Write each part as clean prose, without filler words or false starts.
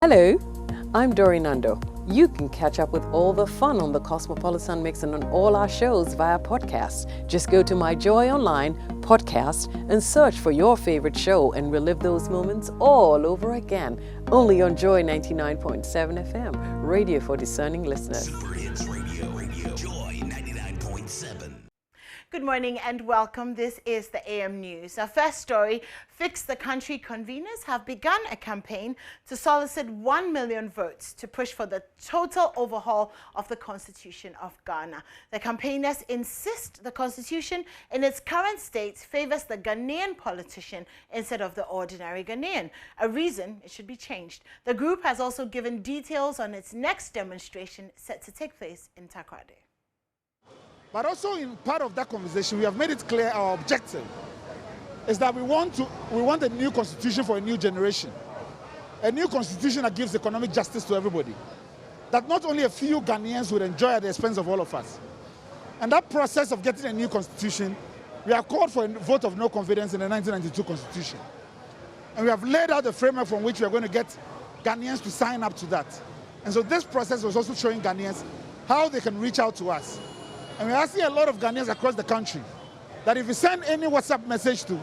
Hello, I'm Dori Nando. You can catch up with all the fun on the Cosmopolitan Mix and on all our shows via podcast. Just go to My Joy Online podcast and search for your favorite show and relive those moments all over again. Only on Joy 99.7 FM, radio for discerning listeners. Super Hits Radio, Joy 99.7. Good morning and welcome. This is the AM News. Our first story, Fix the Country conveners have begun a campaign to solicit 1 million votes to push for the total overhaul of the Constitution of Ghana. The campaigners insist the Constitution in its current state favors the Ghanaian politician instead of the ordinary Ghanaian, a reason it should be changed. The group has also given details on its next demonstration set to take place in Takoradi. But also in part of that conversation, we have made it clear our objective is that we want a new constitution for a new generation. A new constitution that gives economic justice to everybody. That not only a few Ghanaians would enjoy at the expense of all of us. And that process of getting a new constitution, we have called for a vote of no confidence in the 1992 constitution. And we have laid out the framework from which we are going to get Ghanaians to sign up to that. And so this process was also showing Ghanaians how they can reach out to us. And we're asking a lot of Ghanaians across the country that if you send any WhatsApp message to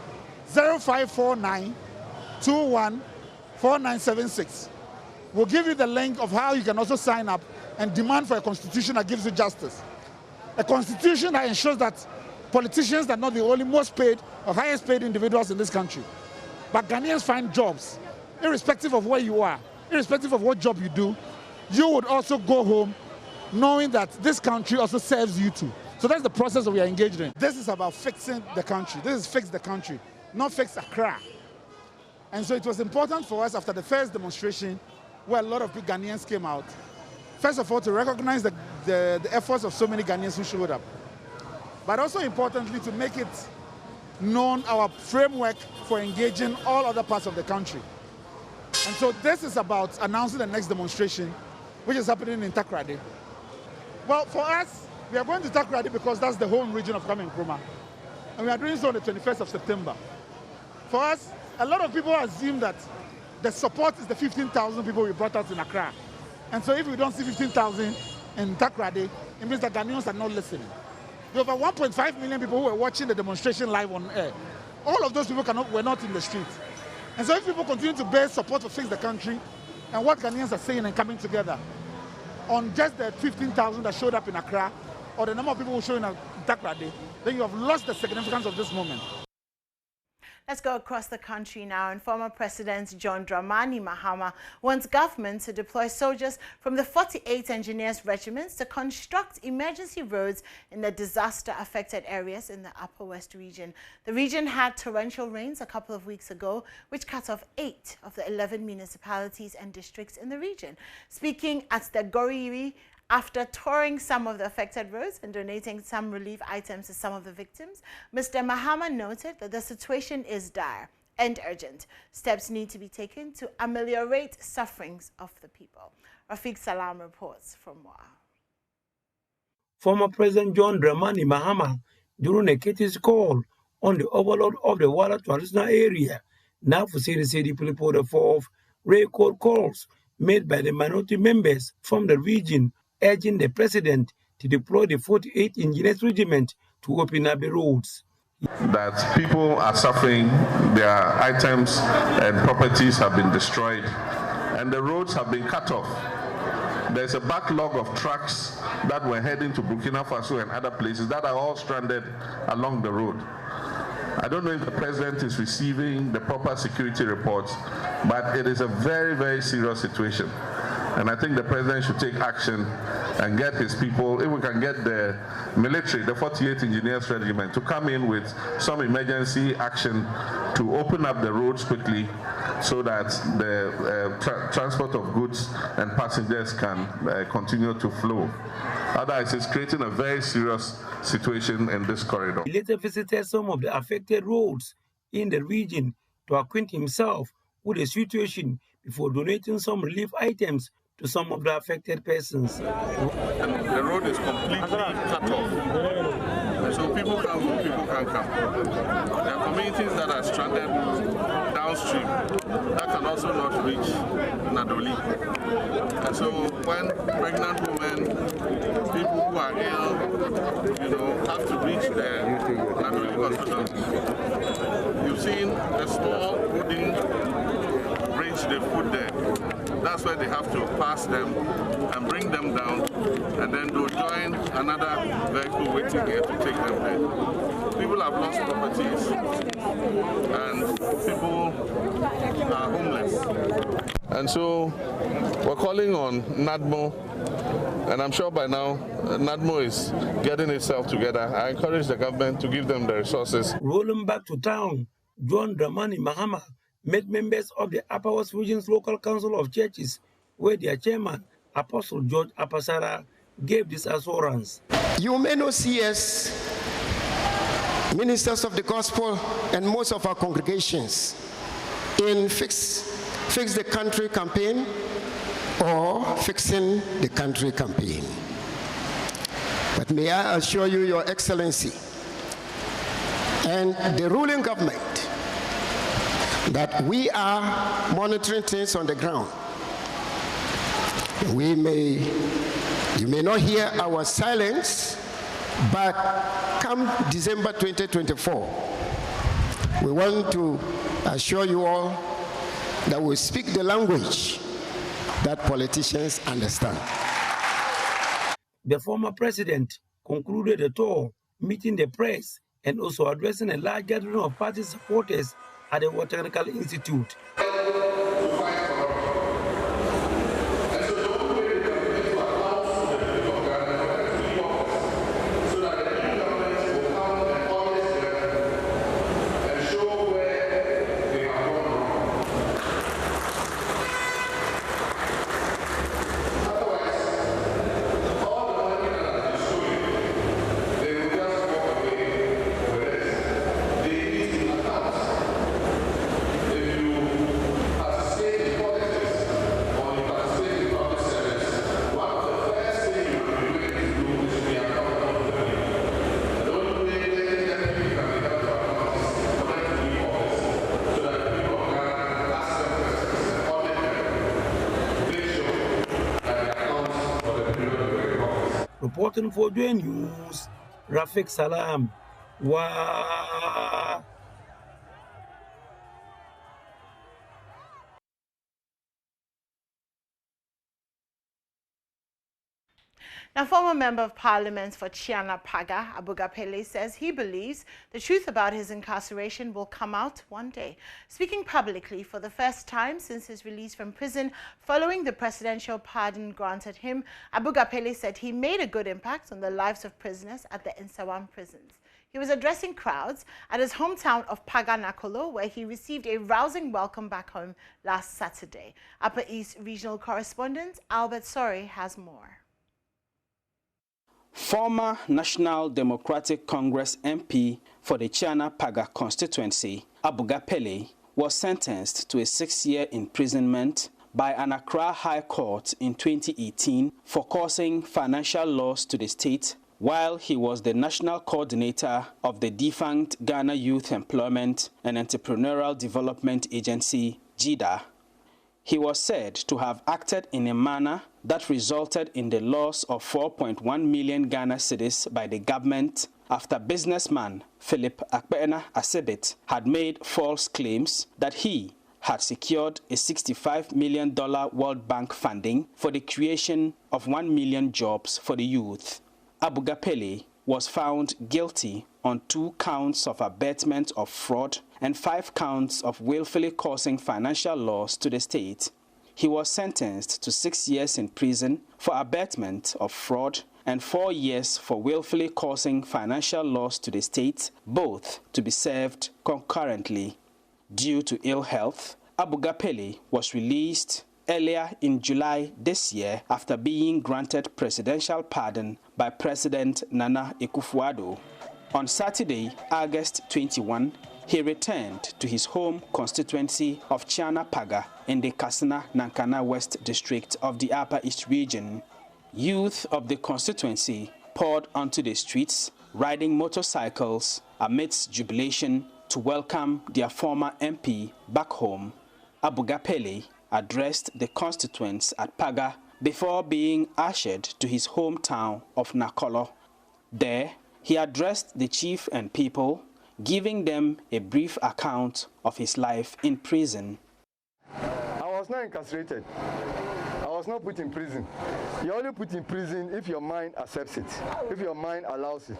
0549 21 4976, we'll give you the link of how you can also sign up and demand for a constitution that gives you justice. A constitution that ensures that politicians are not the only most paid or highest paid individuals in this country, but Ghanaians find jobs, irrespective of where you are, irrespective of what job you do, you would also go home knowing that this country also serves you too. So that's the process that we are engaged in. This is about fixing the country. This is fix the country, not fix Accra. And so it was important for us after the first demonstration where a lot of Ghanaians came out, first of all to recognize the efforts of so many Ghanaians who showed up, but also importantly to make it known our framework for engaging all other parts of the country. And so this is about announcing the next demonstration, which is happening in Takoradi. Well, for us, we are going to Takoradi because that's the home region of Kwame Nkrumah. And we are doing so on the 21st of September. For us, a lot of people assume that the support is the 15,000 people we brought out in Accra. And so if we don't see 15,000 in Takoradi, it means that Ghanaians are not listening. There are over 1.5 million people who were watching the demonstration live on air. All of those people were not in the street. And so if people continue to bear support to fix the country and what Ghanaians are saying and coming together, on just the 15,000 that showed up in Accra, or the number of people who showed up in Takoradi, then you have lost the significance of this moment. Let's go across the country now. And former President John Dramani Mahama wants government to deploy soldiers from the 48 Engineers Regiments to construct emergency roads in the disaster-affected areas in the Upper West region. The region had torrential rains a couple of weeks ago, which cut off 8 of the 11 municipalities and districts in the region. Speaking at the Goriri, after touring some of the affected roads and donating some relief items to some of the victims, Mr. Mahama noted that the situation is dire and urgent. Steps need to be taken to ameliorate sufferings of the people. Rafiq Salam reports from Wa. Former President John Dramani Mahama, during a courteous call on the overload of the Wala traditional area, now for City reported for record calls made by the minority members from the region, urging the president to deploy the 48 Engineers Regiment to open up the roads. That people are suffering, their items and properties have been destroyed, and the roads have been cut off. There's a backlog of trucks that were heading to Burkina Faso and other places that are all stranded along the road. I don't know if the president is receiving the proper security reports, but it is a very, very serious situation. And I think the president should take action and get his people, if we can get the military, the 48 Engineers Regiment, to come in with some emergency action to open up the roads quickly so that the transport of goods and passengers can continue to flow. Otherwise, it's creating a very serious situation in this corridor. He later visited some of the affected roads in the region to acquaint himself with the situation before donating some relief items to some of the affected persons. And the road is completely cut off. So people can't go, people can't come. There are communities that are stranded downstream that can also not reach Nadoli. And so when pregnant women, people who are ill, have to reach the Nadoli hospital, you've seen a small wooden bridge they put there. That's where they have to pass them and bring them down, and then they'll join another vehicle waiting here to take them there. People have lost properties, and people are homeless. And so we're calling on NADMO, and I'm sure by now NADMO is getting itself together. I encourage the government to give them the resources. Rolling back to town, John Dramani Mahama met members of the Upper West Region's Local Council of Churches, where their chairman, Apostle George Apasara, gave this assurance. You may not see us, ministers of the gospel and most of our congregations, in fix the country campaign or fixing the country campaign. But may I assure you, Your Excellency, and the ruling government, that we are monitoring things on the ground. You may not hear our silence, but come December 2024, we want to assure you all that we speak the language that politicians understand. The former president concluded the tour, meeting the press and also addressing a large gathering of party supporters at the Botanical Institute. Reporting for JoyNews, Rafik Salam. Wow. Now, former Member of Parliament for Chiana Paga, Abuga Pele, says he believes the truth about his incarceration will come out one day. Speaking publicly for the first time since his release from prison following the presidential pardon granted him, Abuga Pele said he made a good impact on the lives of prisoners at the Nsawam prisons. He was addressing crowds at his hometown of Paga Nakolo, where he received a rousing welcome back home last Saturday. Upper East Regional Correspondent Albert Sori has more. Former National Democratic Congress MP for the Chiana Paga constituency, Abuga Pele, was sentenced to a 6-year imprisonment by an Accra High Court in 2018 for causing financial loss to the state while he was the national coordinator of the defunct Ghana Youth Employment and Entrepreneurial Development Agency, GIDA. He was said to have acted in a manner that resulted in the loss of 4.1 million Ghana cedis by the government after businessman Philip Akpena Asebit had made false claims that he had secured a $65 million World Bank funding for the creation of 1 million jobs for the youth. Abuga Pele was found guilty on 2 counts of abatement of fraud and 5 counts of willfully causing financial loss to the state. He was sentenced to 6 years in prison for abatement of fraud and 4 years for willfully causing financial loss to the state, both to be served concurrently. Due to ill health, Abuga Pele was released earlier in July this year after being granted presidential pardon by President Nana Akufo-Addo. On Saturday, August 21, he returned to his home constituency of Chiana Paga in the Kassena-Nankana West district of the Upper East region. Youth of the constituency poured onto the streets, riding motorcycles amidst jubilation to welcome their former MP back home. Abuga Pele addressed the constituents at Paga before being ushered to his hometown of Nakolo. There, he addressed the chief and people, giving them a brief account of his life in prison. I was not incarcerated. I was not put in prison. You only put in prison if your mind accepts it, if your mind allows it.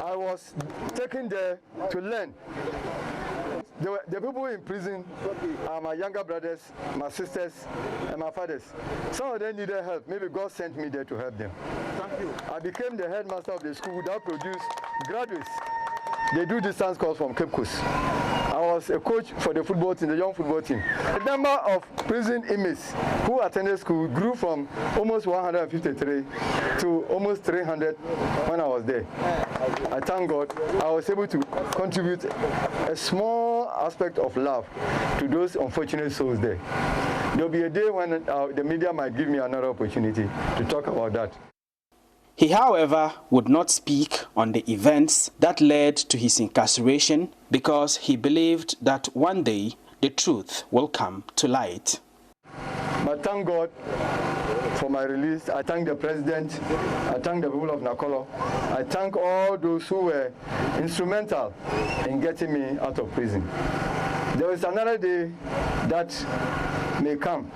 I was taken there to learn. The people in prison are my younger brothers, my sisters, and my fathers. Some of them needed help. Maybe God sent me there to help them. Thank you. I became the headmaster of the school that produced graduates. They do distance course from Cape Coast. I was a coach for the football team, the young football team. The number of prison inmates who attended school grew from almost 153 to almost 300 when I was there. I thank God I was able to contribute a small aspect of love to those unfortunate souls there. There'll be a day when the media might give me another opportunity to talk about that. He, however, would not speak on the events that led to his incarceration because he believed that one day the truth will come to light. But thank God for my release. I thank the president. I thank the people of Nakolo. I thank all those who were instrumental in getting me out of prison. There is another day that may come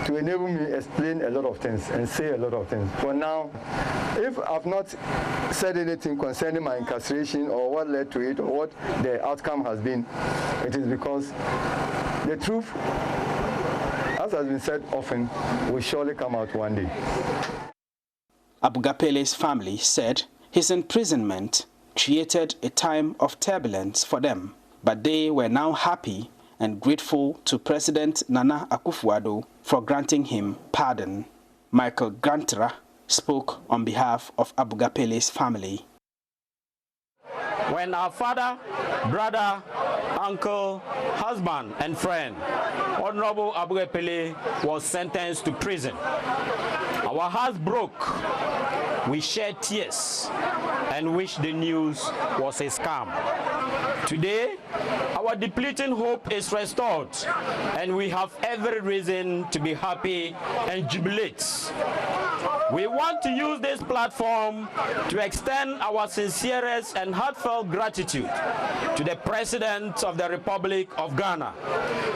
to enable me to explain a lot of things and say a lot of things. For now, if I've not said anything concerning my incarceration or what led to it or what the outcome has been, it is because the truth, as has been said often, will surely come out one day. Abuga Pele's family said his imprisonment created a time of turbulence for them, but they were now happy and grateful to President Nana Akufo-Addo for granting him pardon. Michael Grantra spoke on behalf of Abuga Pele's family. When our father, brother, uncle, husband, and friend, Honorable Abuga Pele, was sentenced to prison, our hearts broke. We shed tears and wished the news was a scam. Today, our depleting hope is restored, and we have every reason to be happy and jubilate. We want to use this platform to extend our sincerest and heartfelt gratitude to the President of the Republic of Ghana,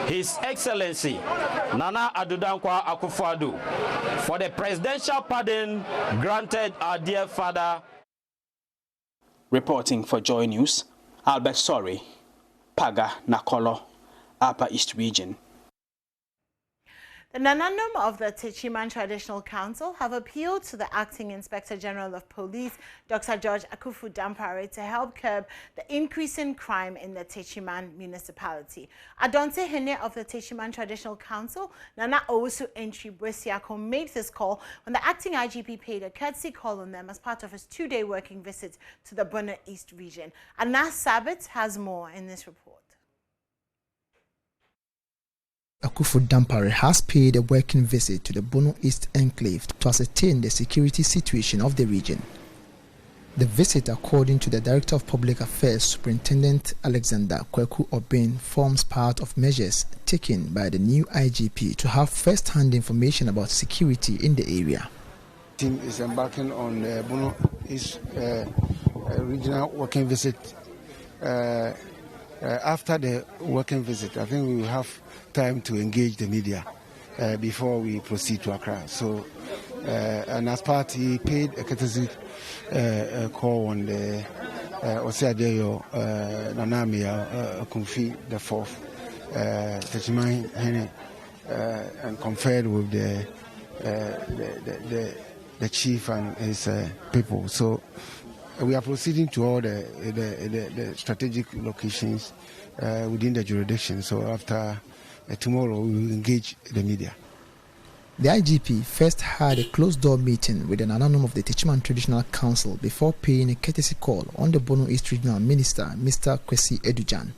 His Excellency Nana Addo Dankwa Akufo-Addo, for the presidential pardon granted our dear father. Reporting for Joy News, Albert Sorry, Paga, Nakolo, Upper East Region. The Nananum of the Techiman Traditional Council have appealed to the Acting Inspector General of Police, Dr. George Akufu-Dampare, to help curb the increase in crime in the Techiman municipality. Adonte Hene of the Techiman Traditional Council, Nana Owusu Entry Bwesiako, made this call when the acting IGP paid a courtesy call on them as part of his two-day working visit to the Bono East region. Anas Sabit has more in this report. Akufu-Dampare has paid a working visit to the Bono East Enclave to ascertain the security situation of the region. The visit, according to the Director of Public Affairs, Superintendent Alexander Kweku Obin, forms part of measures taken by the new IGP to have first-hand information about security in the area. The team is embarking on the Bono East regional working visit. After the working visit, I think we will have time to engage the media before we proceed to Accra. So, and as part, he paid a courtesy call on the Osiadeyo Nanamia Kumfi the fourth, Techiman Hene, and conferred with the chief and his people. So we are proceeding to all the strategic locations within the jurisdiction. So after tomorrow, we will engage the media. The IGP first had a closed-door meeting with an Nananum of the Techiman Traditional Council before paying a courtesy call on the Bono East Regional Minister, Mr. Kwesi Edujan.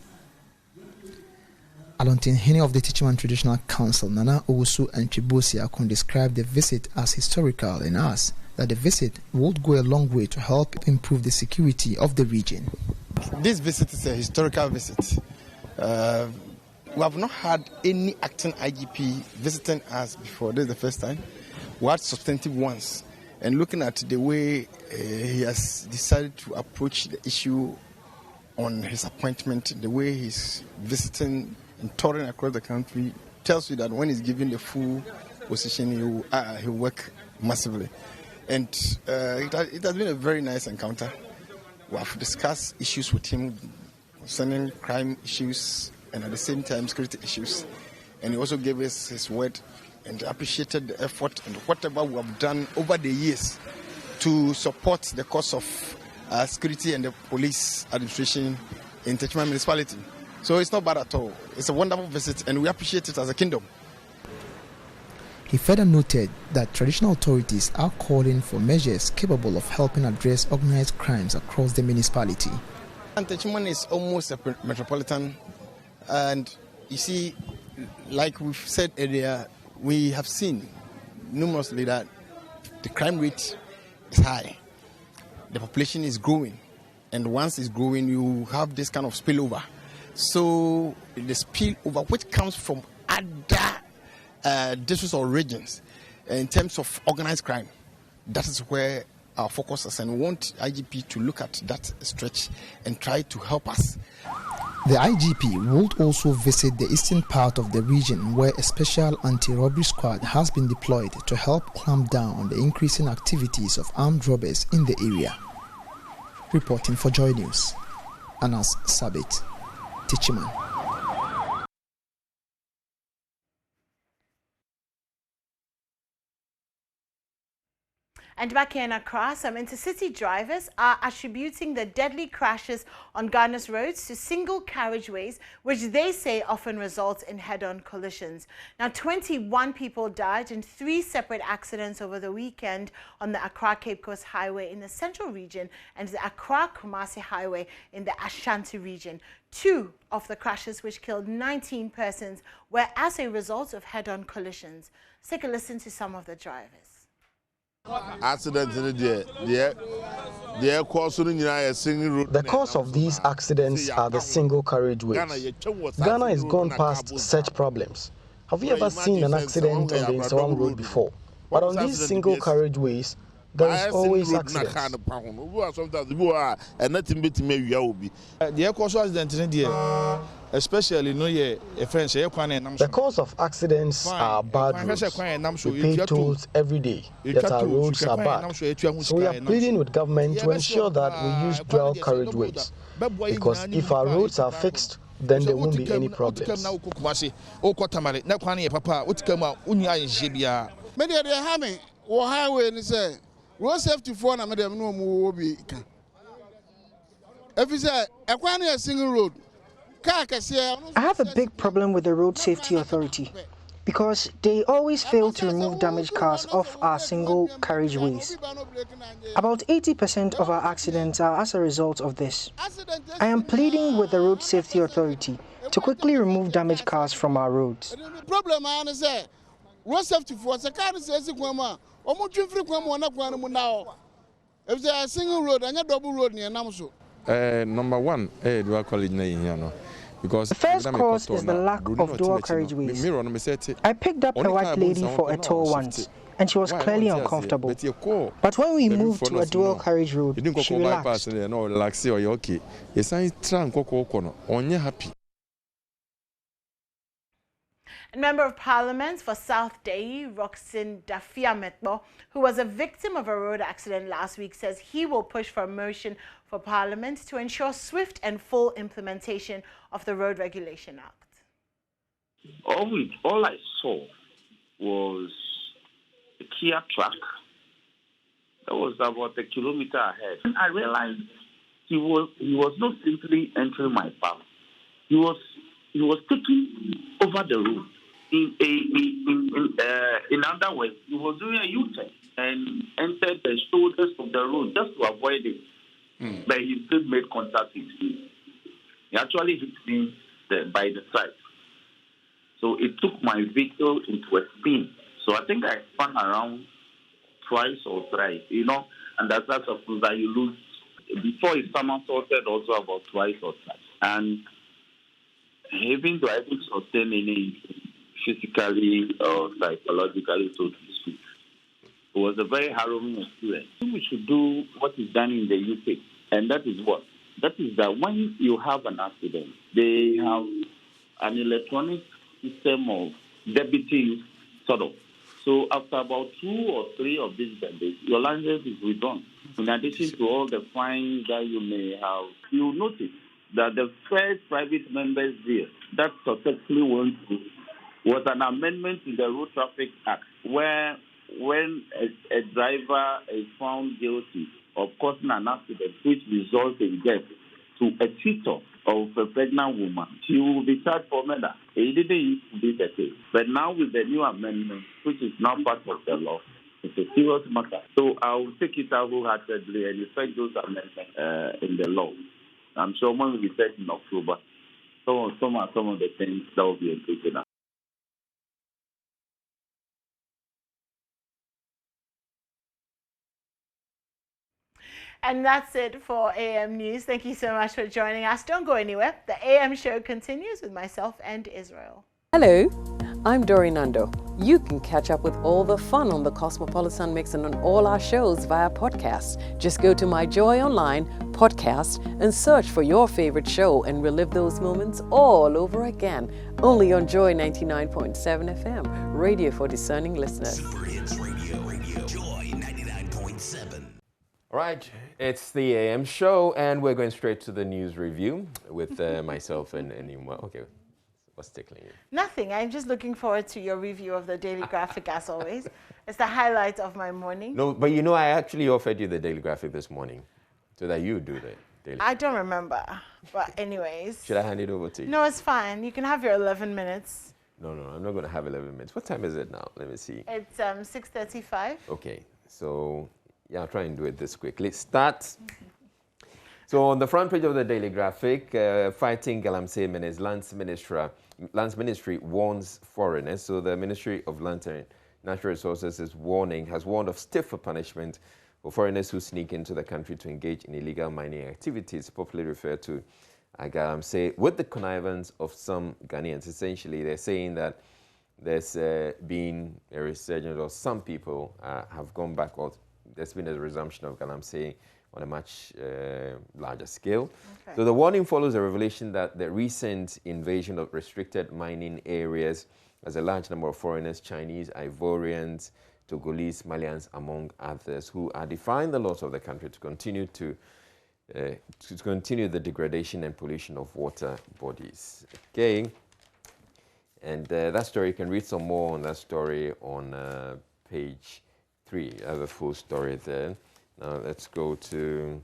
Alontin Hene of the Techiman Traditional Council, Nana Owusu and Chibosiakon, described the visit as historical and asked that the visit would go a long way to help improve the security of the region. This visit is a historical visit. we have not had any acting IGP visiting us before. This is the first time. We had substantive ones. And looking at the way he has decided to approach the issue on his appointment, the way he's visiting and touring across the country, tells you that when he's given the full position, he'll work massively. And it has been a very nice encounter. We have discussed issues with him concerning crime issues and at the same time security issues. And he also gave us his word and appreciated the effort and whatever we have done over the years to support the cause of security and the police administration in Techiman municipality. So it's not bad at all. It's a wonderful visit and we appreciate it as a kingdom. He further noted that traditional authorities are calling for measures capable of helping address organized crimes across the municipality. Techiman is almost a metropolitan, and you see, like we've said earlier, we have seen numerously that the crime rate is high. The population is growing, and once it's growing, you have this kind of spillover. So the spillover, which comes from other districts or regions, in terms of organized crime, that is where our focus is, and we want IGP to look at that stretch and try to help us. The IGP would also visit the eastern part of the region where a special anti-robbery squad has been deployed to help clamp down on the increasing activities of armed robbers in the area. Reporting for Joy News, Anas Sabit, Techiman. And back here in Accra, some intercity drivers are attributing the deadly crashes on Ghana's roads to single carriageways, which they say often results in head-on collisions. Now, 21 people died in 3 separate accidents over the weekend on the Accra-Cape Coast Highway in the Central Region and the Accra-Kumasi Highway in the Ashanti Region. 2 of the crashes, which killed 19 persons, were as a result of head-on collisions. Let's take a listen to some of the drivers. The cause of these accidents are the single carriageways. Ghana has gone past such problems. Have you ever seen an accident on the Nsawam Road before? But on these single carriageways, there is always accidents. Especially the cause of accidents are bad roads. We pay tolls every day, yet our roads are bad. So we are pleading with government to ensure that we use dual carriageways, because if our roads are fixed, then there won't be any problems. Road safety for na madam no mo obi ka. If you say a single road, I have a big problem with the Road Safety Authority because they always fail to remove damaged cars off our single carriageways. About 80% of our accidents are as a result of this. I am pleading with the Road Safety Authority to quickly remove damaged cars from our roads. Problem I say road safety for the car says kwama omo twimfiri kwama na kwan mu now. If there a single road and a double road near Namso. Number one, dual college na here no. Because the first cause is the lack of dual carriageways. I picked up a white lady for a tour once, and she was clearly uncomfortable. But when we moved to a dual carriage road, she relaxed. And Member of Parliament for South Dei, Roxin Dafia-Metbo, who was a victim of a road accident last week, says he will push for a motion for Parliament to ensure swift and full implementation of the Road Regulation Act. All I saw was a Kia truck that was about a kilometer ahead. And I realized he was not simply entering my path. He was taking over the road. In other words, he was doing a U-turn and entered the shoulders of the road just to avoid it. But he still made contact with me. He actually hit me by the side. So it took my vehicle into a spin. So I think I spun around twice or thrice, and that's that suppose that you lose. Before he somersaulted also about twice or thrice. And Even though I didn't sustain any physically or psychologically, so to speak, it was a very harrowing experience. I think we should do what is done in the UK, and that is what? That is that when you have an accident, they have an electronic system of debiting, sort of. So after about 2 or 3 of these debits, your license is withdrawn. In addition to all the fines that you may have, you notice that the first private members bill that successfully went through was an amendment to the Road Traffic Act, where when a driver is found guilty of causing an accident which results in death to a tutor of a pregnant woman, she will be charged for murder. It didn't used to be the case. But now with the new amendment, which is now part of the law, it's a serious matter. So I will take it out wholeheartedly and effect those amendments in the law. I'm sure one will be set in October. Some are some of the things that will be included. And that's it for AM News. Thank you so much for joining us. Don't go anywhere. The AM show continues with myself and Israel. Hello, I'm Dori Nando. You can catch up with all the fun on the Cosmopolitan Mix and on all our shows via podcast. Just go to My Joy Online podcast and search for your favorite show and relive those moments all over again. Only on Joy 99.7 FM, radio for discerning listeners. Super Hits Radio, Joy 99.7. All right, it's the AM show, and we're going straight to the news review with myself and Yuma. Okay, what's tickling you? Nothing. I'm just looking forward to your review of the Daily Graphic as always. It's the highlight of my morning. No, but you know, I actually offered you the Daily Graphic this morning so that you do the Daily I don't remember, but anyways. Should I hand it over to you? No, it's fine. You can have your 11 minutes. No, I'm not going to have 11 minutes. What time is it now? Let me see. It's 6:35. Okay, so yeah, I'll try and do it this quickly. Start. So on the front page of the Daily Graphic, fighting Galamsey Menace, Lands Ministry warns foreigners. So the Ministry of Land and Natural Resources has warned of stiffer punishment for foreigners who sneak into the country to engage in illegal mining activities, popularly referred to as Galamsey, with the connivance of some Ghanaians. Essentially, they're saying that there's been a resurgence, or some people have gone back, or there's been a resumption of Galamsey on a much larger scale. Okay. So the warning follows a revelation that the recent invasion of restricted mining areas has a large number of foreigners, Chinese, Ivorians, Togolese, Malians, among others, who are defying the laws of the country to continue the degradation and pollution of water bodies. Okay, and that story, you can read some more on that story on page 3. I have a full story there. Now let's go to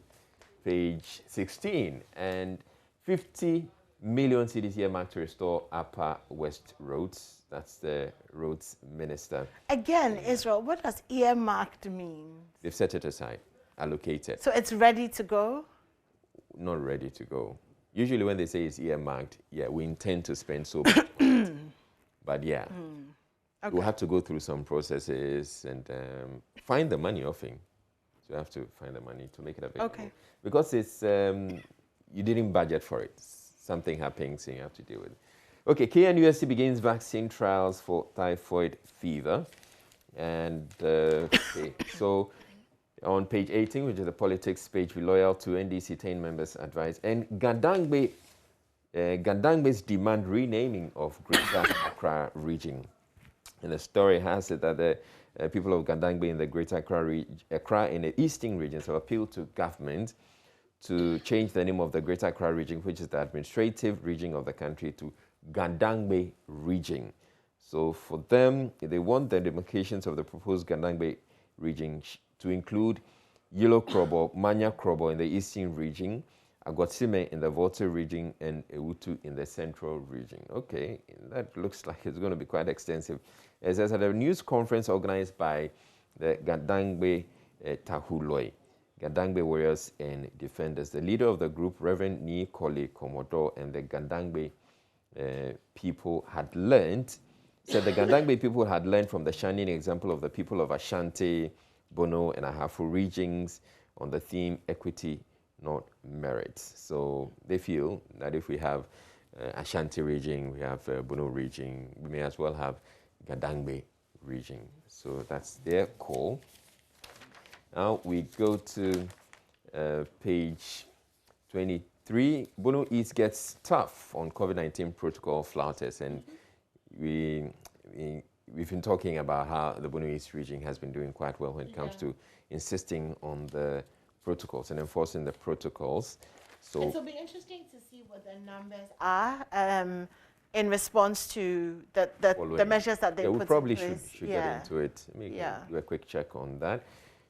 page 16. And 50 million cedis earmarked to restore Upper West roads. That's the roads minister. Again, Israel, what does earmarked mean? They've set it aside, allocated. So it's ready to go? Not ready to go. Usually when they say it's earmarked, yeah, we intend to spend so much on it. But yeah, okay. We'll have to go through some processes and find the money often. So you have to find the money to make it available. Okay. Because it's you didn't budget for it. Something happens and you have to deal with it. Okay, KNUST begins vaccine trials for typhoid fever. And okay, so on page 18, which is the politics page, we loyal to NDC 10 members advice. And Gandangbe's demand renaming of Greater Accra region. And the story has it that the people of Gandangbe in the Greater Accra in the eastern regions have appealed to government to change the name of the Greater Accra region, which is the administrative region of the country, to Gandangbe region. So for them, they want the demarcations of the proposed Gandangbe region to include Yellow Krobo, Manya Krobo in the eastern region, Agwatsime in the Volta region, and Ewutu in the central region. Okay, that looks like it's going to be quite extensive. It says at a news conference organized by the Gandangbe Tahuloi, Gandangbe Warriors and Defenders, the leader of the group, Reverend Nikole Komodo, and the Gandangbe people had learned, said the Gandangbe people had learned from the shining example of the people of Ashanti, Bono, and Ahafo regions on the theme equity, not merit. So they feel that if we have Ashanti region, we have Bono region, we may as well have Gadangbe region. So that's their call. Now we go to page 23. Bono East gets tough on COVID-19 protocol flouters, and we've been talking about how the Bono East region has been doing quite well when it comes to insisting on the protocols and enforcing the protocols. So it'll be interesting to see what the numbers are in response to the measures that they put in place. We probably should get into it. Do a quick check on that.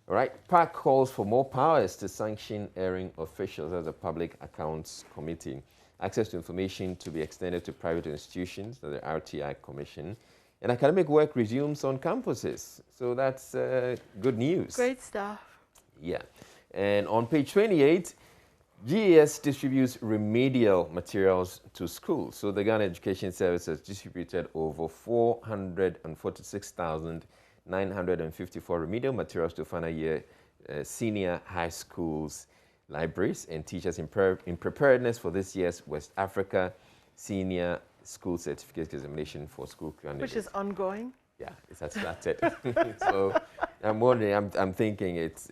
All right. PAC calls for more powers to sanction erring officials as a Public Accounts Committee. Access to information to be extended to private institutions, the RTI Commission. And academic work resumes on campuses. So that's good news. Great stuff. Yeah. And on page 28, GES distributes remedial materials to schools. So the Ghana Education Service has distributed over 446,954 remedial materials to final year senior high schools, libraries, and teachers in preparedness for this year's West Africa Senior School Certificate Examination for school candidates. Which is ongoing. Yeah, that's it. So I'm wondering, I'm thinking it's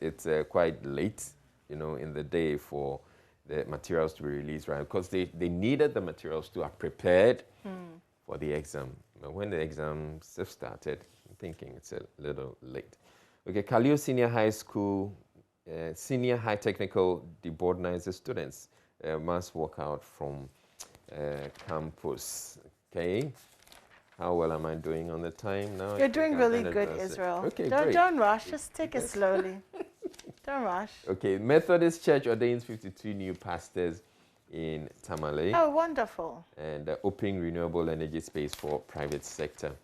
quite late, in the day for the materials to be released, right? Because they needed the materials to have prepared for the exam. But when the exams have started, I'm thinking it's a little late. Okay, Kalio Senior High School, Senior High Technical deboardizes students. Mass walkout from campus. Okay. How well am I doing on the time now? You're doing really good, Israel. Okay, don't rush. Just take it slowly. Don't rush. Okay, Methodist Church ordains 52 new pastors in Tamale. Oh, wonderful. And opening renewable energy space for private sector.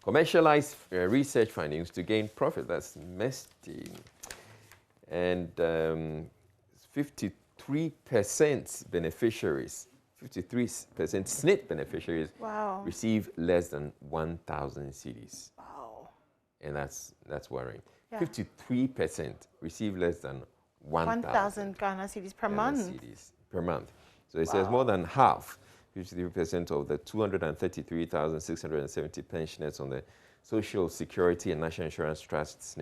Commercialize research findings to gain profit. That's messy. And 53% beneficiaries, 53% SNP beneficiaries receive less than 1,000 cedis. Wow. And that's worrying. 53% receive less than 1,000 Ghana cedis per month. Per month. So it says more than half, 53% of the 233,670 pensioners on the Social Security and National Insurance Trust's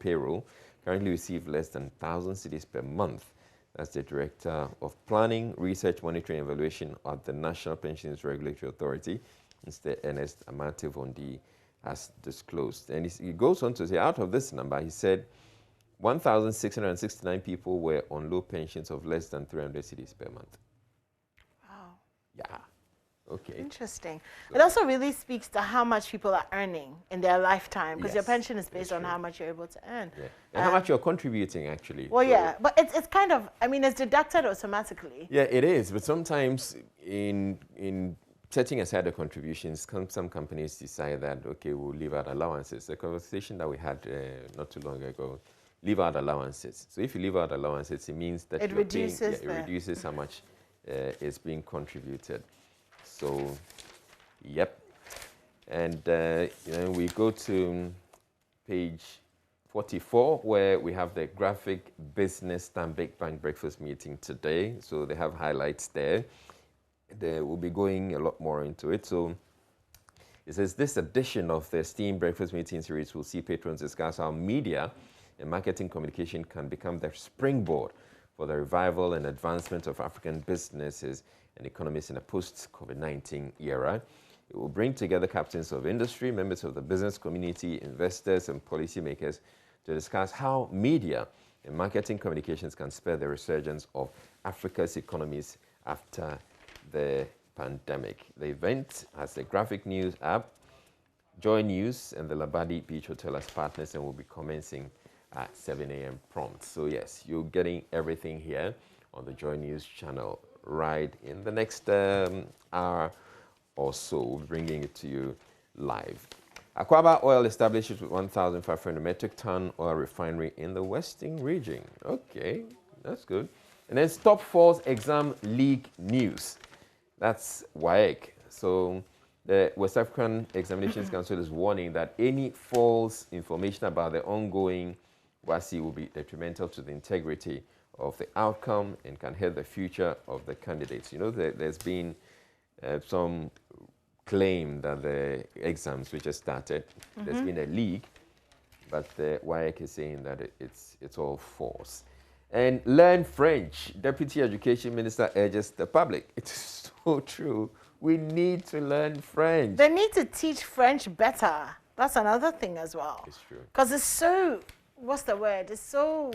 payroll currently receive less than 1,000 cedis per month. That's the Director of Planning, Research, Monitoring and Evaluation at the National Pensions Regulatory Authority, Mr. Ernest Amate-Vondi, has disclosed. And he goes on to say, out of this number, he said 1,669 people were on low pensions of less than 300 cedis per month. Wow. Yeah. Okay. Interesting. So it also really speaks to how much people are earning in their lifetime, because your pension is based on how much you're able to earn. Yeah. And how much you're contributing, actually. Well, yeah, but it's kind of, it's deducted automatically. Yeah, it is. But sometimes in setting aside the contributions, some companies decide that, okay, we'll leave out allowances. The conversation that we had not too long ago, leave out allowances. So if you leave out allowances, it means that it reduces how much is being contributed. So, yep. And we go to page 44, where we have the graphic business Stanbic Bank breakfast meeting today. So they have highlights there. They will be going a lot more into it. So it says this edition of the STEAM breakfast meeting series will see patrons discuss how media and marketing communication can become the springboard for the revival and advancement of African businesses and economies in a post-COVID-19 era. It will bring together captains of industry, members of the business community, investors, and policymakers to discuss how media and marketing communications can spur the resurgence of Africa's economies after the pandemic. The event has a graphic news app, JoyNews, and the Labadi Beach Hotel as partners, and will be commencing at 7 a.m. prompt. So yes, you're getting everything here on the JoyNews channel right in the next hour or so. We'll be bringing it to you live. Akwaba Oil establishes with 1,500 metric ton oil refinery in the Western region. Okay, that's good. And then Stop Falls Exam League news. That's WAEC. So the West African Examinations Council is warning that any false information about the ongoing WASI will be detrimental to the integrity of the outcome and can help the future of the candidates. You know, there's been some claim that the exams which have started, there's been a leak, but the WAEC is saying that it's all false. And learn French. Deputy Education Minister urges the public. It's so true. We need to learn French. They need to teach French better. That's another thing as well. It's true. Because it's so, what's the word? It's so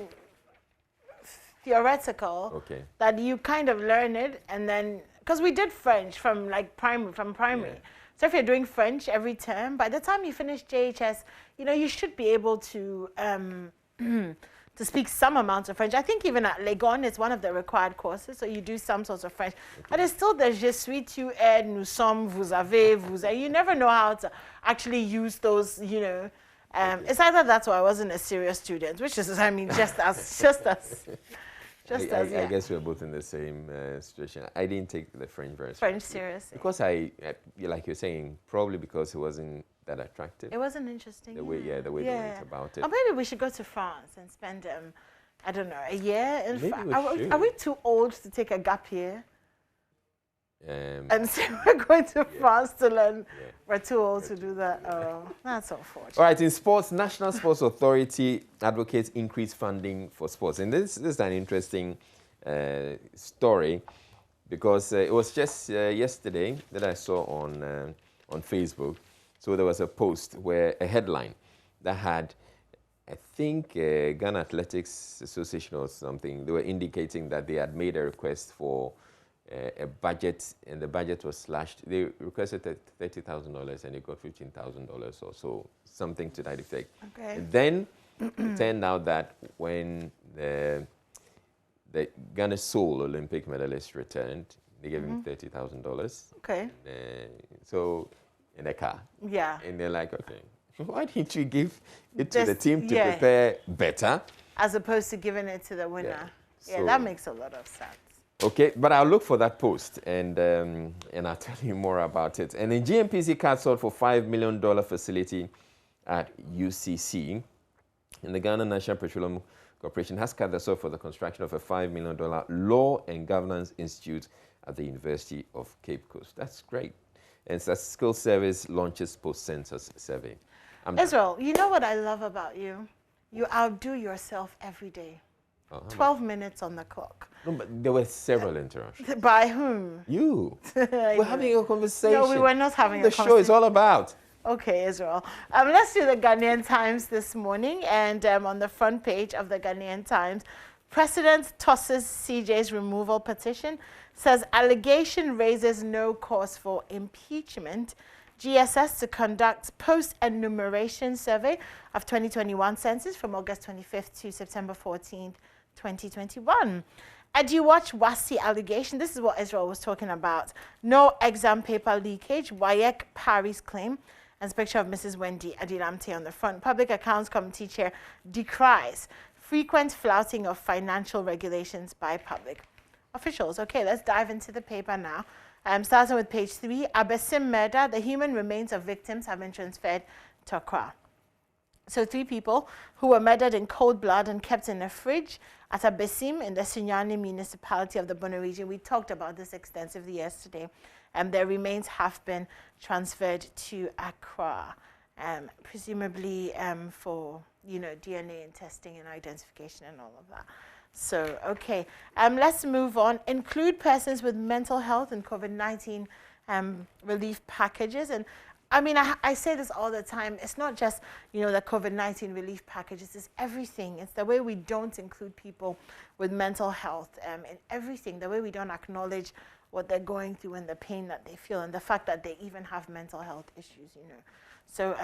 theoretical that you kind of learn it and then, because we did French from like primary. Yeah. So if you're doing French every term, by the time you finish JHS, you know, you should be able to to speak some amount of French. I think even at Legon, it's one of the required courses, so you do some sorts of French. But it's still the je suis, tu es, nous sommes, vous avez, vous avez. You never know how to actually use those, you know. It's either that's why I wasn't a serious student, which is, I mean, just as. I guess we're both in the same situation. I didn't take the French seriously. Because I, like you're saying, probably because it wasn't that attractive. It wasn't interesting. The way they went about it. Or maybe we should go to France and spend, I don't know, a year in France. Are we too old to take a gap year? And say we're going to France to learn. Yeah. We're too old to do that. Oh, that's unfortunate. All right, in sports, National Sports Authority advocates increased funding for sports. And this is an interesting story because it was just yesterday that I saw on Facebook. So there was a post where a headline that had, I think, Ghana Athletics Association or something. They were indicating that they had made a request for a budget, and the budget was slashed. They requested $30,000 and they got $15,000 or so, something to that effect. Okay. And then it turned out that when the Ghana Seoul Olympic medalist returned, they gave him $30,000. Okay. So in a car. Yeah. And they're like, okay, why didn't you give it to the team to prepare better? As opposed to giving it to the winner. Yeah, that makes a lot of sense. Okay, but I'll look for that post and I'll tell you more about it. And the GMPC cut sold for $5 million facility at UCC. And the Ghana National Petroleum Corporation has cut the sort for the construction of a $5 million Law and Governance Institute at the University of Cape Coast. That's great. And Statistical Service launches post-census survey. Israel, you know what I love about you? You outdo yourself every day. 12 minutes on the clock. No, but there were several interruptions. By whom? You. We're having a conversation. No, we were not having a conversation. The show is all about. Okay, Israel. Let's do the Ghanaian Times this morning. And on the front page of the Ghanaian Times, President tosses CJ's removal petition, says allegation raises no cause for impeachment. GSS to conduct post-enumeration survey of 2021 census from August 25th to September 14th, 2021. EduWatch WASI allegation. This is what Israel was talking about. No exam paper leakage. WAEC Paris claim. And picture of Mrs. Wendy Adilamte on the front. Public Accounts Committee Chair decries frequent flouting of financial regulations by public officials. Okay, let's dive into the paper now. Starting with page 3, Abesim murder. The human remains of victims have been transferred to Accra. So 3 people who were murdered in cold blood and kept in a fridge at Abesim in the Sunyani municipality of the Bono region. We talked about this extensively yesterday. Their remains have been transferred to Accra, presumably for DNA and testing and identification and all of that. So, okay, let's move on. Include persons with mental health and COVID-19 relief packages. And I mean, I say this all the time. It's not just, the COVID-19 relief packages. It's everything. It's the way we don't include people with mental health in everything. The way we don't acknowledge what they're going through and the pain that they feel and the fact that they even have mental health issues, So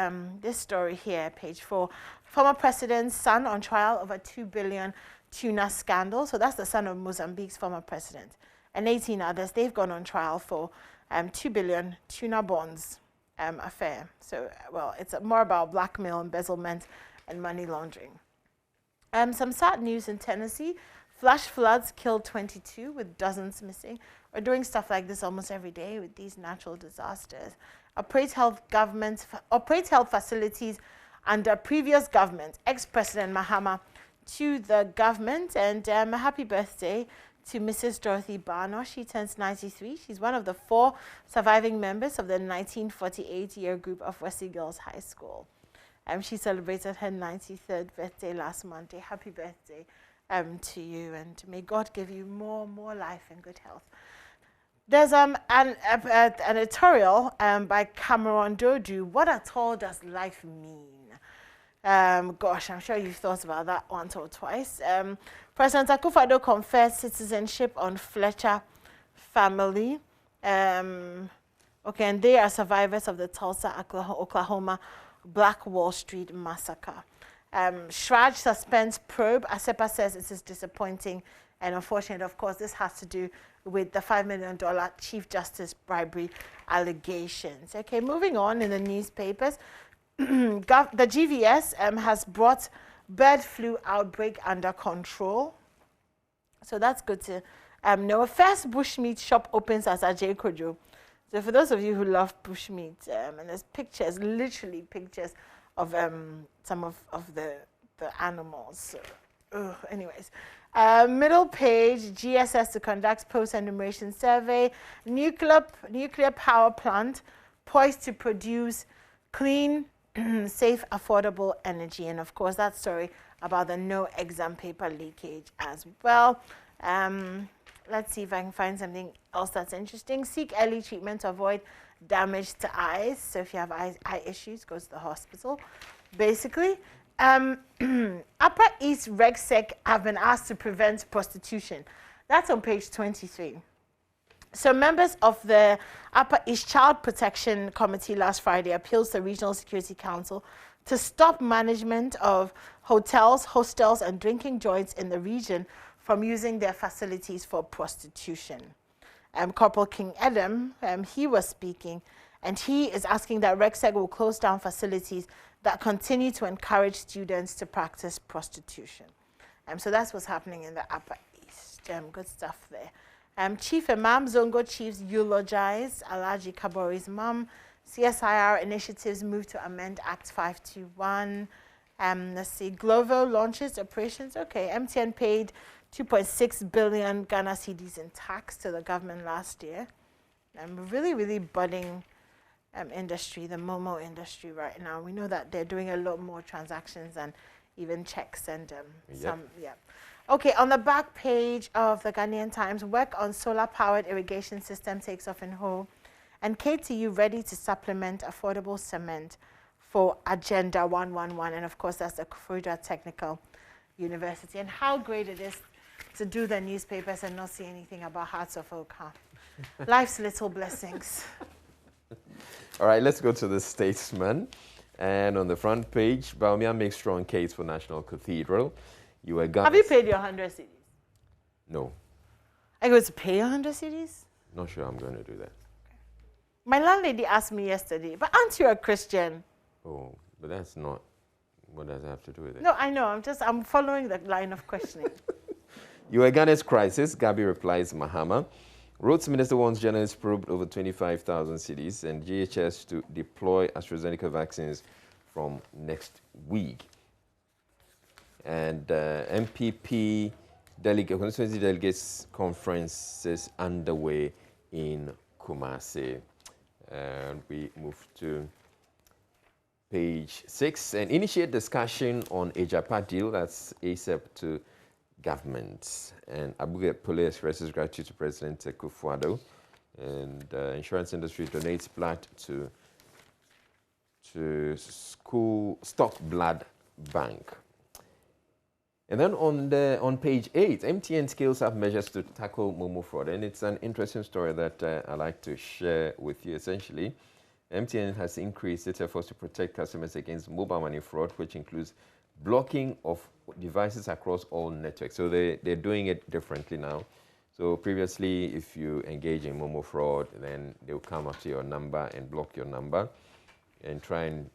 this story here, page 4. Former president's son on trial over 2 billion tuna scandal. So that's the son of Mozambique's former president. And 18 others, they've gone on trial for 2 billion tuna bonds affair. So, well, it's more about blackmail, embezzlement, and money laundering. Some sad news in Tennessee. Flash floods killed 22 with dozens missing. We're doing stuff like this almost every day with these natural disasters. Operate health facilities under previous government. Ex-President Mahama to the government, and a happy birthday to Mrs. Dorothy Barno. She turns 93. She's one of the 4 surviving members of the 1948 year group of Wesley Girls High School. She celebrated her 93rd birthday last Monday. Happy birthday to you, and may God give you more life and good health. There's an editorial by Cameron Dodu. What at all does life mean? Gosh, I'm sure you've thought about that once or twice. President Akufo-Addo confers citizenship on Fletcher family. Okay, and they are survivors of the Tulsa, Oklahoma Black Wall Street massacre. Shraj suspends probe. ASEPA says it is disappointing and unfortunate. Of course, this has to do with the $5 million Chief Justice bribery allegations. Okay, moving on in the newspapers. The GVS has brought bird flu outbreak under control. So that's good to know. A first bushmeat shop opens as Ajay Kojo. So for those of you who love bushmeat, and there's pictures, literally pictures of some of the animals. So, anyways. Middle page, GSS to conduct post-enumeration survey. Nuclear power plant poised to produce clean, safe, affordable energy. And of course, that story about the no exam paper leakage as well. Let's see if I can find something else that's interesting. Seek early treatment to avoid damage to eyes. So if you have eye issues, go to the hospital. Basically, Upper East RegSec have been asked to prevent prostitution. That's on page 23. So members of the Upper East Child Protection Committee last Friday appealed to the Regional Security Council to stop management of hotels, hostels, and drinking joints in the region from using their facilities for prostitution. Corporal King Adam, he was speaking, and he is asking that RegSec will close down facilities that continue to encourage students to practice prostitution. So that's what's happening in the Upper East. Good stuff there. Chief Imam Zongo Chiefs eulogize Alhaji Kabori's mom. CSIR initiatives move to amend Act 521. Let's see, Glovo launches operations. Okay, MTN paid 2.6 billion Ghana cedis in tax to the government last year. Really budding industry, the Momo industry right now. We know that they're doing a lot more transactions and even checks and some. Okay, on the back page of the Ghanaian Times, work on solar-powered irrigation system takes off in Ho, and KTU ready to supplement affordable cement for Agenda 111, and of course that's the Florida Technical University. And how great it is to do the newspapers and not see anything about Hearts of Oak, huh? Life's little blessings. All right, let's go to the Statesman. And on the front page, Baumia makes strong case for National Cathedral. Have you paid your 100 cedis? No. Are you going to pay 100 cedis? Not sure I'm going to do that. My landlady asked me yesterday, but aren't you a Christian? Oh, but that's not, what does it have to do with it? No, I know, I'm following the line of questioning. Ghana's crisis, Gabi replies Mahama. Roads Minister wants journalists probed over 25,000 cities and GHS to deploy AstraZeneca vaccines from next week. And MPP constituency delegates conferences underway in Kumasi. And we move to page 6 and initiate discussion on AJAPA deal, that's ASAP to government. And Abuja Pole expresses gratitude to President Akufo-Addo. And insurance industry donates blood to school stock blood bank. And then on page 8, MTN scales up measures to tackle Momo fraud. And it's an interesting story that I like to share with you. Essentially, MTN has increased its efforts to protect customers against mobile money fraud, which includes blocking of devices across all networks. So they're doing it differently now. So previously, if you engage in Momo fraud, then they'll come after your number and block your number and try and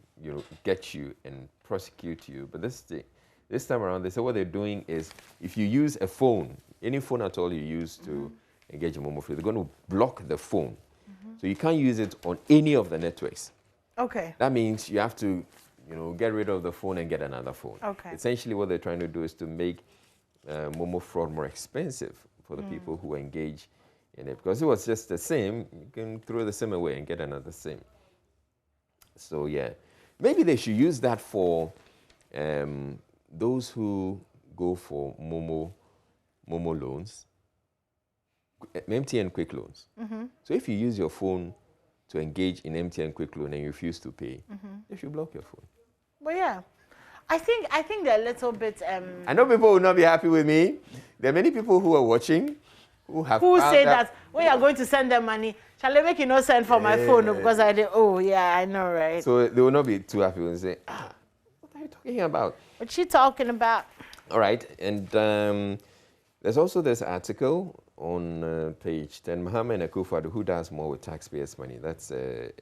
get you and prosecute you. But this time around, they say what they're doing is if you use a phone, any phone at all you use to engage in Momo fraud, they're going to block the phone. So you can't use it on any of the networks. Okay. That means you have to get rid of the phone and get another phone. Okay. Essentially, what they're trying to do is to make Momo fraud more expensive for the people who engage in it. Because if it was just the SIM, you can throw the SIM away and get another SIM. So yeah, maybe they should use that for those who go for Momo loans, MTN quick loans. So if you use your phone to engage in MTN quick loan and you refuse to pay, they should block your phone. Well, yeah. I think they're a little bit... I know people will not be happy with me. There are many people who are watching who say that when you're going to send them money, shall I make you not send for my phone? Because I did, oh, yeah, I know, right? So they will not be too happy when they say, what are you talking about? What's she talking about? All right, and there's also this article on page 10, Mohammed Akufo-Addo, who does more with taxpayers' money. That's a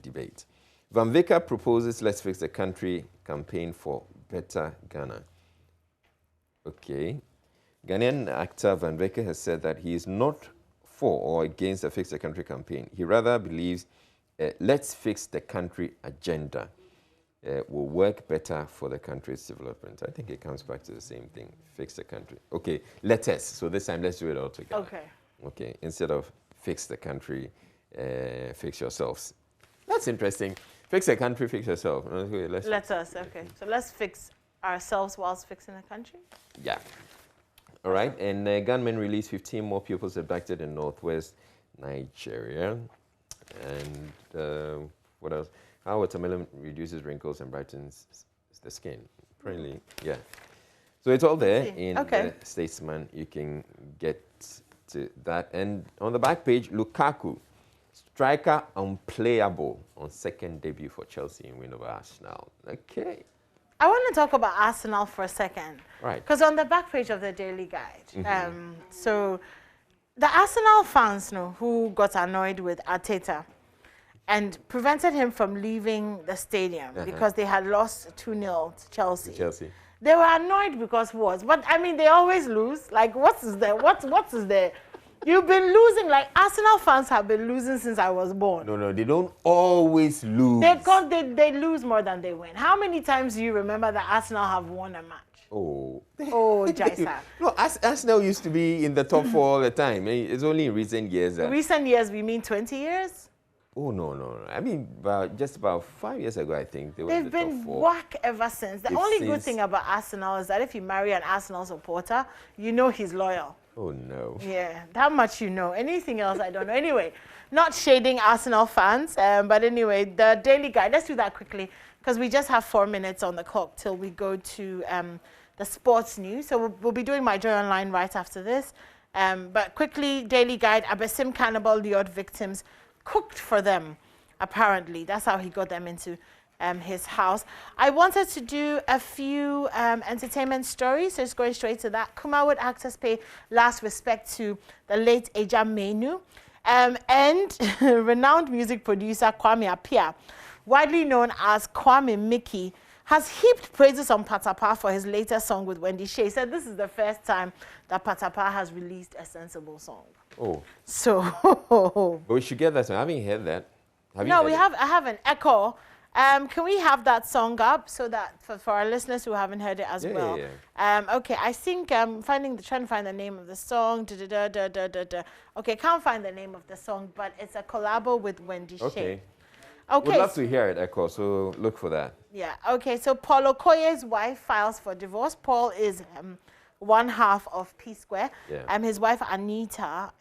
debate. Van Vecker proposes Let's Fix the Country campaign for better Ghana. Okay. Ghanaian actor Van Vecker has said that he is not for or against the Fix the Country campaign. He rather believes Let's Fix the Country agenda will work better for the country's development. I think it comes back to the same thing, fix the country. Okay, let us. So this time, let's do it all together. Okay. Okay, instead of fix the country, fix yourselves. That's interesting. Fix the country, fix yourself. Okay, let us, okay. So let's fix ourselves whilst fixing the country? Yeah. All right, and gunmen released 15 more pupils abducted in northwest Nigeria. And what else? How watermelon reduces wrinkles and brightens the skin. Apparently, yeah. So it's all there in the Statesman. You can get to that. And on the back page, Lukaku, striker unplayable on second debut for Chelsea in win over Arsenal. Okay. I want to talk about Arsenal for a second. Right. Because on the back page of the Daily Guide, so the Arsenal fans who got annoyed with Arteta and prevented him from leaving the stadium because they had lost 2-0 to Chelsea. They were annoyed because what? But I mean, they always lose. Like, what is there? What is there? You've been losing. Like, Arsenal fans have been losing since I was born. No, they don't always lose. They lose more than they win. How many times do you remember that Arsenal have won a match? Oh, Jaisa. No, Arsenal used to be in the top 4 all the time. It's only in recent years that... Recent years, we mean 20 years? Oh, no. I mean, just about 5 years ago, I think. They've been whack ever since. The only good thing about Arsenal is that if you marry an Arsenal supporter, you know he's loyal. Oh, no. Yeah, that much you know. Anything else, I don't know. Anyway, not shading Arsenal fans, but anyway, the Daily Guide. Let's do that quickly because we just have 4 minutes on the clock till we go to the sports news. So we'll be doing My Joy Online right after this. But quickly, Daily Guide, Abesim cannibal lured victims cooked for them, apparently. That's how he got them into his house. I wanted to do a few entertainment stories, so just going straight to that. Kumawood actors pay last respect to the late Eja Menu. And renowned music producer Kwame Appiah, widely known as Kwame Mickey, has heaped praises on Patapaa for his latest song with Wendy Shea. He said this is the first time that Patapaa has released a sensible song. Oh. So. But we should get that song. I haven't heard that. I have an echo. Can we have that song up so that for our listeners who haven't heard it as well? Yeah. Okay, I think I'm trying to find the name of the song. Okay, can't find the name of the song, but it's a collabo with Wendy Shea. Okay. We'd love to hear it, Echo, so look for that. Yeah, okay, so Paul Okoye's wife files for divorce. Paul is one half of P-Square. Yeah. His wife, Anita,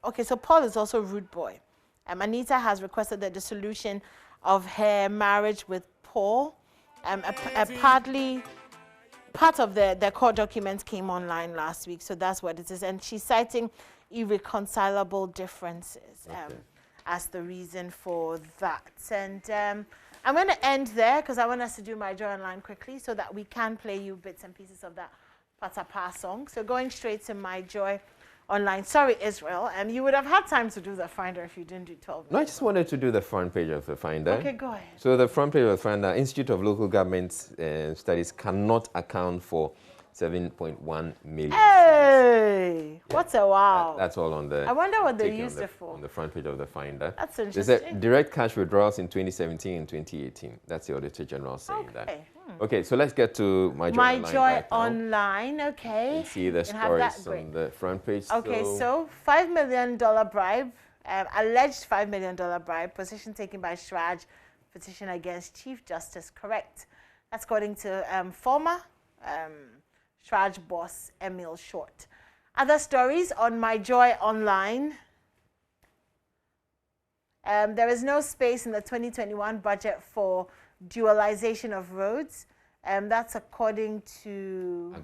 okay, so Paul is also Rude Boy. Anita has requested the dissolution of her marriage with Paul. Part of the court documents came online last week, so that's what it is. And she's citing irreconcilable differences as the reason for that. And I'm going to end there because I want us to do My Joy Online quickly so that we can play you bits and pieces of that Patapaa song. So going straight to My Joy Online. Sorry, Israel. You would have had time to do the Finder if you didn't do 12 minutes. No, I just wanted to do the front page of the Finder. Okay, go ahead. So the front page of the Finder, Institute of Local Government Studies cannot account for 7.1 million. Hey! Hey, what a wow. That's all on the... I wonder what they used it for. On the front page of the Finder. That's interesting. They said direct cash withdrawals in 2017 and 2018. That's the Auditor General saying that. Okay, so let's get to My Joy Online. My Joy Online, okay. And see the stories on the front page. Okay, so $5 million bribe, alleged $5 million bribe, position taken by Shraj, petition against Chief Justice, correct. That's according to former Shraj boss, Emil Short. Other stories on My Joy Online. There is no space in the 2021 budget for dualization of roads. That's according to...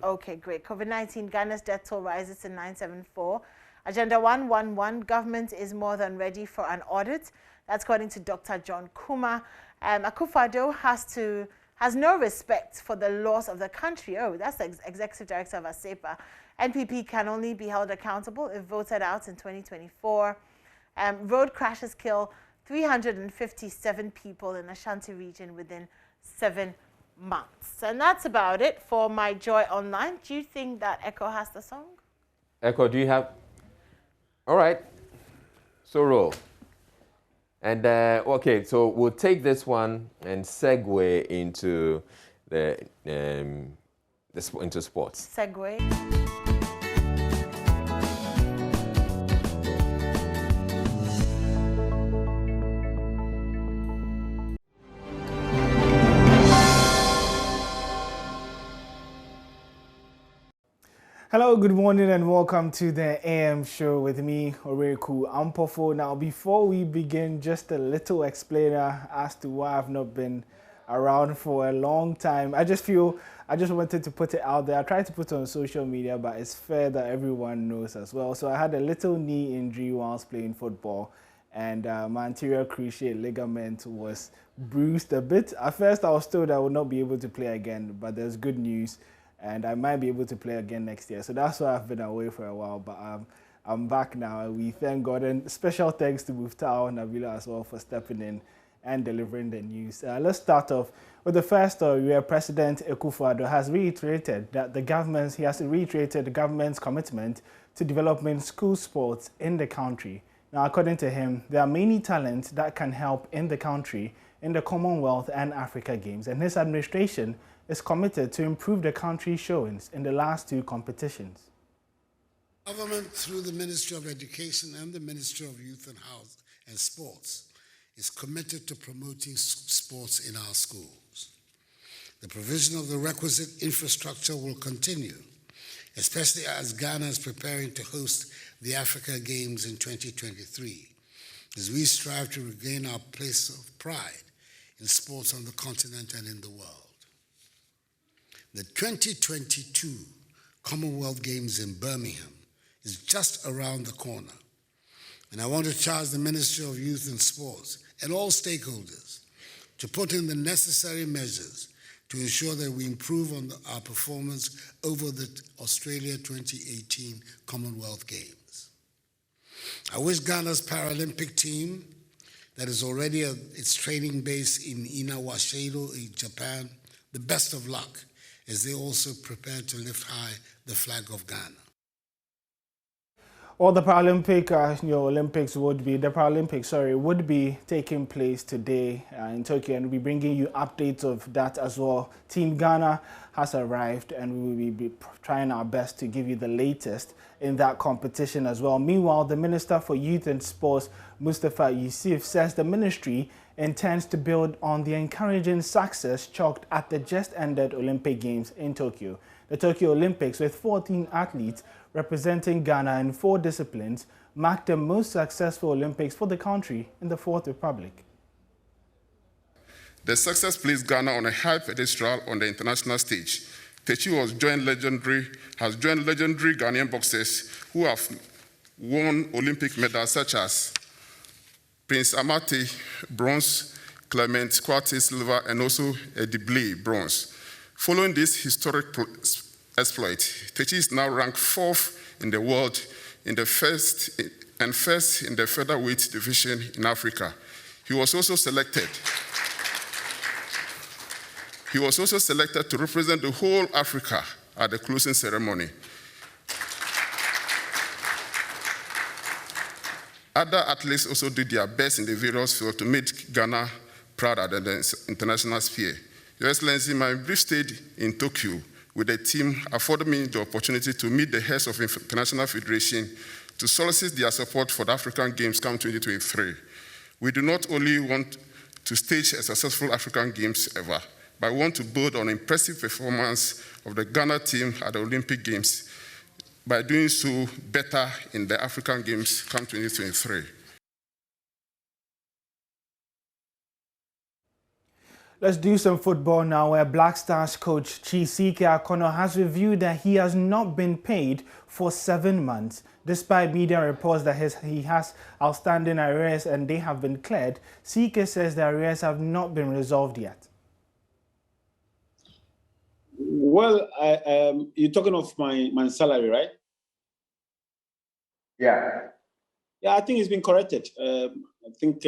Okay, great. COVID-19, Ghana's death toll rises to 974. Agenda 111, government is more than ready for an audit. That's according to Dr. John Kuma. Akufo-Addo has no respect for the laws of the country. Oh, that's the executive director of ASEPA. NPP can only be held accountable if voted out in 2024. Road crashes kill 357 people in Ashanti region within 7 months. And that's about it for My Joy Online. Do you think that Echo has the song? Echo, do you have? All right. So roll. And okay, so we'll take this one and segue into into sports. Segue. Hello, good morning and welcome to the AM show with me, Oreku Ampofo. Now, before we begin, just a little explainer as to why I've not been around for a long time. I just wanted to put it out there. I tried to put it on social media, but it's fair that everyone knows as well. So I had a little knee injury whilst playing football, and my anterior cruciate ligament was bruised a bit. At first, I was told I would not be able to play again, but there's good news. And I might be able to play again next year. So that's why I've been away for a while, but I'm back now. We thank God, and special thanks to Muftao and Nabila as well for stepping in and delivering the news. Let's start off with the first story where President Akufo-Addo has reiterated that the government's commitment to developing school sports in the country. Now, according to him, there are many talents that can help in the country in the Commonwealth and Africa Games, and his administration is committed to improve the country's showings in the last two competitions. Government, through the Ministry of Education and the Ministry of Youth and Health and Sports, is committed to promoting sports in our schools. The provision of the requisite infrastructure will continue, especially as Ghana is preparing to host the Africa Games in 2023, as we strive to regain our place of pride in sports on the continent and in the world. The 2022 Commonwealth Games in Birmingham is just around the corner. And I want to charge the Ministry of Youth and Sports and all stakeholders to put in the necessary measures to ensure that we improve on our performance over the Australia 2018 Commonwealth Games. I wish Ghana's Paralympic team, that is already at its training base in Inawashiro in Japan, the best of luck as they also prepare to lift high the flag of Ghana. Well, the Paralympics would be taking place today in Tokyo, and we'll be bringing you updates of that as well. Team Ghana has arrived, and we will be trying our best to give you the latest in that competition as well. Meanwhile, the Minister for Youth and Sports, Mustafa Yusuf, says the ministry intends to build on the encouraging success chalked at the just-ended Olympic Games in Tokyo. The Tokyo Olympics, with 14 athletes representing Ghana in 4 disciplines, marked the most successful Olympics for the country in the Fourth Republic. The success placed Ghana on a high pedestal on the international stage. Techi has joined legendary Ghanaian boxers who have won Olympic medals such as Prince Amate, bronze, Clement Kwate, silver, and also Dibley, bronze. Following this historic exploit, Techi is now ranked 4th in the world in the first in the featherweight division in Africa. He was also selected to represent the whole Africa at the closing ceremony. Other athletes also did their best in the various fields to make Ghana proud at the international sphere. Your Excellency, my brief stay in Tokyo with the team afforded me the opportunity to meet the heads of international federation to solicit their support for the African Games come 2023. We do not only want to stage a successful African Games ever, but we want to build on impressive performance of the Ghana team at the Olympic Games by doing so better in the African Games come 2023. Let's do some football now, where Black Stars coach Chisike Akono has revealed that he has not been paid for 7 months. Despite media reports that he has outstanding arrears and they have been cleared, Sike says the arrears have not been resolved yet. Well, you're talking of my salary, right? Yeah. Yeah, I think it's been corrected. I think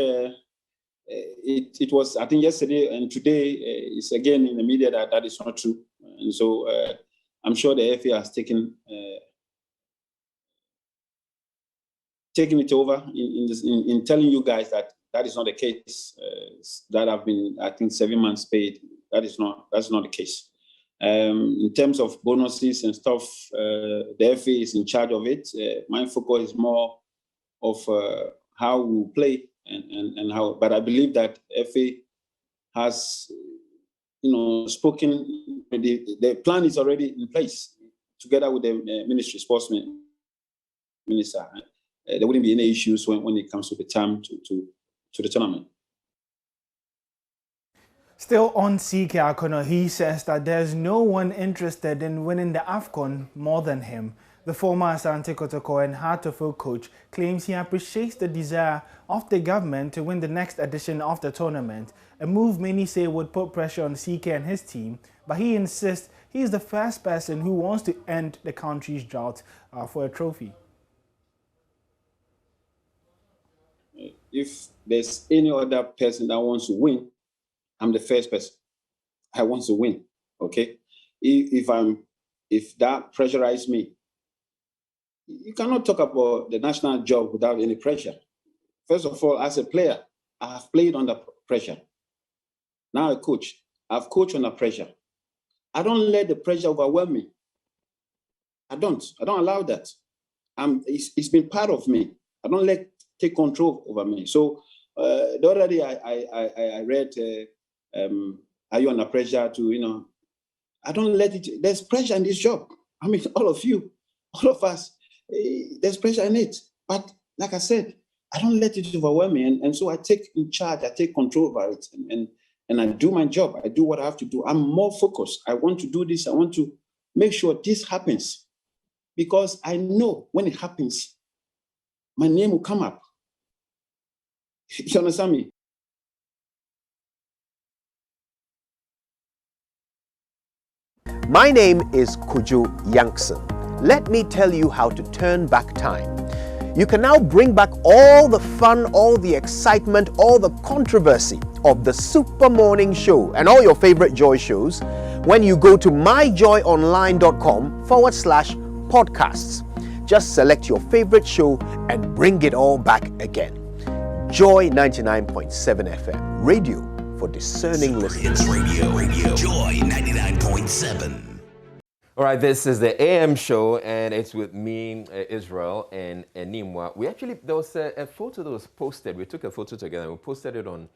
it was, I think yesterday and today, it's again in the media that is not true. And so I'm sure the FA has taken it over in telling you guys that is not the case. That have been, I think, 7 months paid. That's not the case. In terms of bonuses and stuff, the FA is in charge of it. My focus is more of how we play and how. But I believe that FA has, spoken. The plan is already in place together with the sports minister. There wouldn't be any issues when it comes to the time to the tournament. Still on Sike Akono, he says that there's no one interested in winning the AFCON more than him. The former Asante Kotoko and Hartlefield coach claims he appreciates the desire of the government to win the next edition of the tournament, a move many say would put pressure on Sike and his team, but he insists he is the first person who wants to end the country's drought for a trophy. If there's any other person that wants to win, I'm the first person. I want to win, okay? If that pressurizes me, you cannot talk about the national job without any pressure. First of all, as a player, I have played under pressure. Now a coach, I've coached under pressure. I don't let the pressure overwhelm me. I don't allow that. It's been part of me. I don't let take control over me. So the other day I read, are you under pressure to, I don't let it, there's pressure in this job. I mean, all of you, all of us, there's pressure in it. But like I said, I don't let it overwhelm me. And so I take in charge, I take control over it. And I do my job. I do what I have to do. I'm more focused. I want to do this. I want to make sure this happens. Because I know when it happens, my name will come up. You understand me? My name is Kujo Yankson. Let me tell you how to turn back time. You can now bring back all the fun, all the excitement, all the controversy of the Super Morning Show and all your favorite Joy shows when you go to myjoyonline.com/podcasts. Just select your favorite show and bring it all back again. Joy 99.7 FM, radio for discerning listeners. Radio, Joy 99.7. All right, this is the AM show, and it's with me, Israel, and Nimwa. There was a photo that was posted. We took a photo together. We posted it on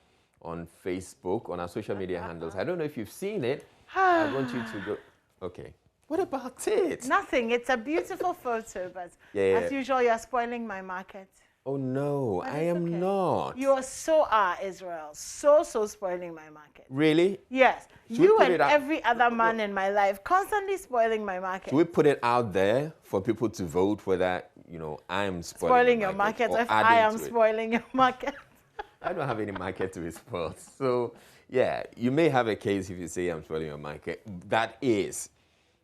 Facebook, on our social media handles. I don't know if you've seen it. I want you to go. Okay. What about it? Nothing. It's a beautiful photo, but as usual, you're spoiling my market. Oh, no, I am not. You are so Israel. So spoiling my market. Really? Yes. You and every other man in my life constantly spoiling my market. Should we put it out there for people to vote whether, I'm spoiling your market or if I am spoiling your market? I don't have any market to be spoiled. So, yeah, you may have a case if you say I'm spoiling your market. That is,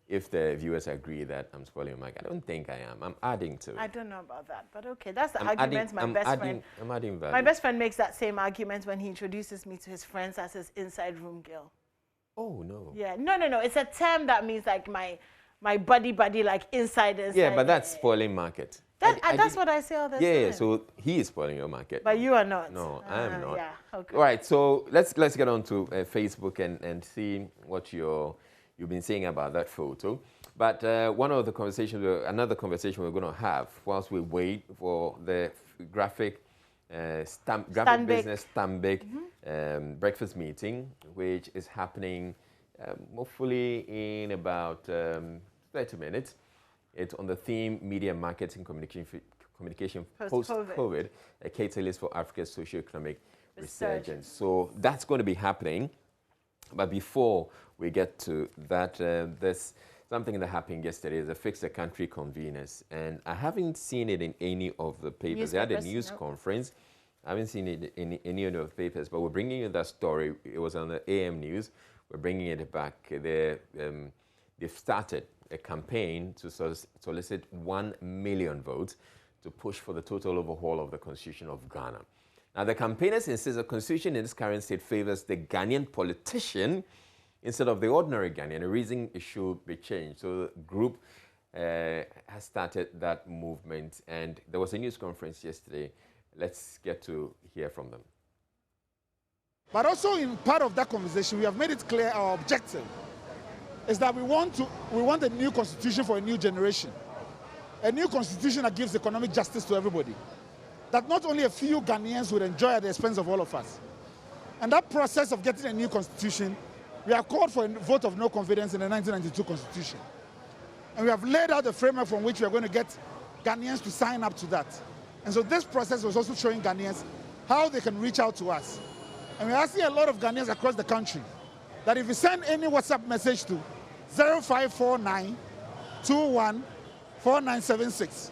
if the viewers agree that I'm spoiling your market. I don't think I am. I'm adding to it. I don't know about that, but okay. That's the argument my best friend. I'm adding value. My best friend makes that same argument when he introduces me to his friends as his inside room girl. Oh, no. Yeah, no. It's a term that means like my buddy, like inside. Yeah, but that's spoiling market. That's what I say all the time. Yeah, so he is spoiling your market. But you are not. No, I am not. Yeah, okay. All right, so let's get on to Facebook and see what you've been saying about that photo. But another conversation we're going to have whilst we wait for the graphic business Stanbic breakfast meeting, which is happening hopefully in about 30 minutes. It's on the theme Media Marketing Communication Post-COVID, a catalyst for Africa's socio-economic resurgence. So that's going to be happening. But before we get to that, there's something that happened yesterday, the Fix the Country conveners. And I haven't seen it in any of the papers. They had a news conference. I haven't seen it in any of the papers, but we're bringing you that story. It was on the AM News. We're bringing it back. They've started a campaign to solicit 1 million votes to push for the total overhaul of the Constitution of Ghana. Now, the campaigners insist the Constitution in its current state favors the Ghanaian politician instead of the ordinary Ghanaian. The reason it should be changed. So the group has started that movement, and there was a news conference yesterday. Let's get to hear from them. But also in part of that conversation, we have made it clear our objective is that we want a new constitution for a new generation. A new constitution that gives economic justice to everybody. That not only a few Ghanaians would enjoy at the expense of all of us. And that process of getting a new constitution, we have called for a vote of no confidence in the 1992 constitution. And we have laid out the framework from which we are going to get Ghanaians to sign up to that. And so this process was also showing Ghanaians how they can reach out to us. And we're asking a lot of Ghanaians across the country that if you send any WhatsApp message to 0549 21 4976,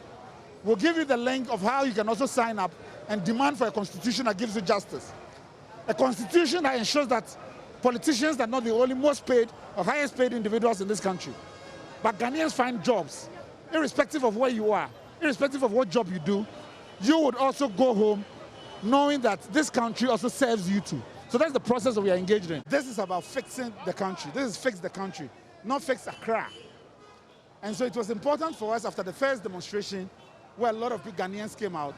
we'll give you the link of how you can also sign up and demand for a constitution that gives you justice. A constitution that ensures that politicians are not the only most paid or highest paid individuals in this country, but Ghanaians find jobs, irrespective of where you are, irrespective of what job you do. You would also go home knowing that this country also serves you too. So that's the process that we are engaged in. This is about fixing the country. This is fix the country, not fix Accra. And so it was important for us after the first demonstration where a lot of Ghanaians came out,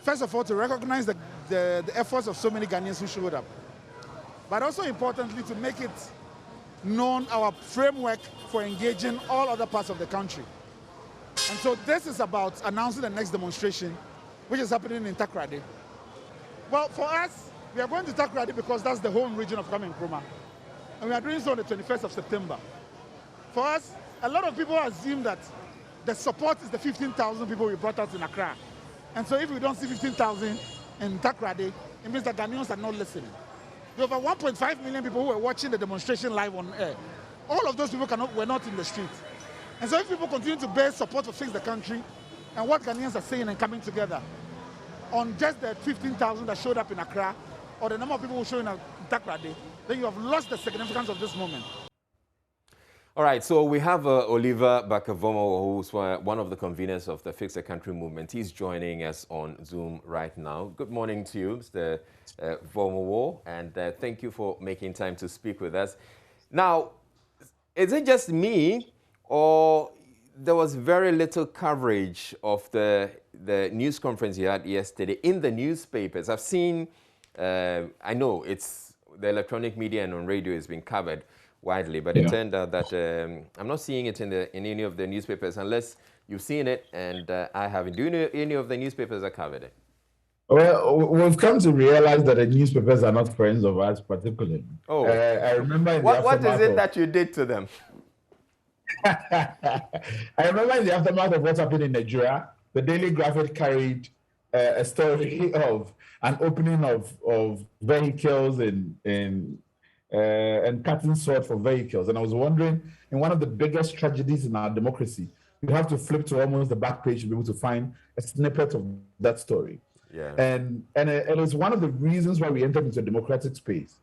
first of all, to recognize the efforts of so many Ghanaians who showed up. But also importantly, to make it known our framework for engaging all other parts of the country. And so this is about announcing the next demonstration, which is happening in Takoradi. Well, for us, we are going to Takoradi because that's the home region of Kwame Nkrumah. And we are doing so on the 21st of September. For us, a lot of people assume that the support is the 15,000 people we brought out in Accra. And so if we don't see 15,000 in Takoradi, it means that Ghanaians are not listening. There are over 1.5 million people who were watching the demonstration live on air. All of those people were not in the street. And so if people continue to bear support to fix the country and what Ghanaians are saying and coming together on just the 15,000 that showed up in Accra or the number of people who showed up in Takoradi, then you have lost the significance of this moment. All right, so we have Oliver Bakavomo, who's one of the conveners of the Fix the Country movement. He's joining us on Zoom right now. Good morning to you, Mr. Vomowo, and thank you for making time to speak with us. Now, is it just me, or there was very little coverage of the news conference you had yesterday in the newspapers? I've seen, I know it's the electronic media and on radio is being covered widely, but it turned out that I'm not seeing it in any of the newspapers unless you've seen it and I haven't. Do you know any of the newspapers that covered it? Well, we've come to realize that the newspapers are not friends of ours particularly. Oh, I remember. What is it that you did to them? I remember in the aftermath of what happened in Nigeria, the Daily Graphic carried a story of an opening of vehicles and cutting sword for vehicles. And I was wondering, in one of the biggest tragedies in our democracy, you have to flip to almost the back page to be able to find a snippet of that story. Yeah. And it was one of the reasons why we entered into a democratic space,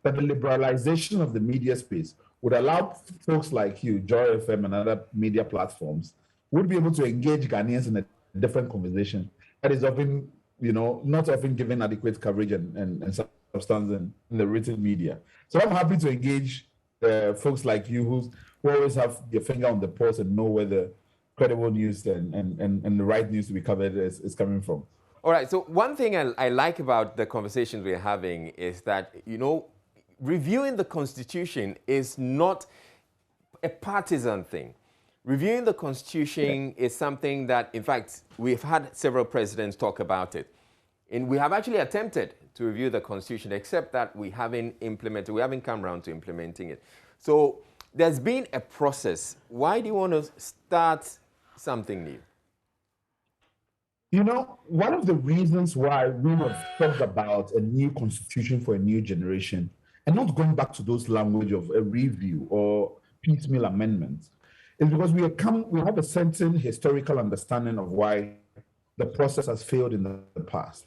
that the liberalization of the media space would allow folks like you, Joy FM and other media platforms, would be able to engage Ghanaians in a different conversation that is often, not often given adequate coverage and substance in the written media. So I'm happy to engage folks like you who always have your finger on the pulse and know where credible news and the right news to be covered is coming from. All right, so one thing I like about the conversations we're having is that, reviewing the Constitution is not a partisan thing. Reviewing the Constitution is something that, in fact, we've had several presidents talk about it. And we have actually attempted to review the Constitution, except that we haven't come around to implementing it. So there's been a process. Why do you want to start something new? One of the reasons why we have talked about a new constitution for a new generation and not going back to those language of a review or piecemeal amendments is because we have a certain historical understanding of why the process has failed in the past.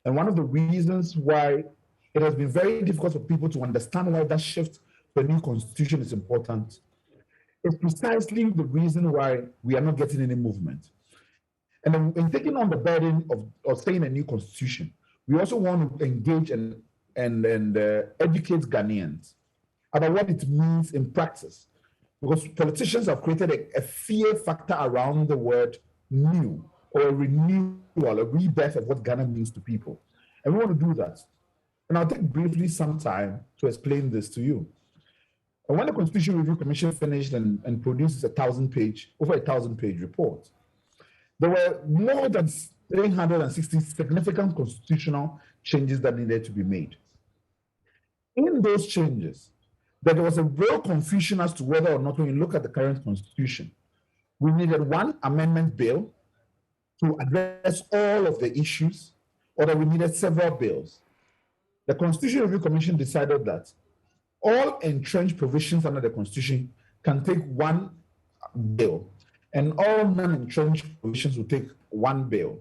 And one of the reasons why it has been very difficult for people to understand why that shift to a new constitution is important is precisely the reason why we are not getting any movement. And in taking on the burden of saying a new constitution, we also want to engage and educate Ghanaians about what it means in practice. Because politicians have created a fear factor around the word new, or a renewal, a rebirth of what Ghana means to people. And we want to do that. And I'll take briefly some time to explain this to you. And when the Constitution Review Commission finished and produced over 1,000-page report, there were more than 360 significant constitutional changes that needed to be made. In those changes, there was a real confusion as to whether or not, when you look at the current constitution, we needed one amendment bill to address all of the issues, or that we needed several bills. The Constitution Review Commission decided that all entrenched provisions under the Constitution can take one bill, and all non-entrenched provisions will take one bill.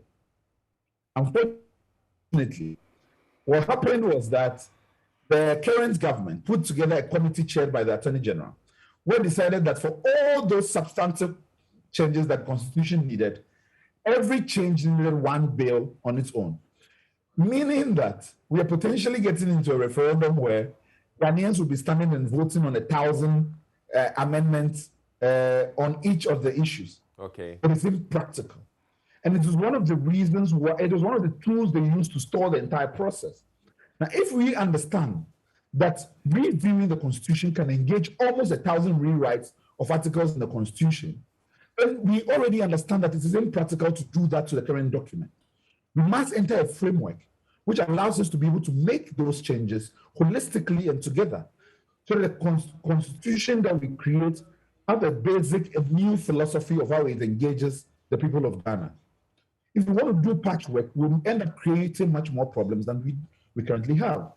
Unfortunately, what happened was that the current government put together a committee chaired by the Attorney General, who decided that for all those substantive changes that the Constitution needed, every change needed one bill on its own. Meaning that we are potentially getting into a referendum where Ghanaians will be standing and voting on 1,000 amendments on each of the issues. Okay. But it's impractical. And it was one of the reasons why it was one of the tools they used to store the entire process. Now, if we understand that reviewing the Constitution can engage almost 1,000 rewrites of articles in the Constitution, then we already understand that it is impractical to do that to the current document. We must enter a framework which allows us to be able to make those changes holistically and together, so that the Constitution that we create have a new philosophy of how it engages the people of Ghana. If we want to do patchwork, we'll end up creating much more problems than we currently have.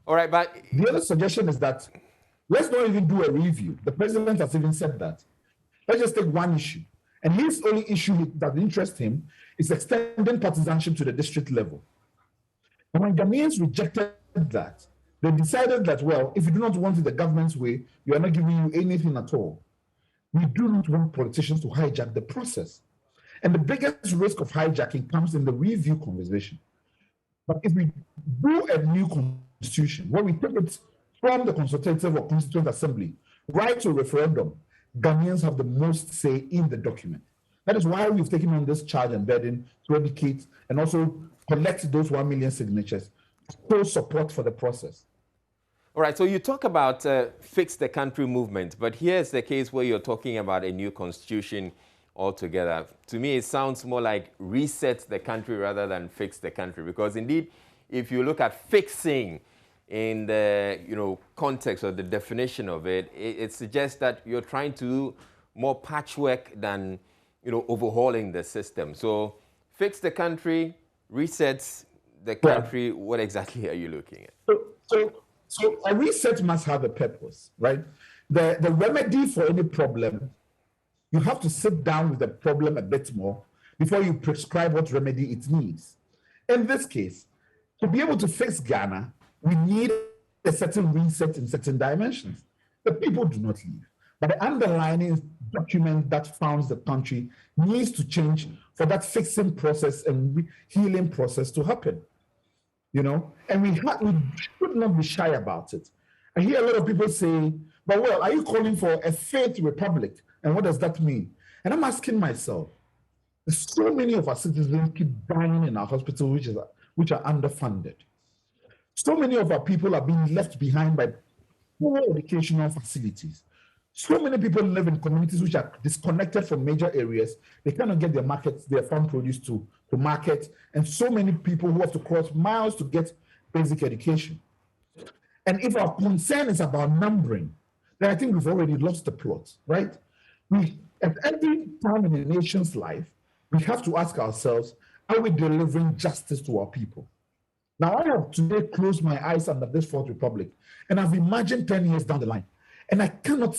All right, but the other suggestion is that let's not even do a review. The president has even said that. Let's just take one issue. And his only issue that interests him is extending partisanship to the district level. And when Ghanaians rejected that, they decided that, well, if you do not want it the government's way, we are not giving you anything at all. We do not want politicians to hijack the process. And the biggest risk of hijacking comes in the review conversation. But if we do a new constitution, where we take it from the consultative or constituent assembly right to a referendum, Ghanaians have the most say in the document. That is why we've taken on this charge and burden to educate and also collect those 1 million signatures to show support for the process. All right, so you talk about fix the country movement, but here's the case where you're talking about a new constitution altogether. To me, it sounds more like reset the country rather than fix the country, because indeed, if you look at fixing in the context or the definition of it, it suggests that you're trying to do more patchwork than overhauling the system. So fix the country, resets the country. What exactly are you looking at? So a reset must have a purpose, right? The remedy for any problem, you have to sit down with the problem a bit more before you prescribe what remedy it needs. In this case, to be able to fix Ghana, we need a certain reset in certain dimensions. The people do not leave. But the underlying document that founds the country needs to change for that fixing process and healing process to happen. And we should not be shy about it. I hear a lot of people say, but well, are you calling for a faith republic? And what does that mean? And I'm asking myself, so many of our citizens keep dying in our hospitals, which are underfunded. So many of our people are being left behind by poor educational facilities. So many people live in communities which are disconnected from major areas. They cannot get their farm produce to market. And so many people who have to cross miles to get basic education. And if our concern is about numbering, then I think we've already lost the plot, right? At every time in a nation's life, we have to ask ourselves, are we delivering justice to our people? Now, I have today closed my eyes under this Fourth Republic, and I've imagined 10 years down the line, and I cannot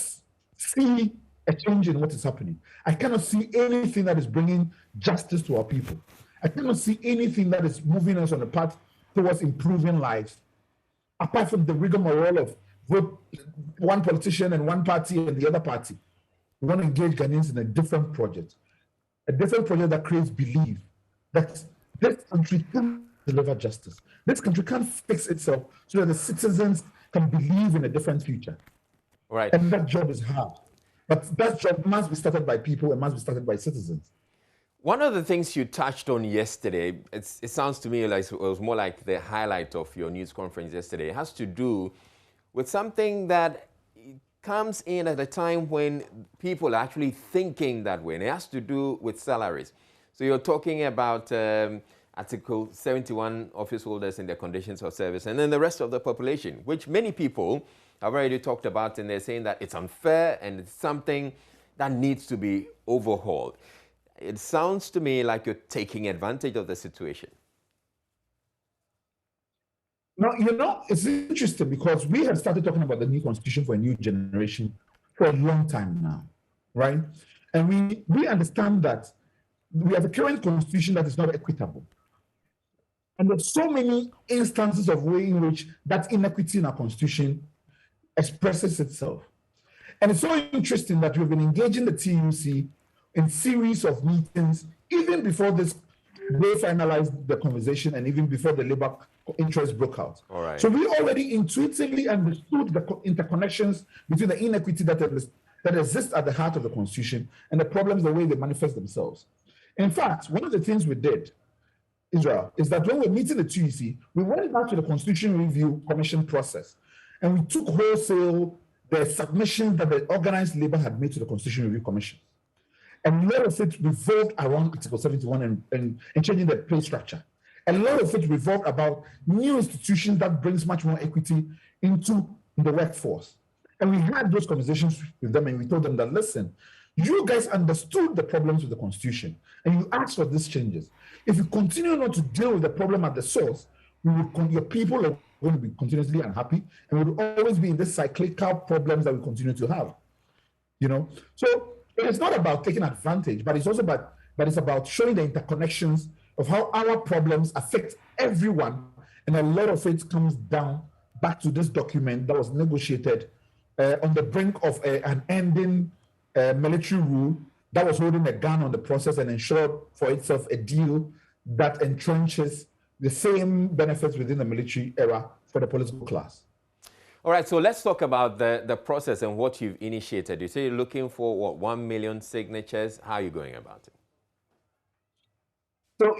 see a change in what is happening. I cannot see anything that is bringing justice to our people. I cannot see anything that is moving us on a path towards improving lives, apart from the rigmarole of vote one politician and one party and the other party. We want to engage Ghanaians in a different project that creates belief that this country can deliver justice. This country can fix itself so that the citizens can believe in a different future. Right. And that job is hard. But that job must be started by people and must be started by citizens. One of the things you touched on yesterday, it sounds to me like it was more like the highlight of your news conference yesterday. It has to do with something that comes in at a time when people are actually thinking that way, and it has to do with salaries. So you're talking about Article 71 office holders and their conditions of service, and then the rest of the population, which many people have already talked about, and they're saying that it's unfair and it's something that needs to be overhauled. It sounds to me like you're taking advantage of the situation. No, it's interesting because we have started talking about the new constitution for a new generation for a long time now, right? And we understand that we have a current constitution that is not equitable. And there's so many instances of way in which that inequity in our constitution expresses itself. And it's so interesting that we've been engaging the TUC in series of meetings, even before they finalized the conversation and even before the labor interest broke out. All right. So we already intuitively understood the interconnections between the inequity that exists at the heart of the constitution and the problems, the way they manifest themselves. In fact, one of the things we did, Israel, is that when we're meeting the TUC, we went back to the Constitution Review Commission process and we took wholesale the submissions that the organized labor had made to the Constitution Review Commission. And a lot of it revolved around Article 71 and changing the pay structure. A lot of it revolved about new institutions that brings much more equity into the workforce. And we had those conversations with them and we told them that, listen, you guys understood the problems with the Constitution and you asked for these changes. If you continue not to deal with the problem at the source, your people are going to be continuously unhappy and we will always be in this cyclical problems that we continue to have. So it's not about taking advantage, but it's also about showing the interconnections of how our problems affect everyone. And a lot of it comes down back to this document that was negotiated on the brink of an ending military rule that was holding a gun on the process and ensured for itself a deal that entrenches the same benefits within the military era for the political class. All right, so let's talk about the process and what you've initiated. You say you're looking for, 1 million signatures. How are you going about it? So,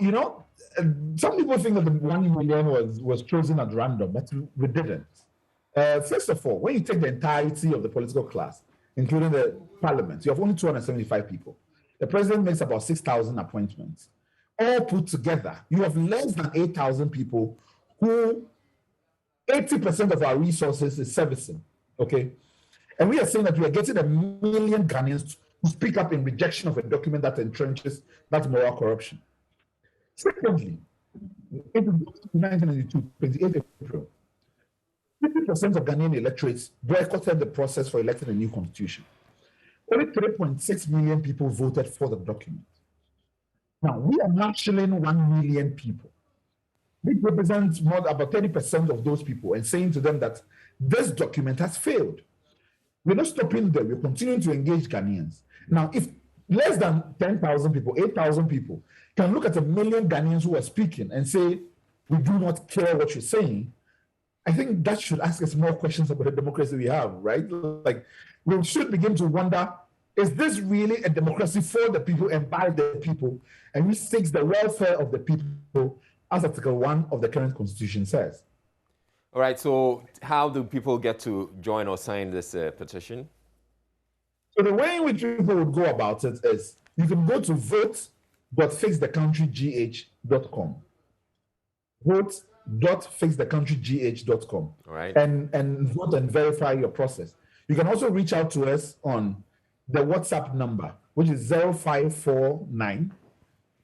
some people think that the 1 million was chosen at random, but we didn't. First of all, when you take the entirety of the political class, including the parliament, you have only 275 people. The president makes about 6,000 appointments. All put together, you have less than 8,000 people who 80% of our resources is servicing, okay? And we are saying that we are getting 1 million Ghanaians to speak up in rejection of a document that entrenches that moral corruption. Secondly, in 1992, 28 April, 50% of Ghanaian electorates boycotted the process for electing a new constitution. Only 3.6 million people voted for the document. Now, we are marshalling 1 million people. This represents about 30% of those people and saying to them that this document has failed. We're not stopping there. We're continuing to engage Ghanaians. Now, if less than 10,000 people, 8,000 people can look at 1 million Ghanaians who are speaking and say, we do not care what you're saying, I think that should ask us more questions about the democracy we have, right? Like, we should begin to wonder is this really a democracy for the people and by the people, and which seeks the welfare of the people, as Article 1 of the current Constitution says? All right, so how do people get to join or sign this petition? So the way in which people would go about it is you can go to vote.fixthecountry.gh.com. Vote.fixthecountry.gh.com. All right. And vote and verify your process. You can also reach out to us on the WhatsApp number, which is 0549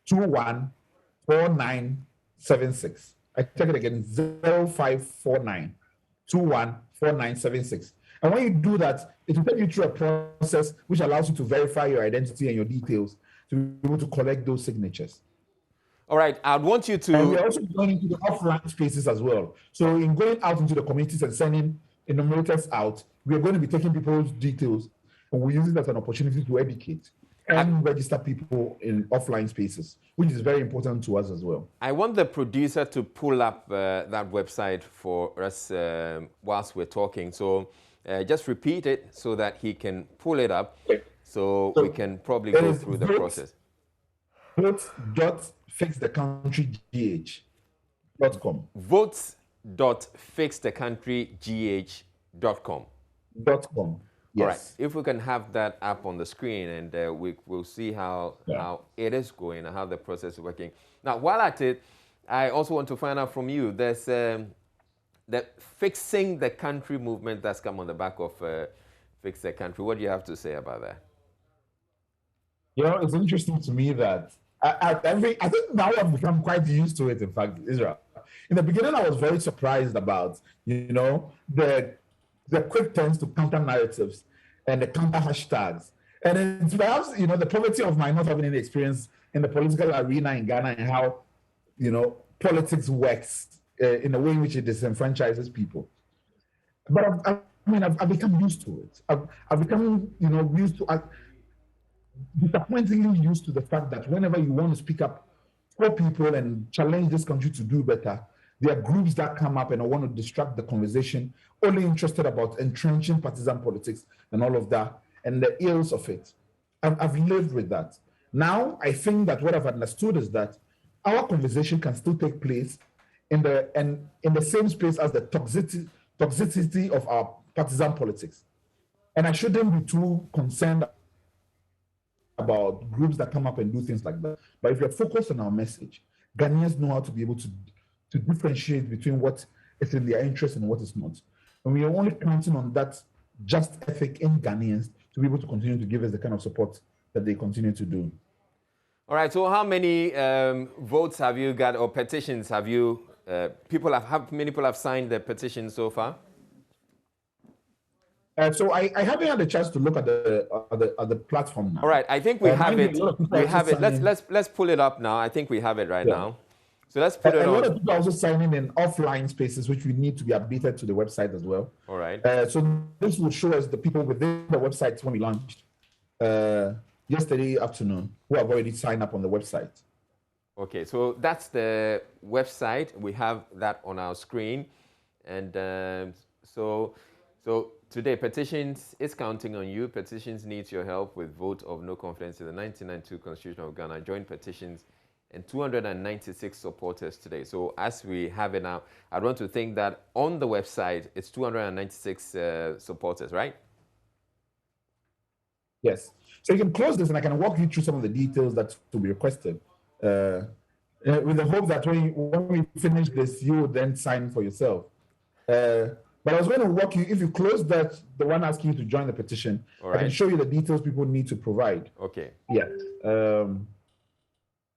214976. I take it again, 0549 214976. And when you do that, it will take you through a process which allows you to verify your identity and your details to be able to collect those signatures. All right, I'd want you to... And we're also going into the offline spaces as well. So in going out into the communities and sending enumerators out, we're going to be taking people's details, and we use it as an opportunity to educate and register people in offline spaces, which is very important to us as well. I want the producer to pull up that website for us whilst we're talking. So just repeat it so that he can pull it up, so we can probably go through the process. Votes.fixthecountry.gh.com. Votes.fixthecountry.gh.com. .com. Yes. All right. If we can have that up on the screen, and we'll see how it is going and how the process is working. Now, while at it, I also want to find out from you. There's the Fixing the Country movement that's come on the back of Fix the Country. What do you have to say about that? You know, it's interesting to me that I think now I've become quite used to it, in fact, Israel. In the beginning, I was very surprised about, the quick turns to counter narratives and the counter hashtags. And it's perhaps, the poverty of my not having any experience in the political arena in Ghana and how, politics works in a way in which it disenfranchises people. But I've become used to it. I've become, used to, disappointingly used to the fact that whenever you want to speak up for people and challenge this country to do better, there are groups that come up and want to distract the conversation, only interested about entrenching partisan politics and all of that, and the ills of it. I've lived with that. Now, I think that what I've understood is that our conversation can still take place in the same space as the toxicity of our partisan politics. And I shouldn't be too concerned about groups that come up and do things like that. But if you're focused on our message, Ghanaians know how to be able to differentiate between what is in their interest and what is not. And we are only counting on that just ethic in Ghanaians to be able to continue to give us the kind of support that they continue to do. All right, so how many votes have you got, or petitions have you, how many people have signed the petition so far? So I haven't had a chance to look at the platform now. All right, I think we have it. We have it. Let's pull it up now. I think we have it right now. So let's put it on. A lot of people are also signing in offline spaces, which we need to be updated to the website as well. All right. So this will show us the people within the website when we launched yesterday afternoon who have already signed up on the website. Okay, so that's the website. We have that on our screen. And so today, petitions is counting on you. Petitions needs your help with vote of no confidence in the 1992 Constitution of Ghana. Join petitions and 296 supporters today. So as we have it now, I want to think that on the website, it's 296 supporters, right? Yes. So you can close this and I can walk you through some of the details that will be requested. With the hope that when we finish this, you will then sign for yourself. But I was going to walk you, if you close that, the one asking you to join the petition, I can show you the details people need to provide. Okay. Yeah.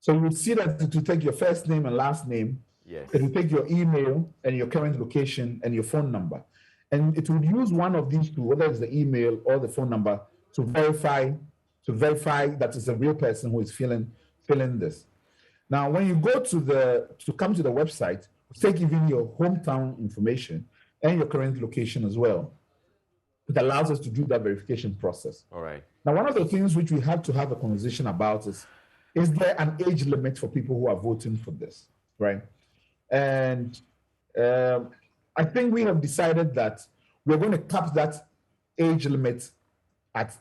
So you will see that it will take your first name and last name. Yes. It will take your email and your current location and your phone number. And it will use one of these two, whether it's the email or the phone number, to verify that it's a real person who is filling this. Now, when you go to come to the website, take even your hometown information and your current location as well. It allows us to do that verification process. All right. Now, one of the things which we have to have a conversation about is there an age limit for people who are voting for this, right? And I think we have decided that we're going to cap that age limit at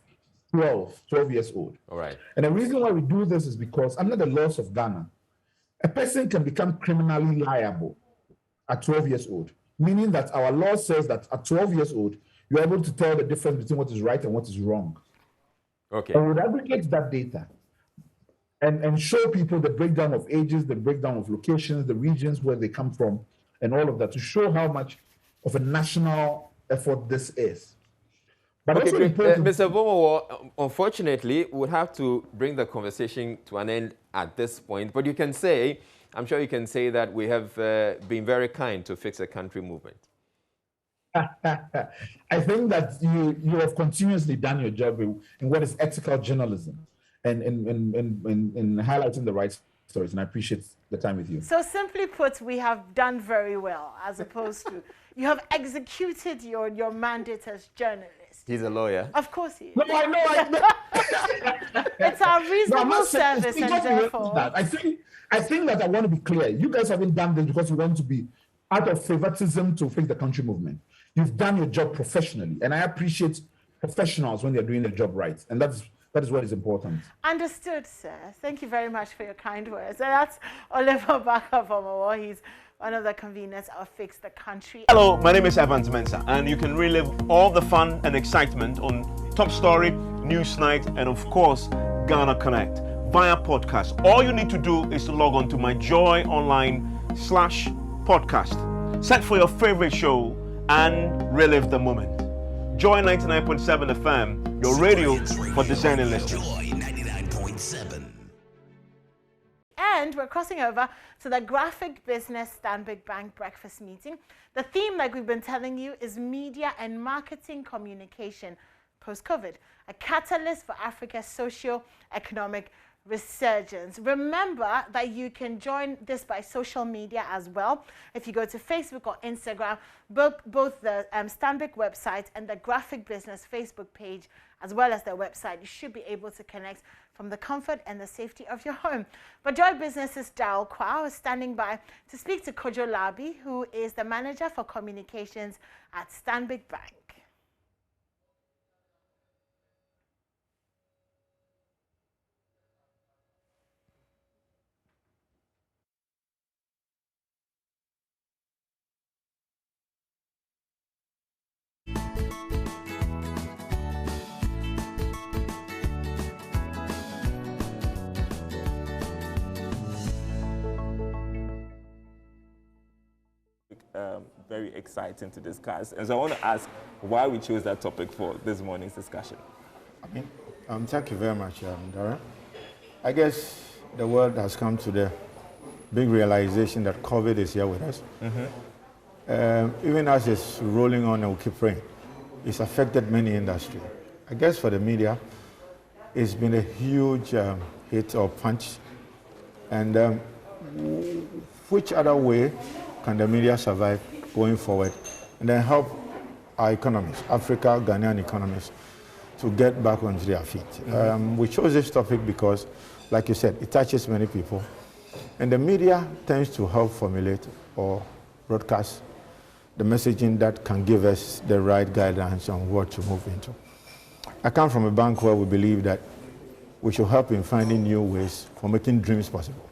12 years old. All right. And the reason why we do this is because under the laws of Ghana, a person can become criminally liable at 12 years old, meaning that our law says that at 12 years old, you're able to tell the difference between what is right and what is wrong. Okay. And we would aggregate that data and show people the breakdown of ages, the breakdown of locations, the regions where they come from, and all of that to show how much of a national effort this is. But okay, also important, Mr. Vomo, unfortunately, we'll have to bring the conversation to an end at this point. But you can say, I'm sure you can say that we have been very kind to Fix the Country movement. I think that you have continuously done your job in what is ethical journalism and in highlighting the right stories, and I appreciate the time with you. So simply put, we have done very well, as opposed to you have executed your mandate as journalists. He's a lawyer. Of course he is. No, I know. It's our reasonable service, and therefore... I think that I want to be clear. You guys haven't done this because you want to be out of favoritism to Fix the Country movement. You've done your job professionally, and I appreciate professionals when they're doing their job right, and that is what is important. Understood, sir. Thank you very much for your kind words. And that's Oliver Baka from Owo. He's one of the conveners of Fix the Country. Hello, my name is Evans Mensah, and you can relive all the fun and excitement on Top Story, Newsnight, and of course, Ghana Connect via podcast. All you need to do is to log on to my Joy Online/podcast. Search for your favorite show and relive the moment. Joy 99.7 FM, your radio for discerning listeners. Joy 99.7. And we're crossing over to the Graphic Business Stanbic Bank breakfast meeting. The theme, like we've been telling you, is media and marketing communication post-COVID, a catalyst for Africa's socio-economic resurgence. Remember that you can join this by social media as well. If you go to Facebook or Instagram, both the Stanbic website and the Graphic Business Facebook page, as well as their website, you should be able to connect from the comfort and the safety of your home. But Joy Business's Dao Kwao is standing by to speak to Kojo Labi, who is the manager for communications at Stanbic Bank. Very exciting to discuss. And so I want to ask why we chose that topic for this morning's discussion. Thank you very much, Dara. I guess the world has come to the big realization that COVID is here with us. Even as it's rolling on and we keep praying, it's affected many industries. I guess for the media, it's been a huge hit or punch. And which other way can the media survive going forward and then help our economies, Africa, Ghanaian economies, to get back onto their feet? We chose this topic because, like you said, it touches many people. And the media tends to help formulate or broadcast the messaging that can give us the right guidance on what to move into. I come from a bank where we believe that we should help in finding new ways for making dreams possible.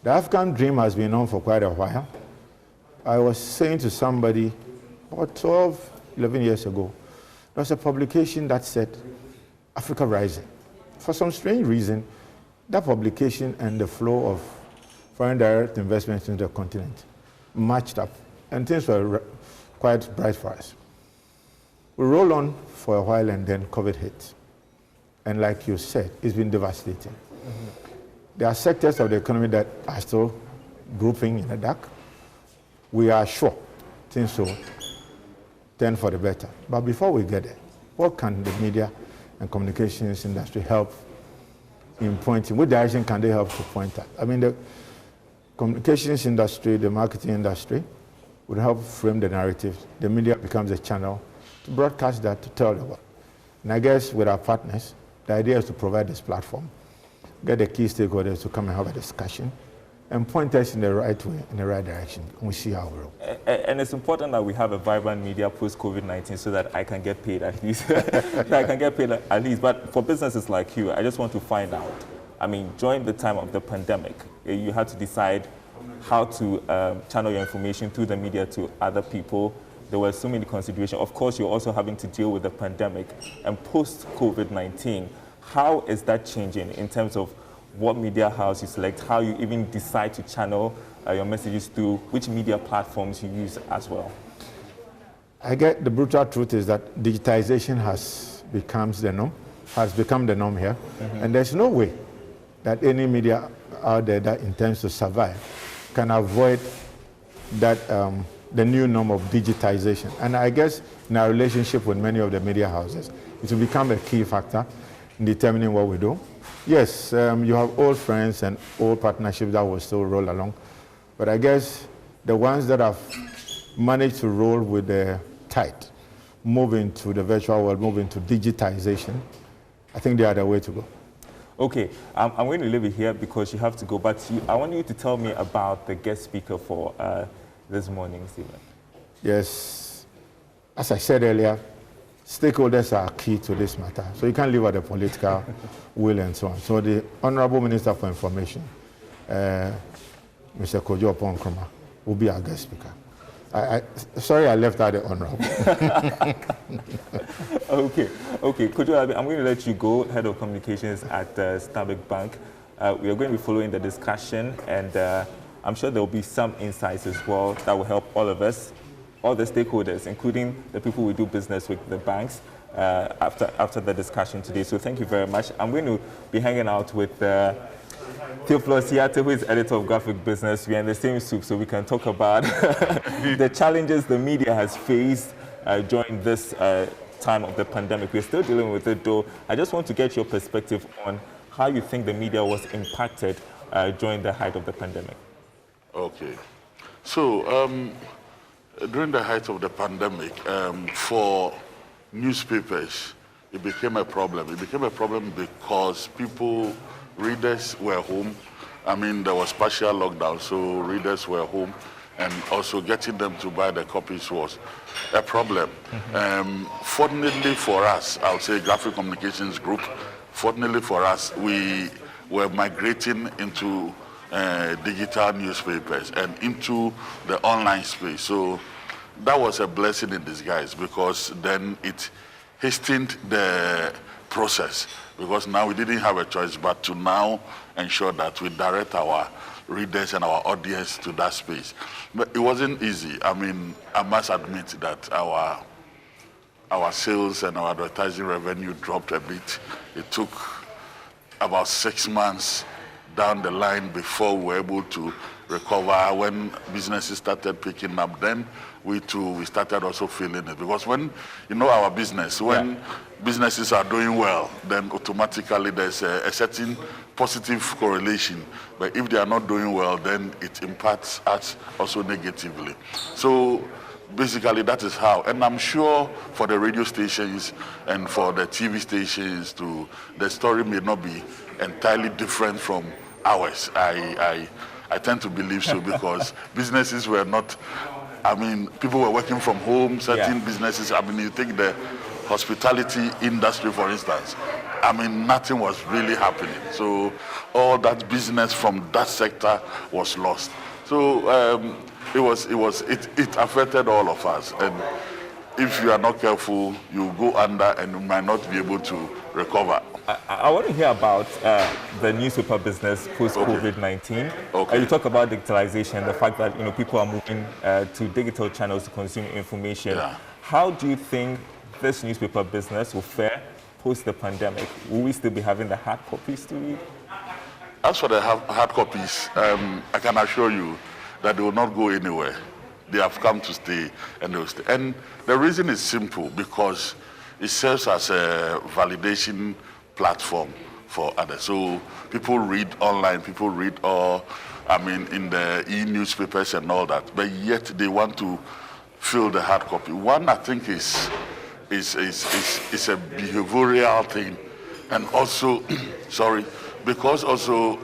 The African dream has been on for quite a while. I was saying to somebody about 12, 11 years ago, there was a publication that said Africa Rising. For some strange reason, that publication and the flow of foreign direct investments into the continent matched up, and things were quite bright for us. We rolled on for a while, and then COVID hit. And like you said, it's been devastating. There are sectors of the economy that are still grouping in the dark. We are sure things will turn for the better. But before we get there, what can the media and communications industry help in pointing? What direction can they help to point at? I mean, the communications industry, the marketing industry would help frame the narrative. The media becomes a channel to broadcast that, to tell the world. And I guess with our partners, the idea is to provide this platform, get the key stakeholders to come and have a discussion, and point us in the right way, in the right direction. We see how we're. And it's important that we have a vibrant media post-COVID-19 so that I can get paid at least. That I can get paid at least. But for businesses like you, I just want to find out. I mean, during the time of the pandemic, you had to decide how to channel your information through the media to other people. There were so many considerations. Of course, you're also having to deal with the pandemic and post-COVID-19. How is that changing in terms of what media house you select, how you even decide to channel your messages through, which media platforms you use as well? I get the brutal truth is that digitization has become the norm here. And there's no way that any media out there that intends to survive can avoid that the new norm of digitization. And I guess in our relationship with many of the media houses, it will become a key factor in determining what we do. Yes, you have old friends and old partnerships that will still roll along. But I guess the ones that have managed to roll with the tide, move into the virtual world, move into digitization, I think they are the way to go. Okay, I'm going to leave it here because you have to go. But I want you to tell me about the guest speaker for this morning's event. Yes, as I said earlier, stakeholders are key to this matter. So you can't leave out the political will and so on. So the Honorable Minister for Information, Mr. Kojo Oponkroma, will be our guest speaker. Sorry I left out the Honorable. Okay. Kojo, I'm going to let you go, Head of Communications at Stanbic Bank. We are going to be following the discussion, and I'm sure there will be some insights as well that will help all of us, all the stakeholders, including the people we do business with, the banks, after the discussion today. So thank you very much. I'm going to be hanging out with Theophilus Siate, who is editor of Graphic Business. We are in the same soup, so we can talk about the challenges the media has faced during this time of the pandemic. We're still dealing with it, though. I just want to get your perspective on how you think the media was impacted during the height of the pandemic. Okay. So, during the height of the pandemic, for newspapers, it became a problem. It became a problem because readers were home. I mean, there was partial lockdown, so readers were home, and also getting them to buy the copies was a problem. Fortunately for us, I would say Graphic Communications Group, fortunately for us, we were migrating into digital newspapers and into the online space. So that was a blessing in disguise, because then it hastened the process, because now we didn't have a choice but to now ensure that we direct our readers and our audience to that space. But it wasn't easy. I mean, I must admit that our sales and our advertising revenue dropped a bit. It took about 6 months down the line before we were able to recover. When businesses started picking up, then we started also feeling it. Because when, our business, when businesses are doing well, then automatically there's a certain positive correlation. But if they are not doing well, then it impacts us also negatively. So basically that is how. And I'm sure for the radio stations and for the TV stations too, the story may not be entirely different from ours. I tend to believe so, because businesses were not, people were working from home, certain businesses, you take the hospitality industry, for instance, nothing was really happening. So all that business from that sector was lost. So it affected all of us. And if you are not careful, you go under and you might not be able to recover. I want to hear about the newspaper business post-COVID-19. You talk about digitalization, the fact that people are moving to digital channels to consume information. How do you think this newspaper business will fare post the pandemic? Will we still be having the hard copies to read? As for the hard copies, I can assure you that they will not go anywhere. They have come to stay, and they will stay. And the reason is simple, because it serves as a validation platform for others. So people read online, people read in the e-newspapers and all that, but yet they want to feel the hard copy. One, I think, is a behavioral thing, and also, because also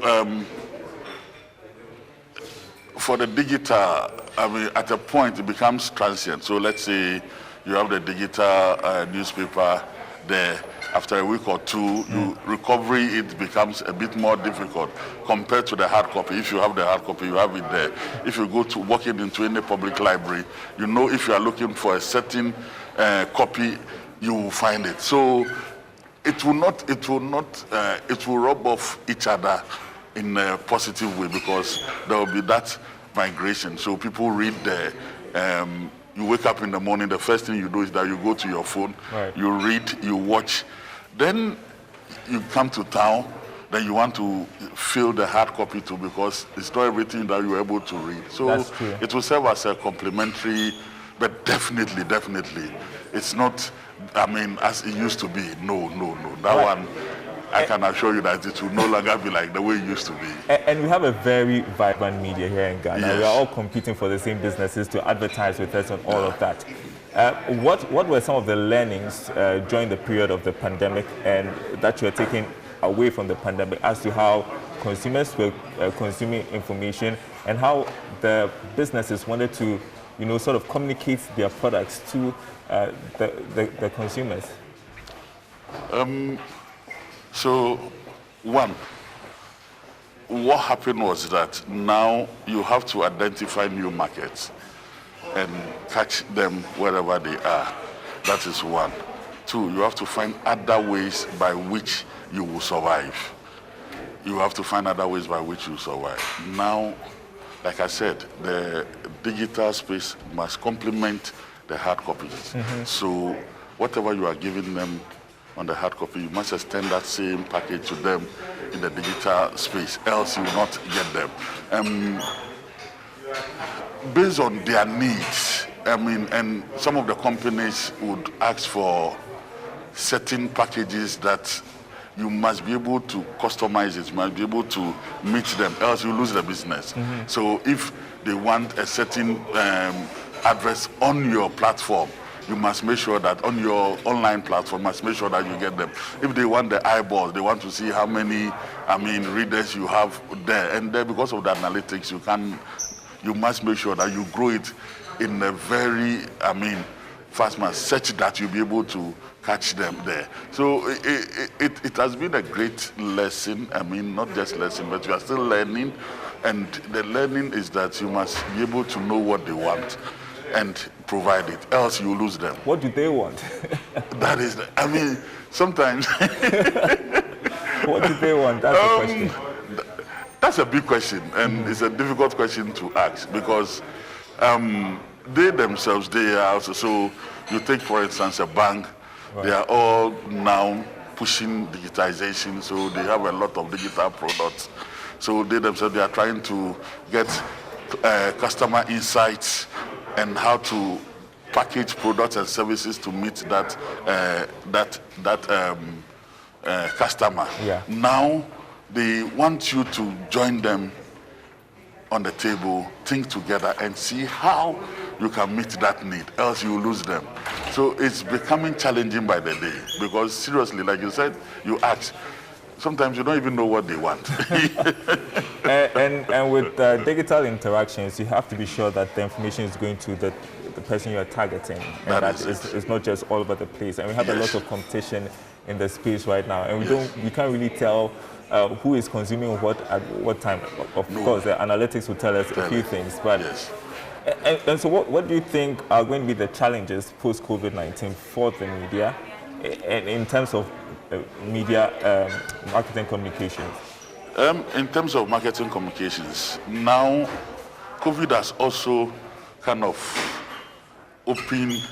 for the digital, I mean, at a point it becomes transient. So let's say you have the digital newspaper there. After a week or two, recovery, it becomes a bit more difficult compared to the hard copy. If you have the hard copy, you have it there. If you go to walking into any public library, you know if you are looking for a certain copy, you will find it. So it will rub off each other in a positive way because there will be that migration. So people read the, you wake up in the morning, the first thing you do is that you go to your phone, you read, you watch, then you come to town, then you want to fill the hard copy too because it's not everything that you're able to read. So it will serve as a complementary, but definitely, it's not, I mean, as it used to be. No. That one, I can assure you that it will no longer be like the way it used to be. And we have a very vibrant media here in Ghana. Yes. We are all competing for the same businesses to advertise with us and all of that. What were some of the learnings during the period of the pandemic and that you are taking away from the pandemic as to how consumers were consuming information and how the businesses wanted to, sort of communicate their products to the consumers? So, one, what happened was that now you have to identify new markets and catch them wherever they are. That is one. Two, you have to find other ways by which you will survive. You have to find other ways by which you survive. Now, like I said, the digital space must complement the hard copies. So whatever you are giving them on the hard copy, you must extend that same package to them in the digital space, else you will not get them. Based on their needs, I mean, and some of the companies would ask for certain packages that you must be able to customize it, you must be able to meet them, else you lose the business. So if they want a certain address on your platform, you must make sure that on your online platform, must make sure that you get them. If they want the eyeballs, they want to see how many, readers you have there. And then because of the analytics, you must make sure that you grow it in a very, fast manner, such that you'll be able to catch them there. So it has been a great lesson. Not just lesson, but you are still learning. And the learning is that you must be able to know what they want and provide it, else you lose them. What do they want? That is, sometimes. What do they want? That's the question. That's a big question, and it's a difficult question to ask because they themselves, they are also, so you take, for instance, a bank, they are all now pushing digitization, so they have a lot of digital products. So they themselves, they are trying to get customer insights and how to package products and services to meet that customer. Now they want you to join them on the table, think together and see how you can meet that need, else you lose them. So it's becoming challenging by the day because seriously, like you said, you ask, sometimes you don't even know what they want. and with digital interactions, you have to be sure that the information is going to the person you are targeting, and that is not just all over the place. And we have a lot of competition in the space right now, and we can't really tell who is consuming what at what time. Of course, the analytics will tell us a few things, but and so what do you think are going to be the challenges post COVID-19 for the media, and in terms of media marketing communications? In terms of marketing communications, now COVID has also kind of opened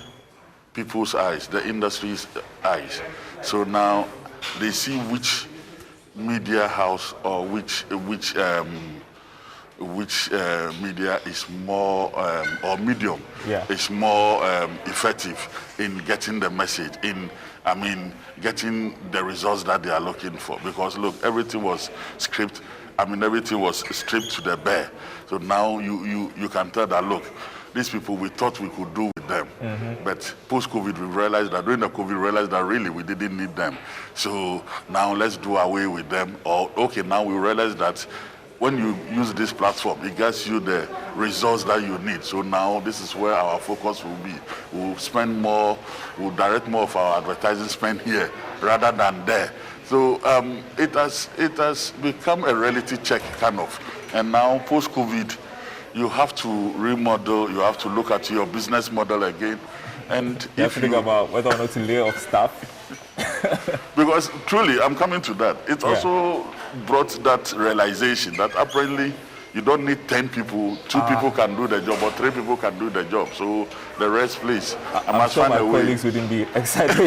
people's eyes, the industry's eyes. So now they see which media house or which media is more or medium is more effective in getting the message, in getting the results that they are looking for. Because look, everything was stripped. Everything was stripped to the bare. So now you can tell that, look, these people, we thought we could do with them. But post-COVID, we realized that during the COVID, we realized that really we didn't need them. So now let's do away with them. Or, okay, now we realize that when you use this platform, it gets you the results that you need. So now this is where our focus will be. We'll spend more, we'll direct more of our advertising spend here rather than there. So it has become a reality check kind of. And now post-COVID, you have to remodel, you have to look at your business model again. And you have to think about whether or not to lay off staff. Because truly, I'm coming to that. It also brought that realization that apparently you don't need 10 people, 2 people can do the job, or 3 people can do the job. So the rest, please. I'm sure my colleagues wouldn't be excited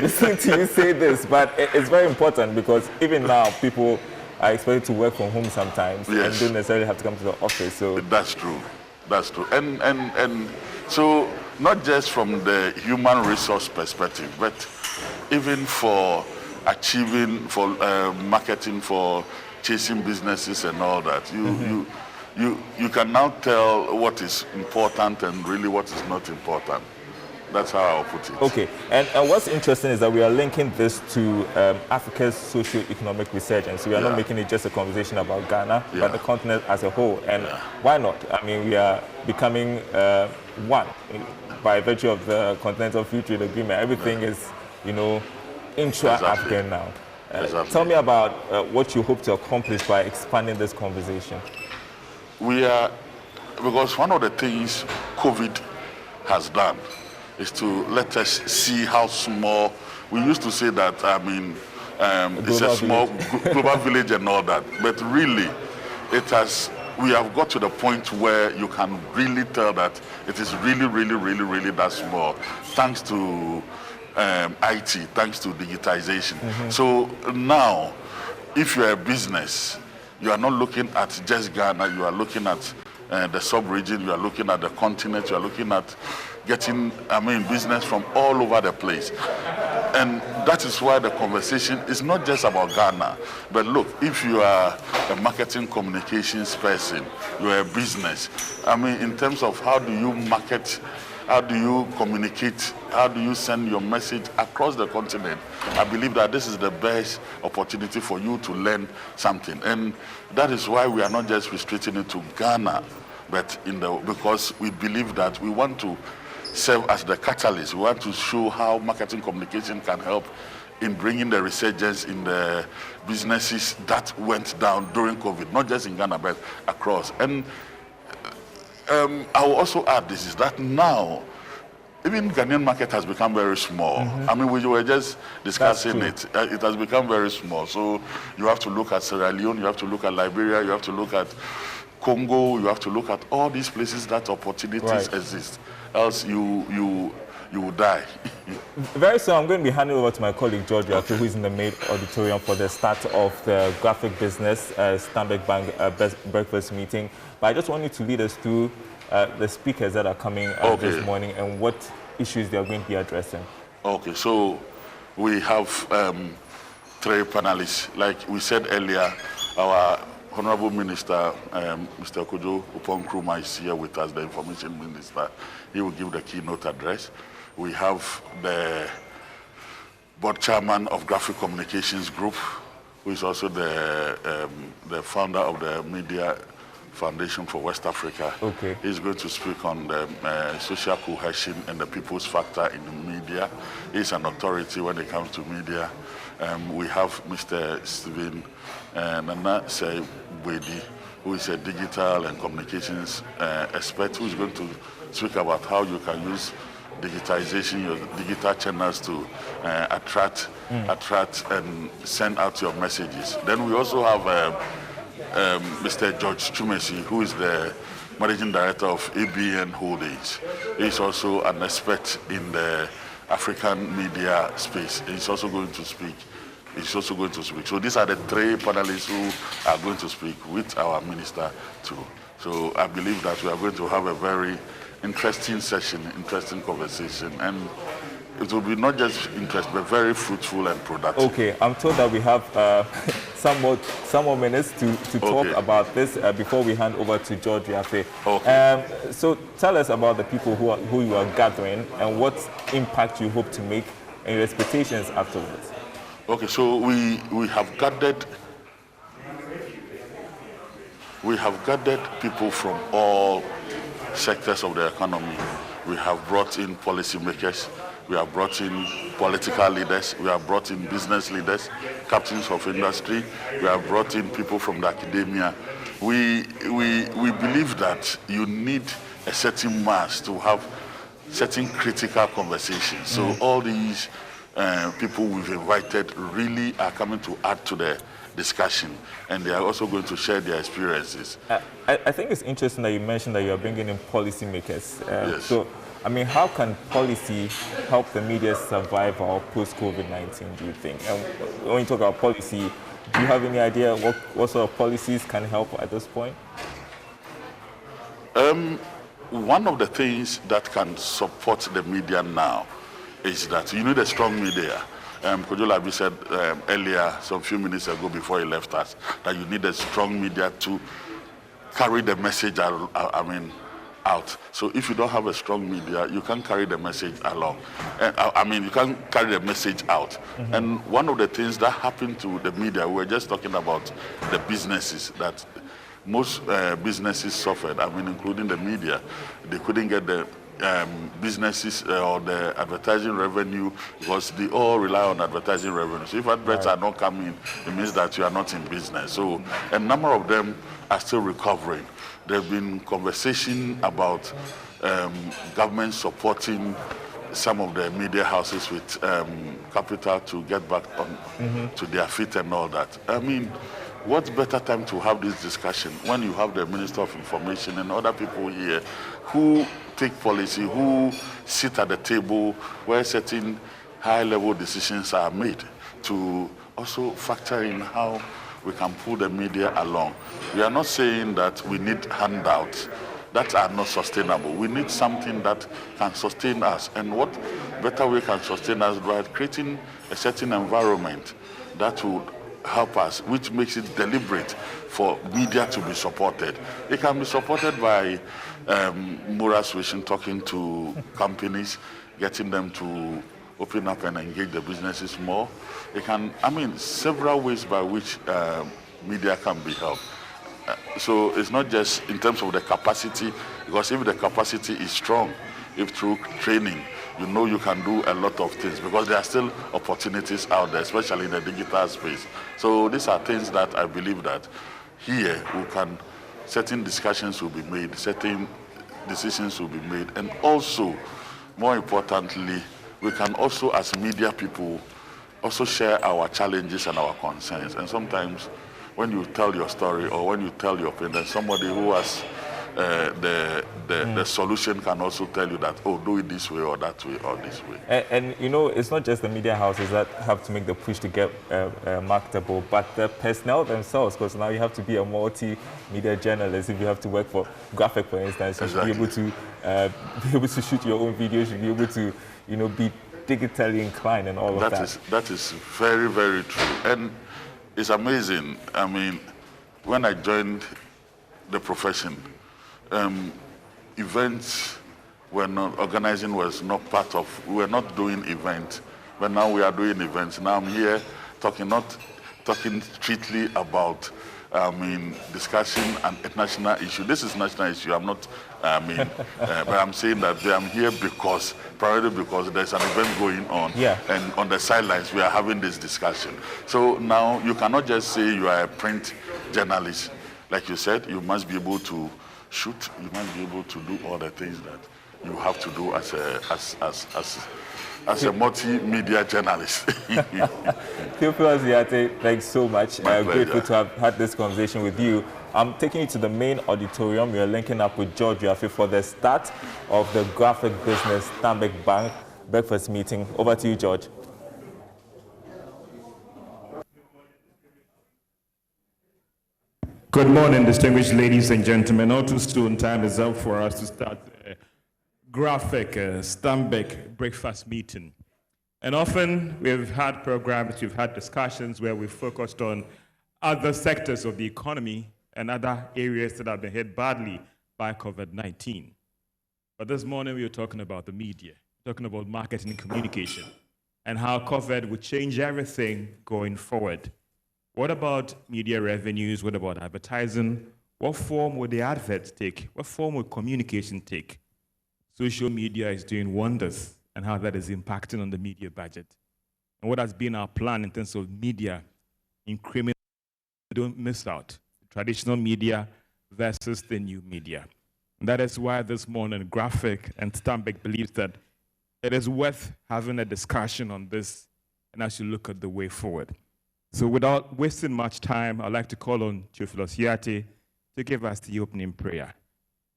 listening to you say this, but it's very important because even now people are expected to work from home sometimes and don't necessarily have to come to the office. So that's true. That's true. And so not just from the human resource perspective, but even for achieving, for marketing, for chasing businesses and all that, you can now tell what is important and really what is not important. That's how I'll put it. Okay, and what's interesting is that we are linking this to Africa's socio-economic resurgence. So we are not making it just a conversation about Ghana, but the continent as a whole. And why not? I mean, we are becoming one by virtue of the Continental Free Trade Agreement. Everything is, you know, intra-African now. Tell me about what you hope to accomplish by expanding this conversation. We are, because one of the things COVID has done is to let us see how small, we used to say that, I mean, it's a small global village and all that, but really, we have got to the point where you can really tell that it is really, really, really, really that small, thanks to IT, thanks to digitization. So now, if you're a business, you are not looking at just Ghana, you are looking at the sub-region, you are looking at the continent, you are looking at getting, business from all over the place. And that is why the conversation is not just about Ghana. But look, if you are a marketing communications person, you are a business, in terms of how do you market, how do you communicate, how do you send your message across the continent, I believe that this is the best opportunity for you to learn something. And that is why we are not just restricting it to Ghana, but because we believe that we want to serve as the catalyst. We want to show how marketing communication can help in bringing the resurgence in the businesses that went down during COVID, not just in Ghana, but across. And I will also add this, is that now, even Ghanaian market has become very small. We were just discussing it. It has become very small. So you have to look at Sierra Leone, you have to look at Liberia, you have to look at Congo, you have to look at all these places that opportunities exist. Else you will die. Very soon, I'm going to be handing over to my colleague George, who is in the main auditorium for the start of the graphic business Stanbic Bank breakfast meeting. But I just want you to lead us through the speakers that are coming this morning and what issues they are going to be addressing. Okay, so we have 3 panelists. Like we said earlier, our Honorable Minister, Mr. Kojo Upon-Nkrumah is here with us, the Information Minister. He will give the keynote address. We have the board chairman of Graphic Communications Group, who is also the founder of the Media Foundation for West Africa. Okay. He's going to speak on the social cohesion and the people's factor in the media. He's an authority when it comes to media. We have Mr. Stephen Nana Sebwedi, who is a digital and communications expert, who is going to speak about how you can use digitization, your digital channels to attract and send out your messages. Then we also have Mr. George Chumesi, who is the Managing Director of ABN Holdings. He's also an expert in the African media space. He's also going to speak. So these are the 3 panelists who are going to speak with our minister too. So I believe that we are going to have a very interesting session, interesting conversation, and it will be not just interesting, but very fruitful and productive. Okay, I'm told that we have some more minutes to talk about this before we hand over to George Yafe. Okay. So tell us about the people who you are gathering and what impact you hope to make and your expectations afterwards. Okay, so we have gathered we have gathered people from all sectors of the economy. We have brought in policymakers, we have brought in political leaders, we have brought in business leaders, captains of industry, we have brought in people from the academia. We believe that you need a certain mass to have certain critical conversations. So all these people we've invited really are coming to add to the discussion, and they are also going to share their experiences. I think it's interesting that you mentioned that you are bringing in policymakers. Yes. So, I mean, how can policy help the media survive our post-COVID-19, do you think? And when you talk about policy, do you have any idea what sort of policies can help at this point? One of the things that can support the media now is that you need a strong media. Kojo Labi said earlier, some few minutes ago before he left us, that you need a strong media to carry the message out. So if you don't have a strong media, you can't carry the message along. You can't carry the message out. And one of the things that happened to the media, we were just talking about the businesses, that most businesses suffered, including the media. They couldn't get the businesses or the advertising revenue because they all rely on advertising revenue. So if adverts are not coming, it means that you are not in business. So a number of them are still recovering. There have been conversation about government supporting some of the media houses with capital to get back on to their feet and all that. What better time to have this discussion when you have the Minister of Information and other people here who take policy, who sit at the table where certain high-level decisions are made, to also factor in how we can pull the media along. We are not saying that we need handouts that are not sustainable. We need something that can sustain us. And what better way can sustain us by creating a certain environment that would help us, which makes it deliberate for media to be supported. It can be supported by moral suasion, talking to companies, getting them to open up and engage the businesses more. It can, several ways by which media can be helped. So it's not just in terms of the capacity, because if the capacity is strong, if through training, you can do a lot of things, because there are still opportunities out there, especially in the digital space. So these are things that I believe that here certain discussions will be made, certain decisions will be made, and also, more importantly, we can also, as media people, also share our challenges and our concerns. And sometimes when you tell your story or when you tell your opinion, somebody who has the solution can also tell you that, do it this way or that way or this way. And it's not just the media houses that have to make the push to get marketable, but the personnel themselves, because now you have to be a multi-media journalist. If you have to work for graphic, for instance, you should be able to shoot your own videos, you should be able to, be digitally inclined and all of that. That is very, very true. And it's amazing. When I joined the profession, events were not, organizing was not part of, we were not doing events, but now we are doing events. Now I'm here not talking strictly about, discussing a national issue. This is national issue, I'm not, but I'm saying that I'm here primarily because there's an event going on, and on the sidelines we are having this discussion. So now you cannot just say you are a print journalist. Like you said, you must be able to shoot, you must be able to do all the things that you have to do as a multimedia journalist. Theophilus Ziate, thanks so much. Grateful to have had this conversation with you. I'm taking you to the main auditorium. You're linking up with George Yafi for the start of the graphic business Stanbic Bank breakfast meeting. Over to you, George. Good morning, distinguished ladies and gentlemen. All too soon, time is up for us to start the graphic Stanbic breakfast meeting. And often we've had programs, we've had discussions where we've focused on other sectors of the economy and other areas that have been hit badly by COVID-19. But this morning we were talking about the media, talking about marketing and communication, and how COVID would change everything going forward. What about media revenues? What about advertising? What form will the adverts take? What form will communication take? Social media is doing wonders, and how that is impacting on the media budget. And what has been our plan in terms of media increment? Don't miss out. Traditional media versus the new media. And that is why this morning Graphic and Stambik believes that it is worth having a discussion on this and as you look at the way forward. So without wasting much time, I'd like to call on Theophilus Yate to give us the opening prayer.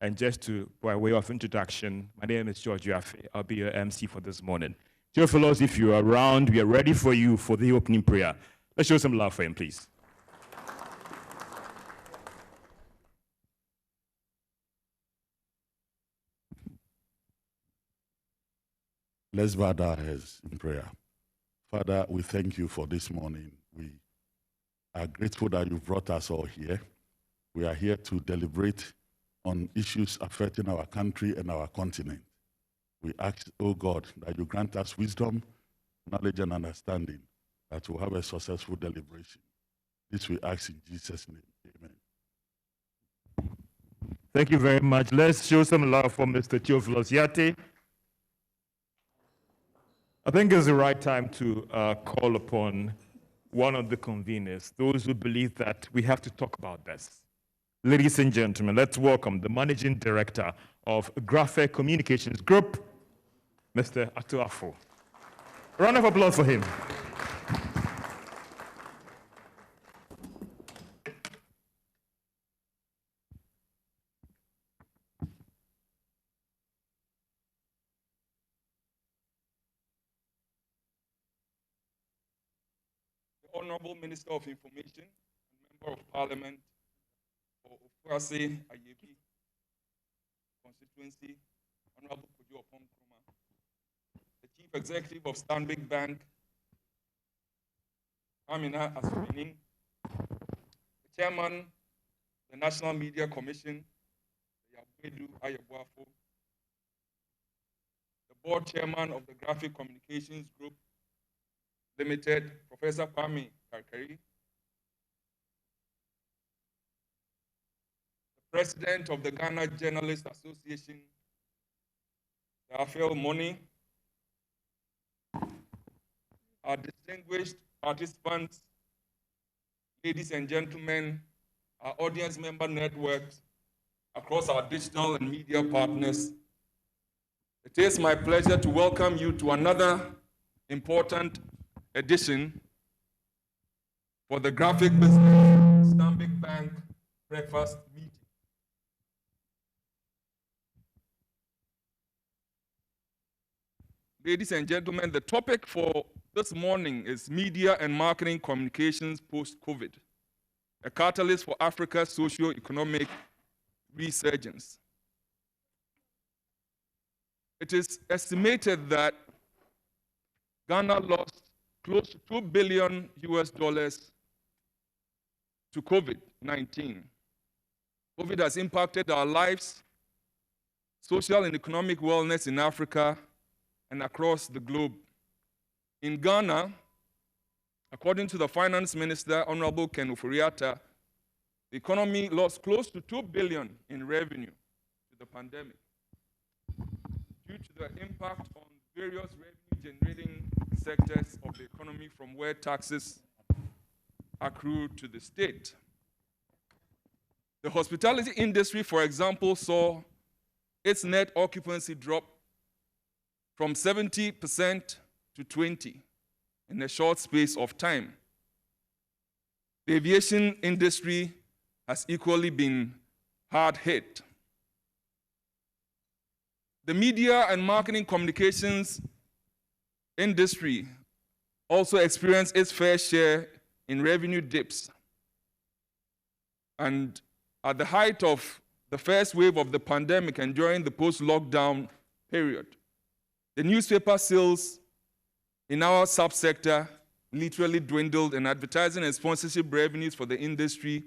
And just to, by way of introduction, my name is George Yaffe. I'll be your MC for this morning. Theophilus, if you are around, we are ready for you for the opening prayer. Let's show some love for him, please. Let's bow our heads in prayer. Father, we thank you for this morning. We are grateful that you've brought us all here. We are here to deliberate on issues affecting our country and our continent. We ask, oh God, that you grant us wisdom, knowledge, and understanding, that we'll have a successful deliberation. This we ask in Jesus' name. Amen. Thank you very much. Let's show some love for Mr. Theophilus Yate. I think it's the right time to call upon one of the conveners, those who believe that we have to talk about this. Ladies and gentlemen, let's welcome the Managing Director of Graphic Communications Group, Mr. Atuafo. A round of applause for him. Honorable Minister of Information and Member of Parliament for Ofuase Ayebi constituency, Honorable Kojo Opon-Kruma, the Chief Executive of Stanbic Bank, Amina Asuminin, the Chairman of the National Media Commission, Yabedu Ayeboafo, the Board Chairman of the Graphic Communications Group Limited, Professor Kwame Karkari, the President of the Ghana Journalists Association, Rafael Moni, our distinguished participants, ladies and gentlemen, our audience member networks across our digital and media partners. It is my pleasure to welcome you to another important edition for the Graphic Business Stanbic Bank Breakfast Meeting. Ladies and gentlemen, the topic for this morning is Media and Marketing Communications Post-COVID, a catalyst for Africa's socio-economic resurgence. It is estimated that Ghana lost close to $2 billion to COVID-19. COVID has impacted our lives, social and economic wellness in Africa and across the globe. In Ghana, according to the Finance Minister, Honorable Ken Ofori-Atta, the economy lost close to $2 billion in revenue to the pandemic due to the impact on various revenue-generating sectors of the economy from where taxes accrue to the state. The hospitality industry, for example, saw its net occupancy drop from 70% to 20% in a short space of time. The aviation industry has equally been hard hit. The media and marketing communications industry also experienced its fair share in revenue dips. And at the height of the first wave of the pandemic and during the post-lockdown period, the newspaper sales in our subsector literally dwindled and advertising and sponsorship revenues for the industry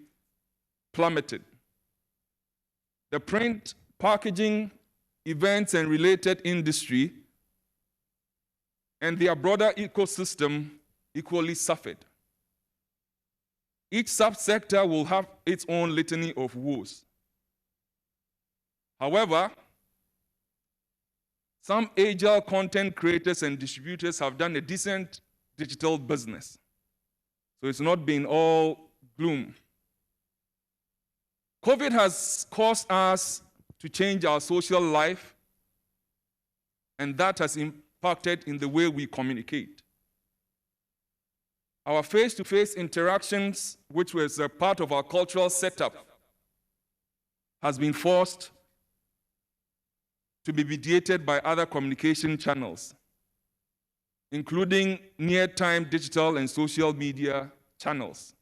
plummeted. The print, packaging, events and related industry and their broader ecosystem equally suffered. Each subsector will have its own litany of woes. However, some agile content creators and distributors have done a decent digital business. So it's not been all gloom. COVID has caused us to change our social life, and that has impacted in the way we communicate. Our face-to-face interactions, which was a part of our cultural setup, has been forced to be mediated by other communication channels, including near-time digital and social media channels.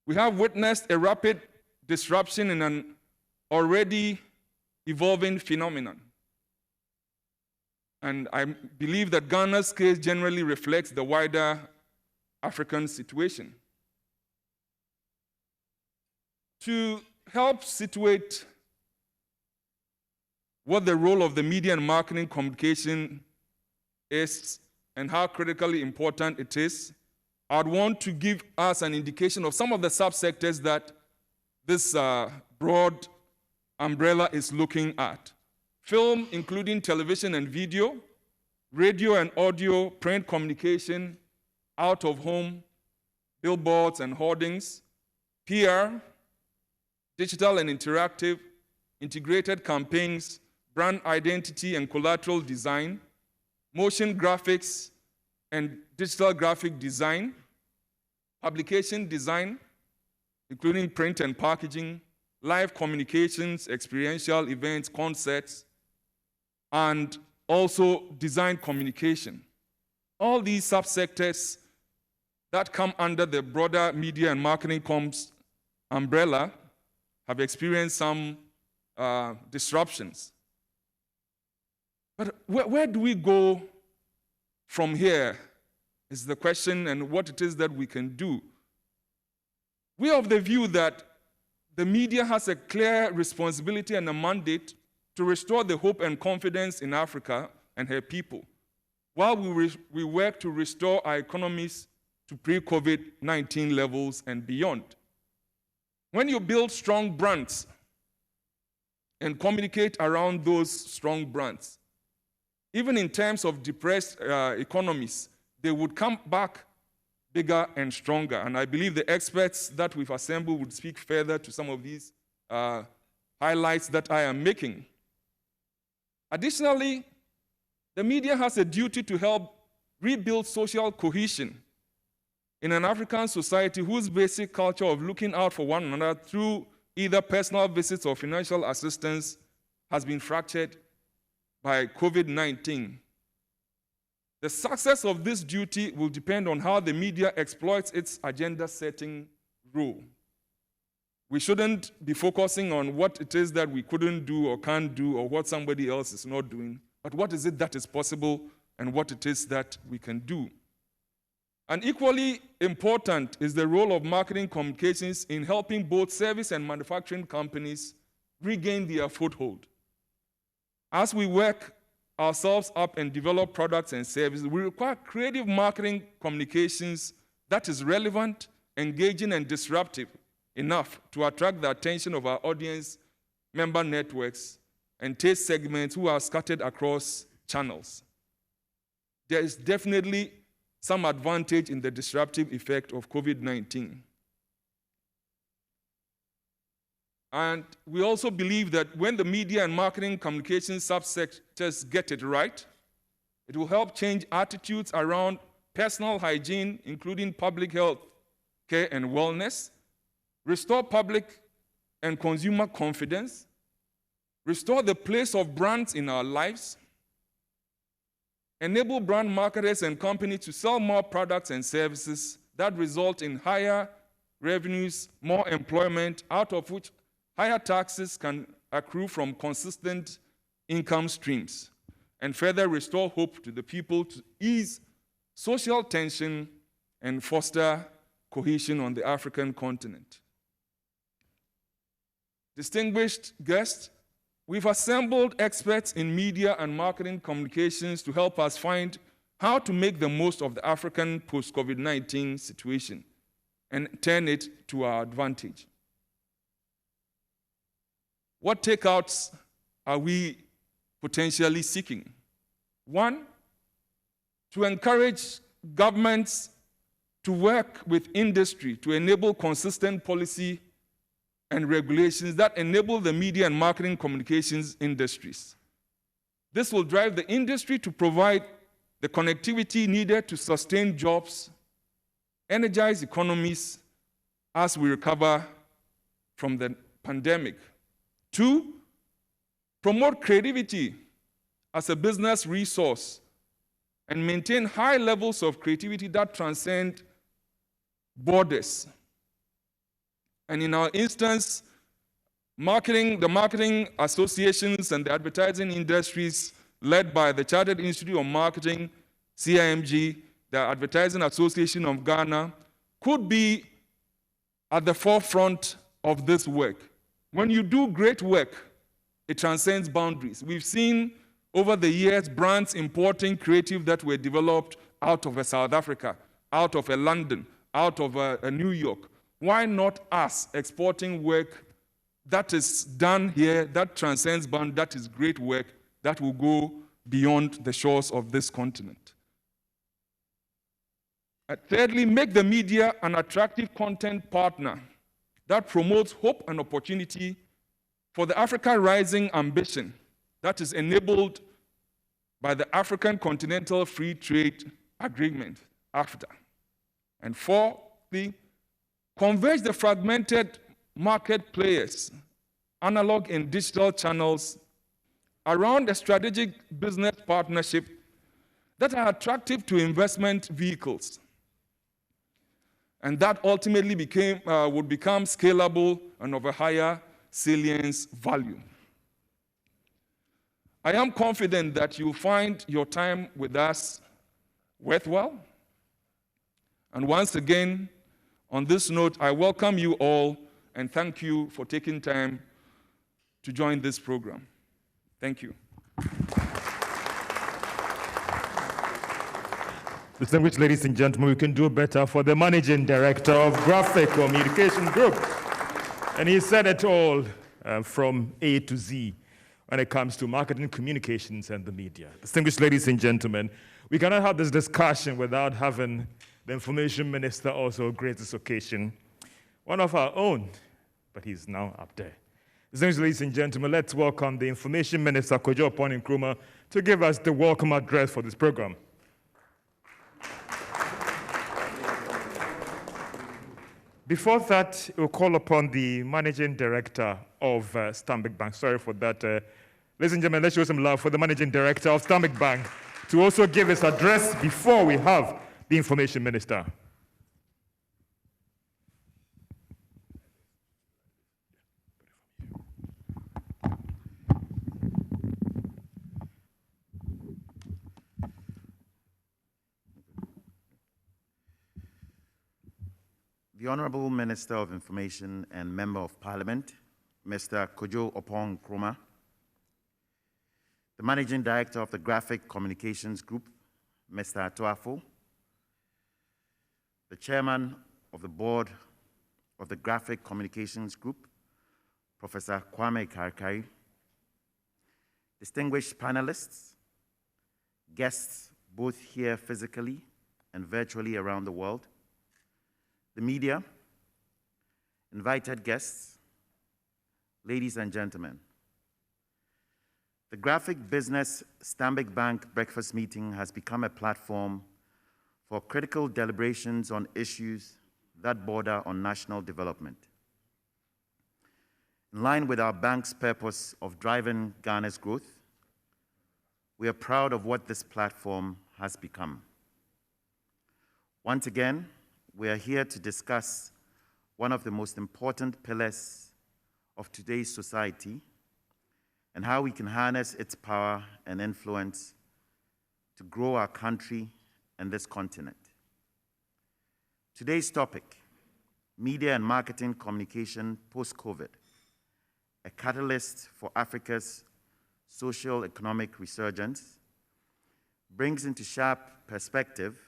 We have witnessed a rapid disruption in an already evolving phenomenon. And I believe that Ghana's case generally reflects the wider African situation. To help situate what the role of the media and marketing communication is and how critically important it is, I'd want to give us an indication of some of the subsectors that this broad umbrella is looking at. Film, including television and video, radio and audio, print communication, out of home, billboards and hoardings, PR, digital and interactive, integrated campaigns, brand identity and collateral design, motion graphics and digital graphic design, publication design, including print and packaging, live communications, experiential events, concerts, and also design communication. All these subsectors that come under the broader media and marketing comms umbrella have experienced some disruptions. But where do we go from here is the question, and what it is that we can do. We are of the view that the media has a clear responsibility and a mandate to restore the hope and confidence in Africa and her people, while we work to restore our economies to pre-COVID-19 levels and beyond. When you build strong brands and communicate around those strong brands, even in terms of depressed economies, they would come back bigger and stronger. And I believe the experts that we've assembled would speak further to some of these highlights that I am making. Additionally, the media has a duty to help rebuild social cohesion in an African society whose basic culture of looking out for one another through either personal visits or financial assistance has been fractured by COVID-19. The success of this duty will depend on how the media exploits its agenda-setting role. We shouldn't be focusing on what it is that we couldn't do or can't do or what somebody else is not doing, but what is it that is possible and what it is that we can do. And equally important is the role of marketing communications in helping both service and manufacturing companies regain their foothold. As we work ourselves up and develop products and services, we require creative marketing communications that is relevant, engaging, and disruptive enough to attract the attention of our audience member networks and taste segments who are scattered across channels. There is definitely some advantage in the disruptive effect of COVID-19. And we also believe that when the media and marketing communication subsectors get it right, it will help change attitudes around personal hygiene, including public health care and wellness, restore public and consumer confidence, restore the place of brands in our lives, enable brand marketers and companies to sell more products and services that result in higher revenues, more employment, out of which higher taxes can accrue from consistent income streams, and further restore hope to the people to ease social tension and foster cohesion on the African continent. Distinguished guests, we've assembled experts in media and marketing communications to help us find how to make the most of the African post-COVID-19 situation and turn it to our advantage. What takeouts are we potentially seeking? One, to encourage governments to work with industry to enable consistent policy and regulations that enable the media and marketing communications industries. This will drive the industry to provide the connectivity needed to sustain jobs, energize economies as we recover from the pandemic. Two, promote creativity as a business resource and maintain high levels of creativity that transcend borders. And in our instance, the marketing associations and the advertising industries led by the Chartered Institute of Marketing, CIMG, the Advertising Association of Ghana, could be at the forefront of this work. When you do great work, it transcends boundaries. We've seen over the years brands importing creative that were developed out of South Africa, out of London, out of New York. Why not us exporting work that is done here, that transcends boundaries, that is great work, that will go beyond the shores of this continent? Thirdly, make the media an attractive content partner that promotes hope and opportunity for the Africa Rising ambition that is enabled by the African Continental Free Trade Agreement, AFTA. And fourthly, converge the fragmented market players, analog and digital channels, around a strategic business partnership that are attractive to investment vehicles, and that ultimately would become scalable and of a higher salience value. I am confident that you'll find your time with us worthwhile. And once again, on this note, I welcome you all and thank you for taking time to join this program. Thank you. Distinguished ladies and gentlemen, we can do better for the Managing Director of Graphic Communication Group. And he said it all from A to Z when it comes to marketing, communications, and the media. Distinguished ladies and gentlemen, we cannot have this discussion without having the Information Minister also grace this occasion. One of our own, but he's now up there. Distinguished ladies and gentlemen, let's welcome the Information Minister, Kojo Nkrumah, to give us the welcome address for this program. Before that, we'll call upon the Managing Director of Stanbic Bank. Sorry for that. Ladies and gentlemen, let's show some love for the Managing Director of Stanbic Bank to also give his address before we have the Information Minister. The Honorable Minister of Information and Member of Parliament, Mr. Kojo Nkrumah, the Managing Director of the Graphic Communications Group, Mr. Atuafo, the Chairman of the Board of the Graphic Communications Group, Professor Kwame Karikari, distinguished panelists, guests both here physically and virtually around the world, the media, invited guests, ladies and gentlemen. The Graphic Business Stanbic Bank Breakfast Meeting has become a platform for critical deliberations on issues that border on national development. In line with our bank's purpose of driving Ghana's growth, we are proud of what this platform has become. Once again, we are here to discuss one of the most important pillars of today's society and how we can harness its power and influence to grow our country and this continent. Today's topic, media and marketing communication post-COVID, a catalyst for Africa's social economic resurgence, brings into sharp perspective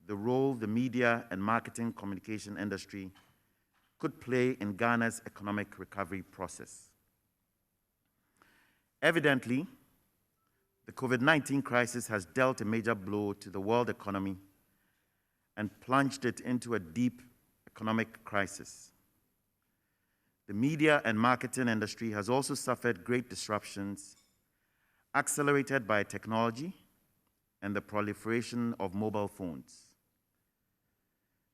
the role the media and marketing communication industry could play in Ghana's economic recovery process. Evidently, the COVID-19 crisis has dealt a major blow to the world economy and plunged it into a deep economic crisis. The media and marketing industry has also suffered great disruptions, accelerated by technology and the proliferation of mobile phones.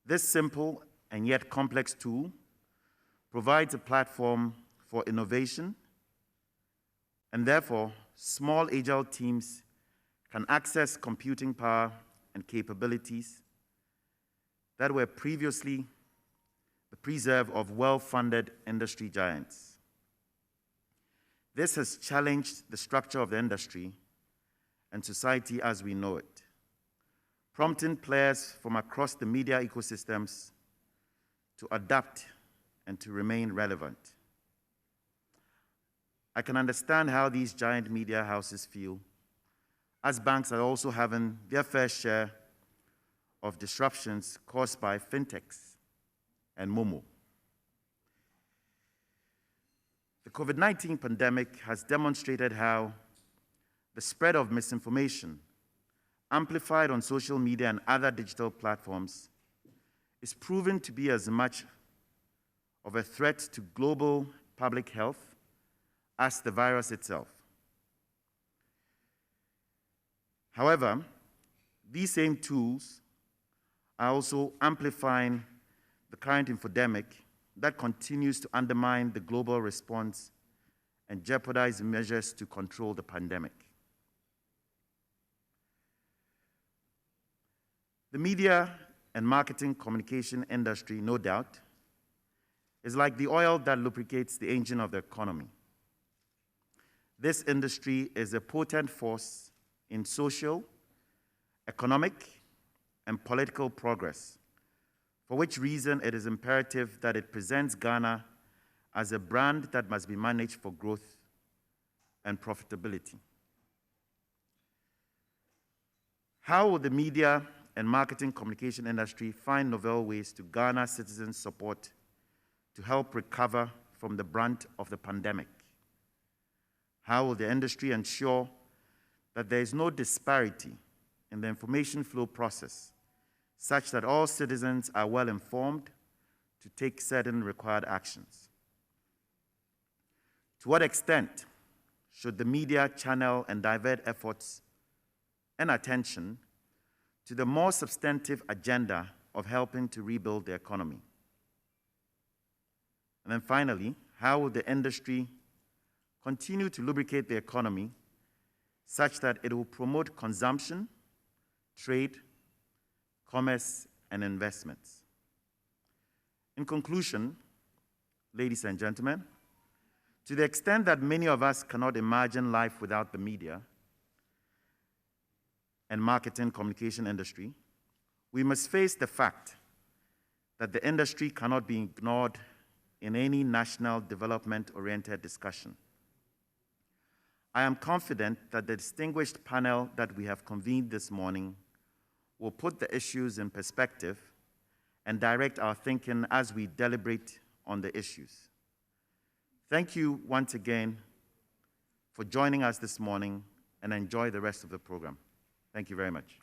This simple and yet complex tool provides a platform for innovation, and therefore, small agile teams can access computing power and capabilities that were previously the preserve of well-funded industry giants. This has challenged the structure of the industry and society as we know it, prompting players from across the media ecosystems to adapt and to remain relevant. I can understand how these giant media houses feel, as banks are also having their fair share of disruptions caused by fintechs and Momo. The COVID-19 pandemic has demonstrated how the spread of misinformation, amplified on social media and other digital platforms, is proven to be as much of a threat to global public health as the virus itself. However, these same tools are also amplifying the current infodemic that continues to undermine the global response and jeopardize measures to control the pandemic. The media and marketing communication industry, no doubt, is like the oil that lubricates the engine of the economy. This industry is a potent force in social, economic, and political progress, for which reason it is imperative that it presents Ghana as a brand that must be managed for growth and profitability. How will the media and marketing communication industry find novel ways to garner citizens' support to help recover from the brunt of the pandemic? How will the industry ensure that there is no disparity in the information flow process, such that all citizens are well informed to take certain required actions? To what extent should the media channel and divert efforts and attention to the more substantive agenda of helping to rebuild the economy? And then finally, how will the industry continue to lubricate the economy such that it will promote consumption, trade, commerce, and investments? In conclusion, ladies and gentlemen, to the extent that many of us cannot imagine life without the media and marketing communication industry, we must face the fact that the industry cannot be ignored in any national development-oriented discussion. I am confident that the distinguished panel that we have convened this morning will put the issues in perspective and direct our thinking as we deliberate on the issues. Thank you once again for joining us this morning, and enjoy the rest of the program. Thank you very much.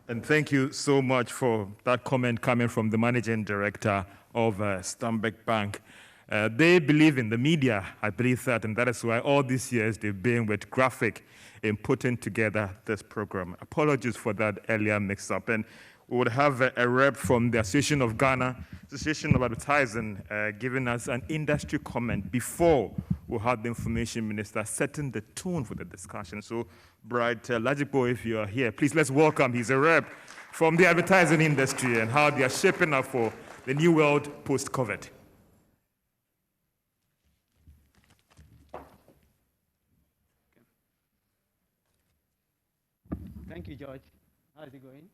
And thank you so much for that comment coming from the Managing Director of Stanbic Bank. They believe in the media, I believe that, and that is why all these years they've been with Graphic in putting together this program. Apologies for that earlier mix-up. And we would have a rep from the Association of Ghana, Association of Advertising, giving us an industry comment before we had the Information Minister setting the tone for the discussion. So, Bright Lajipo, if you are here, please let's welcome. He's a rep from the advertising industry and how they are shaping up for the new world post-COVID. Thank you, George. How's it going?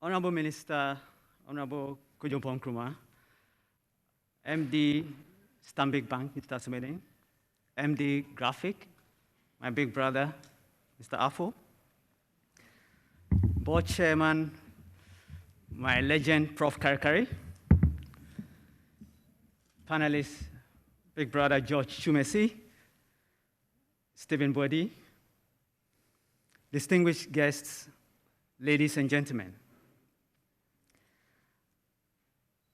Honorable Minister, Honorable Kojompong Nkrumah, MD, Stanbic Bank, Mr. Sumedin, MD Graphic, my big brother, Mr. Afo, board chairman, my legend, Prof. Karikari, panelist, big brother George Chumesi, Stephen Bodi, distinguished guests, ladies and gentlemen.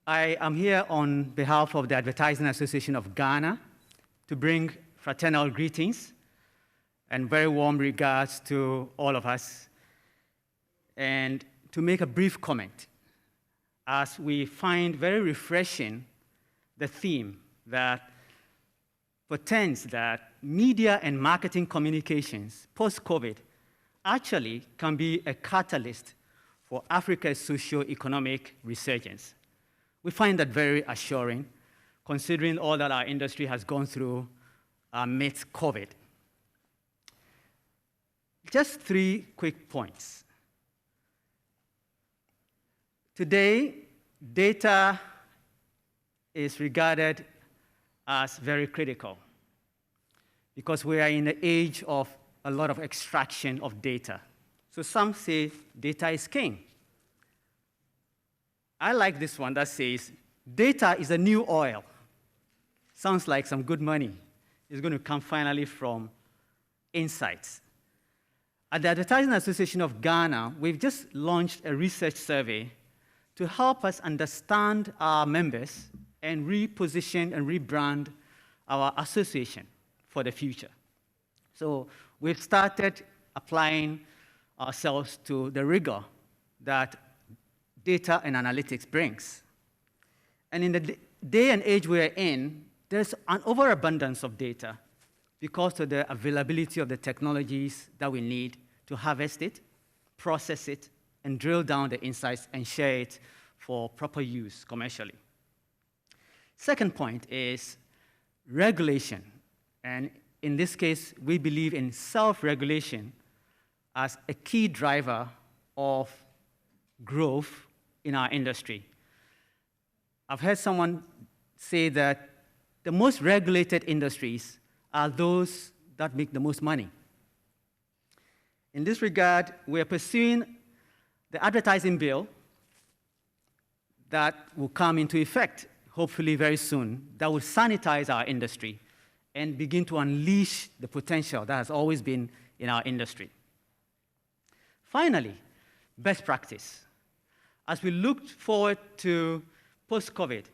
I am here on behalf of the Advertising Association of Ghana to bring fraternal greetings and very warm regards to all of us, and to make a brief comment as we find very refreshing the theme that portends that media and marketing communications post-COVID actually can be a catalyst for Africa's socio-economic resurgence. We find that very assuring, considering all that our industry has gone through amidst COVID. Just 3 quick points. Today, data is regarded as very critical because we are in the age of a lot of extraction of data. So some say data is king. I like this one that says, data is a new oil. Sounds like some good money. It's going to come finally from insights. At the Advertising Association of Ghana, we've just launched a research survey to help us understand our members and reposition and rebrand our association for the future. So we've started applying ourselves to the rigor that data and analytics brings. And in the day and age we're in, there's an overabundance of data because of the availability of the technologies that we need to harvest it, process it, and drill down the insights and share it for proper use commercially. Second point is regulation. And in this case, we believe in self-regulation as a key driver of growth in our industry. I've heard someone say that the most regulated industries are those that make the most money. In this regard, we are pursuing the advertising bill that will come into effect, hopefully very soon, that will sanitize our industry and begin to unleash the potential that has always been in our industry. Finally, best practice. As we look forward to post-COVID,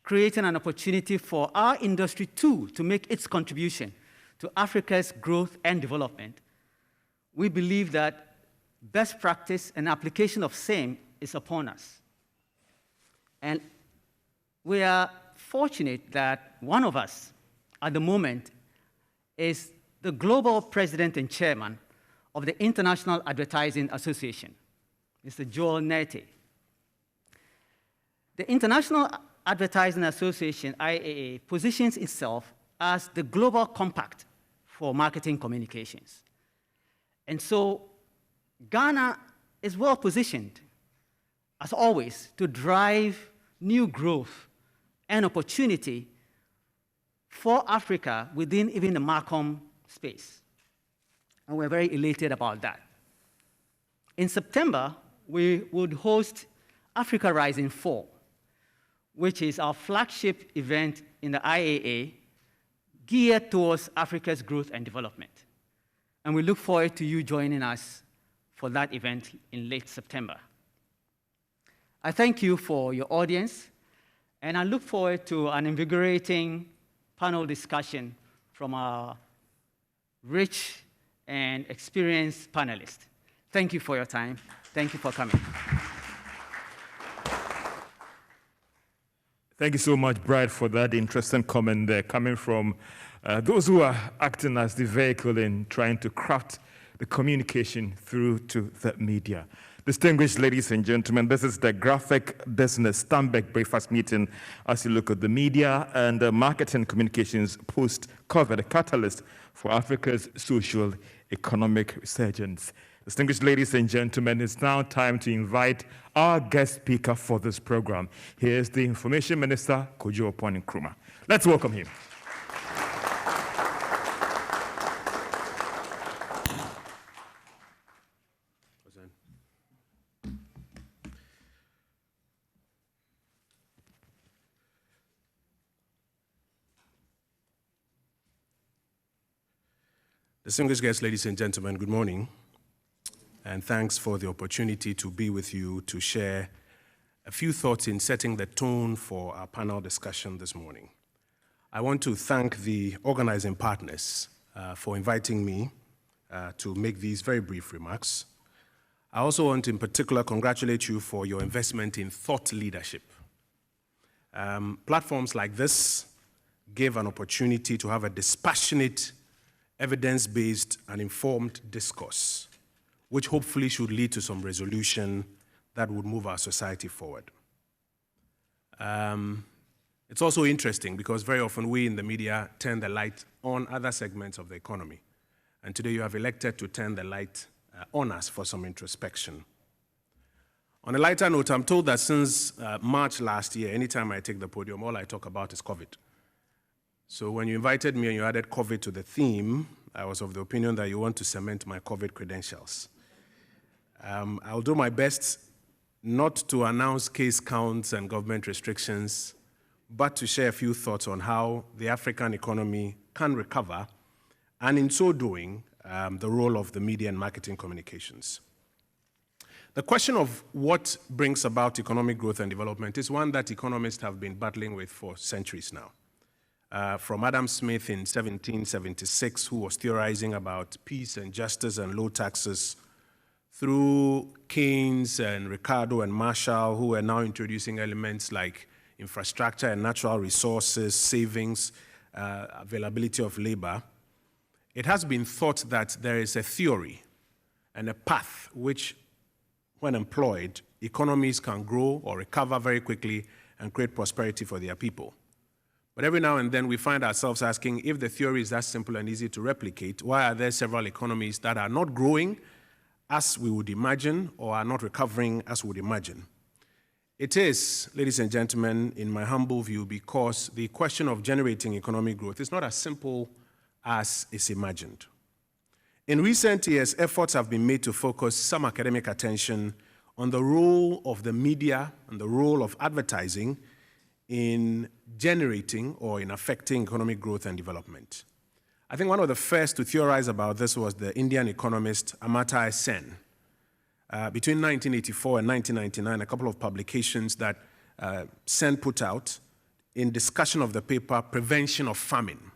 creating an opportunity for our industry too to make its contribution to Africa's growth and development, we believe that best practice and application of same is upon us. And we are fortunate that one of us at the moment is the global president and chairman of the International Advertising Association, Mr. Joel Nete. The International Advertising Association, IAA, positions itself as the global compact for marketing communications. And so Ghana is well positioned, as always, to drive new growth and opportunity for Africa within even the Marcom space. And we're very elated about that. In September, we would host Africa Rising 4, which is our flagship event in the IAA geared towards Africa's growth and development. And we look forward to you joining us for that event in late September. I thank you for your audience, and I look forward to an invigorating panel discussion from our rich and experienced panelists. Thank you for your time. Thank you for coming. Thank you so much, Brad, for that interesting comment there, coming from those who are acting as the vehicle in trying to craft the communication through to the media. Distinguished ladies and gentlemen, this is the Graphic Business Stambek Breakfast Meeting as you look at the media and marketing communications post-COVID, a catalyst for Africa's social economic resurgence. Distinguished ladies and gentlemen, it's now time to invite our guest speaker for this program. Here's the Information Minister, Kojo Nkrumah. Let's welcome him. Distinguished guests, ladies and gentlemen, good morning. And thanks for the opportunity to be with you to share a few thoughts in setting the tone for our panel discussion this morning. I want to thank the organizing partners for inviting me to make these very brief remarks. I also want to in particular congratulate you for your investment in thought leadership. Platforms like this give an opportunity to have a dispassionate, evidence-based and informed discourse, which hopefully should lead to some resolution that would move our society forward. It's also interesting because very often we in the media turn the light on other segments of the economy. And today you have elected to turn the light on us for some introspection. On a lighter note, I'm told that since March last year, anytime I take the podium, all I talk about is COVID. So when you invited me and you added COVID to the theme, I was of the opinion that you want to cement my COVID credentials. I'll do my best not to announce case counts and government restrictions, but to share a few thoughts on how the African economy can recover, and in so doing, the role of the media and marketing communications. The question of what brings about economic growth and development is one that economists have been battling with for centuries now. From Adam Smith in 1776, who was theorizing about peace and justice and low taxes, through Keynes and Ricardo and Marshall, who are now introducing elements like infrastructure and natural resources, savings, availability of labor. It has been thought that there is a theory and a path which, when employed, economies can grow or recover very quickly and create prosperity for their people. But every now and then we find ourselves asking, if the theory is that simple and easy to replicate, why are there several economies that are not growing as we would imagine or are not recovering as we would imagine? It is, ladies and gentlemen, in my humble view, because the question of generating economic growth is not as simple as is imagined. In recent years, efforts have been made to focus some academic attention on the role of the media and the role of advertising in generating or in affecting economic growth and development. I think one of the first to theorize about this was the Indian economist Amartya Sen. Between 1984 and 1999, a couple of publications that Sen put out in discussion of the paper Prevention of Famine.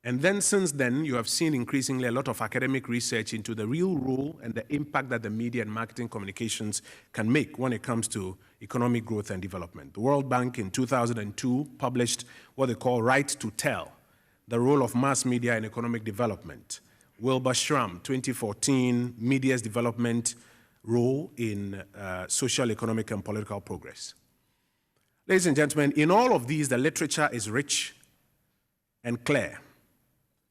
And then since then, you have seen increasingly a lot of academic research into the real role and the impact that the media and marketing communications can make when it comes to economic growth and development. The World Bank in 2002 published what they call Right to Tell, the role of mass media in economic development. Wilbur Schramm, 2014, media's development role in social, economic, and political progress. Ladies and gentlemen, in all of these, the literature is rich and clear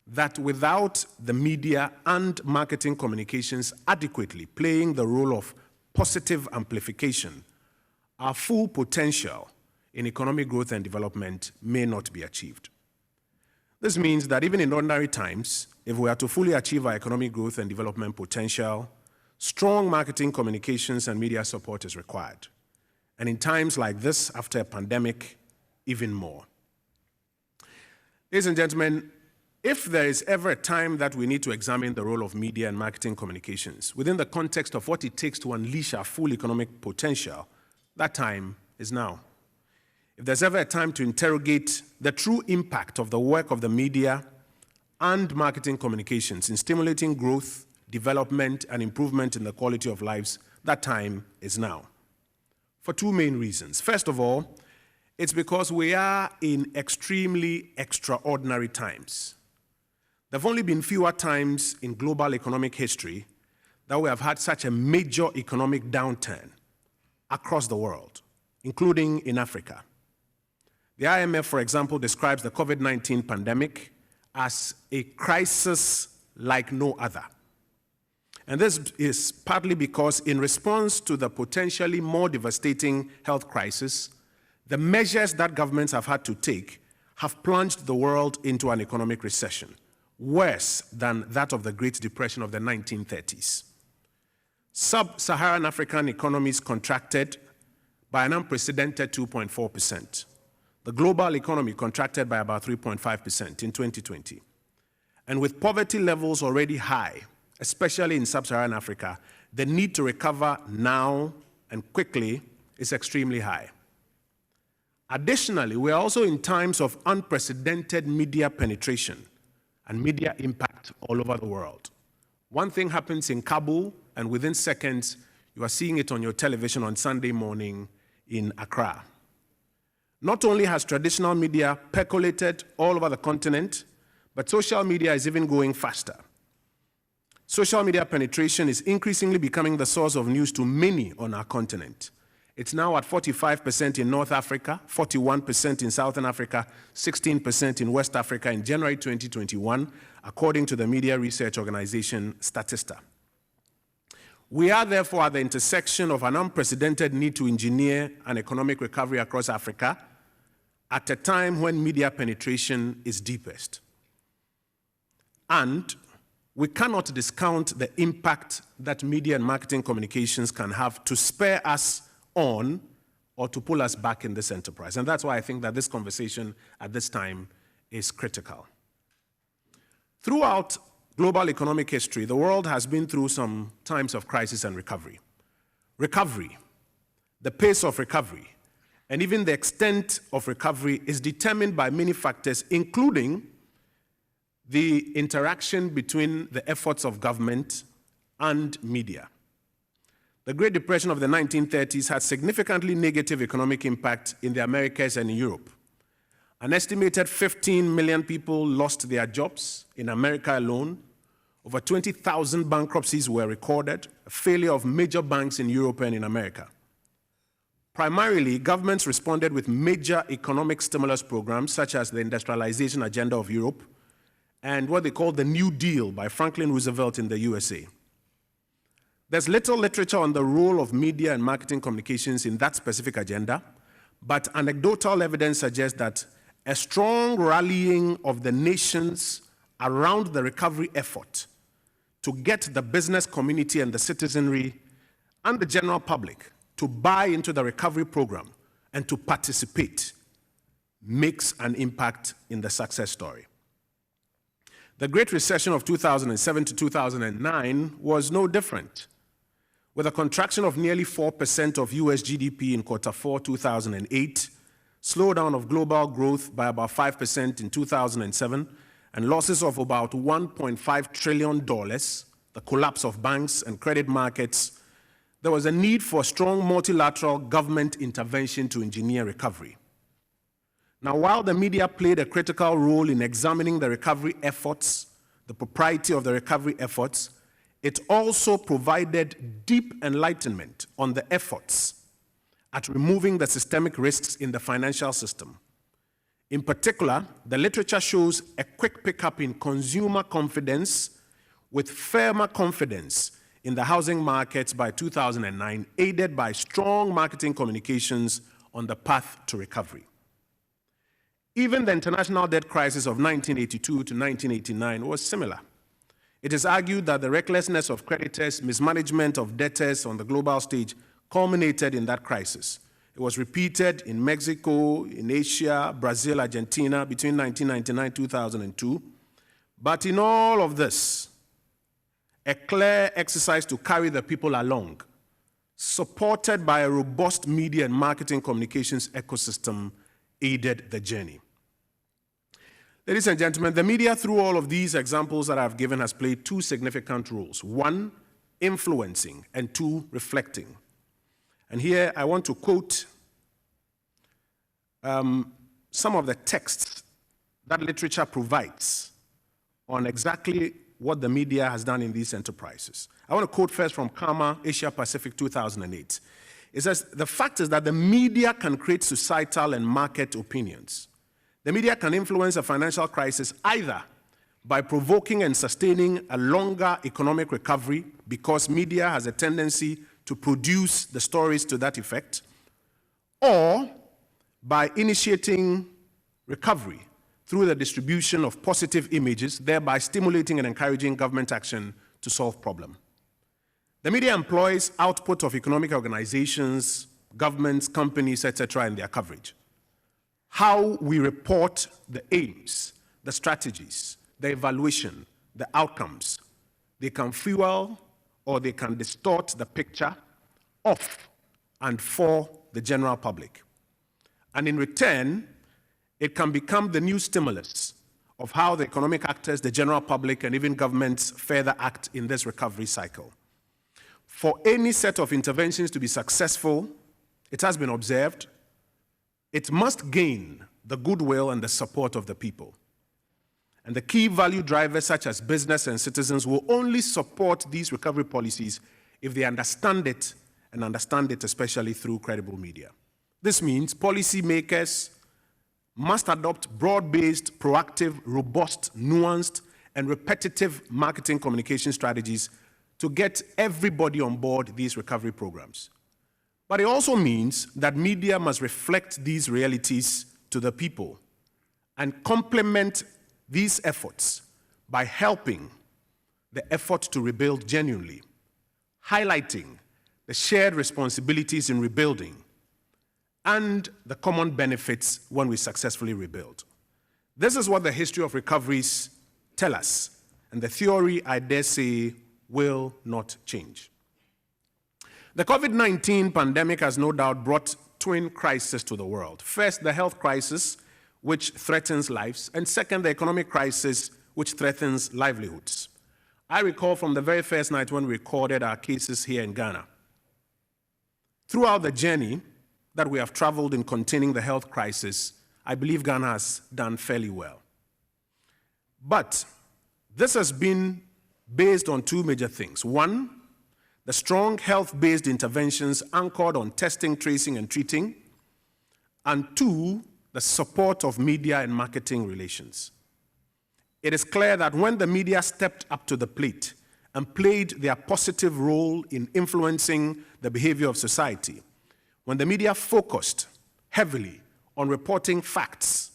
that without the media and marketing communications adequately playing the role of positive amplification, our full potential in economic growth and development may not be achieved. This means that even in ordinary times, if we are to fully achieve our economic growth and development potential, strong marketing communications and media support is required. And in times like this, after a pandemic, even more. Ladies and gentlemen, if there is ever a time that we need to examine the role of media and marketing communications within the context of what it takes to unleash our full economic potential, that time is now. If there's ever a time to interrogate the true impact of the work of the media and marketing communications in stimulating growth, development, and improvement in the quality of lives, that time is now. For two main reasons. First of all, it's because we are in extremely extraordinary times. There have only been fewer times in global economic history that we have had such a major economic downturn across the world, including in Africa. The IMF, for example, describes the COVID-19 pandemic as a crisis like no other. And this is partly because in response to the potentially more devastating health crisis, the measures that governments have had to take have plunged the world into an economic recession, worse than that of the Great Depression of the 1930s. Sub-Saharan African economies contracted by an unprecedented 2.4%. The global economy contracted by about 3.5% in 2020. And with poverty levels already high, especially in sub-Saharan Africa, the need to recover now and quickly is extremely high. Additionally, we are also in times of unprecedented media penetration and media impact all over the world. One thing happens in Kabul, and within seconds, you are seeing it on your television on Sunday morning in Accra. Not only has traditional media percolated all over the continent, but social media is even going faster. Social media penetration is increasingly becoming the source of news to many on our continent. It's now at 45% in North Africa, 41% in Southern Africa, 16% in West Africa in January 2021, according to the media research organization Statista. We are therefore at the intersection of an unprecedented need to engineer an economic recovery across Africa at a time when media penetration is deepest. And we cannot discount the impact that media and marketing communications can have to spur us on or to pull us back in this enterprise. And that's why I think that this conversation at this time is critical. Throughout global economic history, the world has been through some times of crisis and recovery. Recovery, the pace of recovery, and even the extent of recovery is determined by many factors, including the interaction between the efforts of government and media. The Great Depression of the 1930s had significantly negative economic impact in the Americas and in Europe. An estimated 15 million people lost their jobs in America alone. Over 20,000 bankruptcies were recorded, a failure of major banks in Europe and in America. Primarily, governments responded with major economic stimulus programs, such as the industrialization agenda of Europe and what they call the New Deal by Franklin Roosevelt in the USA. There's little literature on the role of media and marketing communications in that specific agenda, but anecdotal evidence suggests that a strong rallying of the nations around the recovery effort to get the business community and the citizenry and the general public to buy into the recovery program and to participate makes an impact in the success story. The Great Recession of 2007 to 2009 was no different, with a contraction of nearly 4% of US GDP in Q4 2008, slowdown of global growth by about 5% in 2007, and losses of about $1.5 trillion, the collapse of banks and credit markets. There was a need for strong multilateral government intervention to engineer recovery. Now, while the media played a critical role in examining the recovery efforts, the propriety of the recovery efforts, it also provided deep enlightenment on the efforts at removing the systemic risks in the financial system. In particular, the literature shows a quick pickup in consumer confidence with firmer confidence in the housing markets by 2009, aided by strong marketing communications on the path to recovery. Even the international debt crisis of 1982 to 1989 was similar. It is argued that the recklessness of creditors, mismanagement of debtors on the global stage culminated in that crisis. It was repeated in Mexico, in Asia, Brazil, Argentina between 1999 and 2002. But in all of this, a clear exercise to carry the people along, supported by a robust media and marketing communications ecosystem, aided the journey. Ladies and gentlemen, the media, through all of these examples that I've given, has played two significant roles. One, influencing, and two, reflecting. And here I want to quote some of the texts that literature provides on exactly what the media has done in these enterprises. I want to quote first from Karma, Asia Pacific 2008. It says, the fact is that the media can create societal and market opinions. The media can influence a financial crisis either by provoking and sustaining a longer economic recovery, because media has a tendency to produce the stories to that effect, or by initiating recovery through the distribution of positive images, thereby stimulating and encouraging government action to solve problems. The media employs output of economic organizations, governments, companies, etc. in their coverage. How we report the aims, the strategies, the evaluation, the outcomes. They can fuel or they can distort the picture of and for the general public. And in return, it can become the new stimulus of how the economic actors, the general public, and even governments further act in this recovery cycle. For any set of interventions to be successful, it has been observed, it must gain the goodwill and the support of the people. And the key value drivers such as business and citizens will only support these recovery policies if they understand it, and understand it especially through credible media. This means policymakers must adopt broad-based, proactive, robust, nuanced, and repetitive marketing communication strategies to get everybody on board these recovery programs. But it also means that media must reflect these realities to the people and complement these efforts by helping the effort to rebuild genuinely, highlighting the shared responsibilities in rebuilding and the common benefits when we successfully rebuild. This is what the history of recoveries tell us, and the theory, I dare say, will not change. The COVID-19 pandemic has no doubt brought twin crises to the world. First, the health crisis, which threatens lives, and second, the economic crisis, which threatens livelihoods. I recall from the very first night when we recorded our cases here in Ghana. Throughout the journey that we have traveled in containing the health crisis, I believe Ghana has done fairly well. But this has been based on two major things. One, the strong health-based interventions anchored on testing, tracing, and treating. And two, the support of media and marketing relations. It is clear that when the media stepped up to the plate and played their positive role in influencing the behavior of society, when the media focused heavily on reporting facts,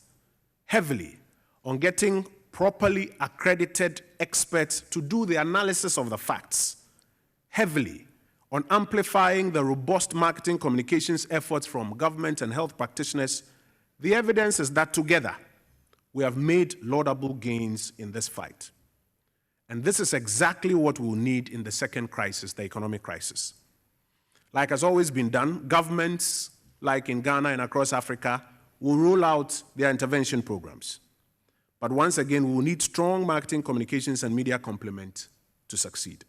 heavily on getting properly accredited experts to do the analysis of the facts, heavily on amplifying the robust marketing communications efforts from government and health practitioners, the evidence is that together we have made laudable gains in this fight. And this is exactly what we'll need in the second crisis, the economic crisis. Like has always been done, governments, like in Ghana and across Africa, will roll out their intervention programs. But once again, we will need strong marketing communications and media complement to succeed.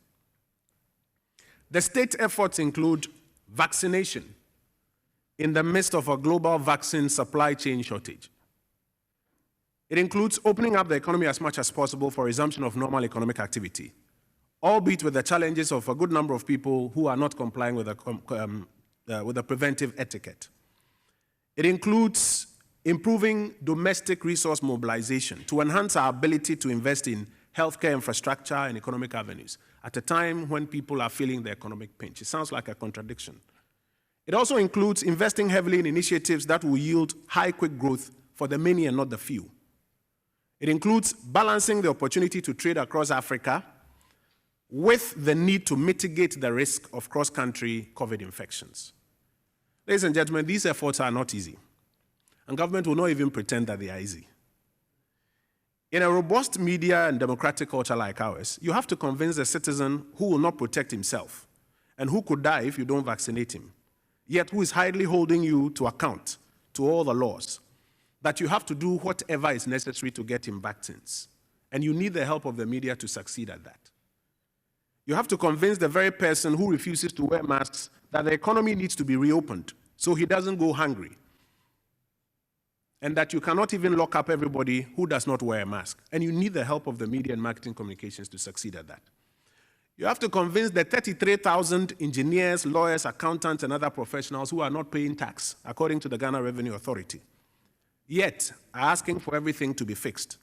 The state efforts include vaccination in the midst of a global vaccine supply chain shortage. It includes opening up the economy as much as possible for resumption of normal economic activity, albeit with the challenges of a good number of people who are not complying with the preventive etiquette. It includes improving domestic resource mobilization to enhance our ability to invest in healthcare infrastructure and economic avenues at a time when people are feeling the economic pinch. It sounds like a contradiction. It also includes investing heavily in initiatives that will yield high, quick growth for the many and not the few. It includes balancing the opportunity to trade across Africa with the need to mitigate the risk of cross-country COVID infections. Ladies and gentlemen, these efforts are not easy, and government will not even pretend that they are easy. In a robust media and democratic culture like ours, you have to convince a citizen who will not protect himself and who could die if you don't vaccinate him, yet who is highly holding you to account to all the laws, that you have to do whatever is necessary to get him vaccines. And you need the help of the media to succeed at that. You have to convince the very person who refuses to wear masks that the economy needs to be reopened so he doesn't go hungry, and that you cannot even lock up everybody who does not wear a mask. And you need the help of the media and marketing communications to succeed at that. You have to convince the 33,000 engineers, lawyers, accountants, and other professionals who are not paying tax, according to the Ghana Revenue Authority, yet are asking for everything to be fixed,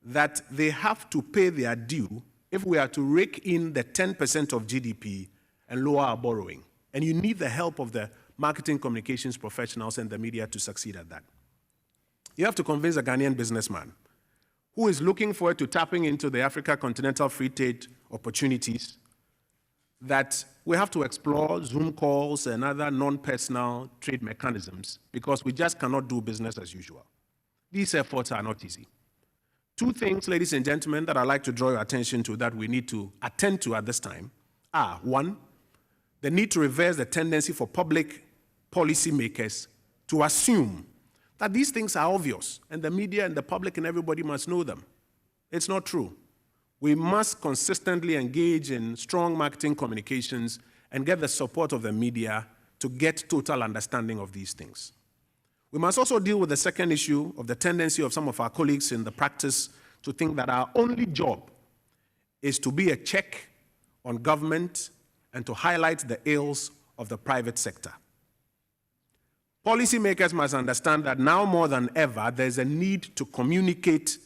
that they have to pay their due if we are to rake in the 10% of GDP and lower our borrowing. And you need the help of the marketing communications professionals and the media to succeed at that. You have to convince a Ghanaian businessman who is looking forward to tapping into the Africa continental free trade opportunities that we have to explore Zoom calls and other non-personal trade mechanisms because we just cannot do business as usual. These efforts are not easy. Two things, ladies and gentlemen, that I'd like to draw your attention to that we need to attend to at this time are, one, the need to reverse the tendency for public policymakers to assume that these things are obvious and the media and the public and everybody must know them. It's not true. We must consistently engage in strong marketing communications and get the support of the media to get total understanding of these things. We must also deal with the second issue of the tendency of some of our colleagues in the practice to think that our only job is to be a check on government and to highlight the ills of the private sector. Policymakers must understand that now more than ever, there's a need to communicate,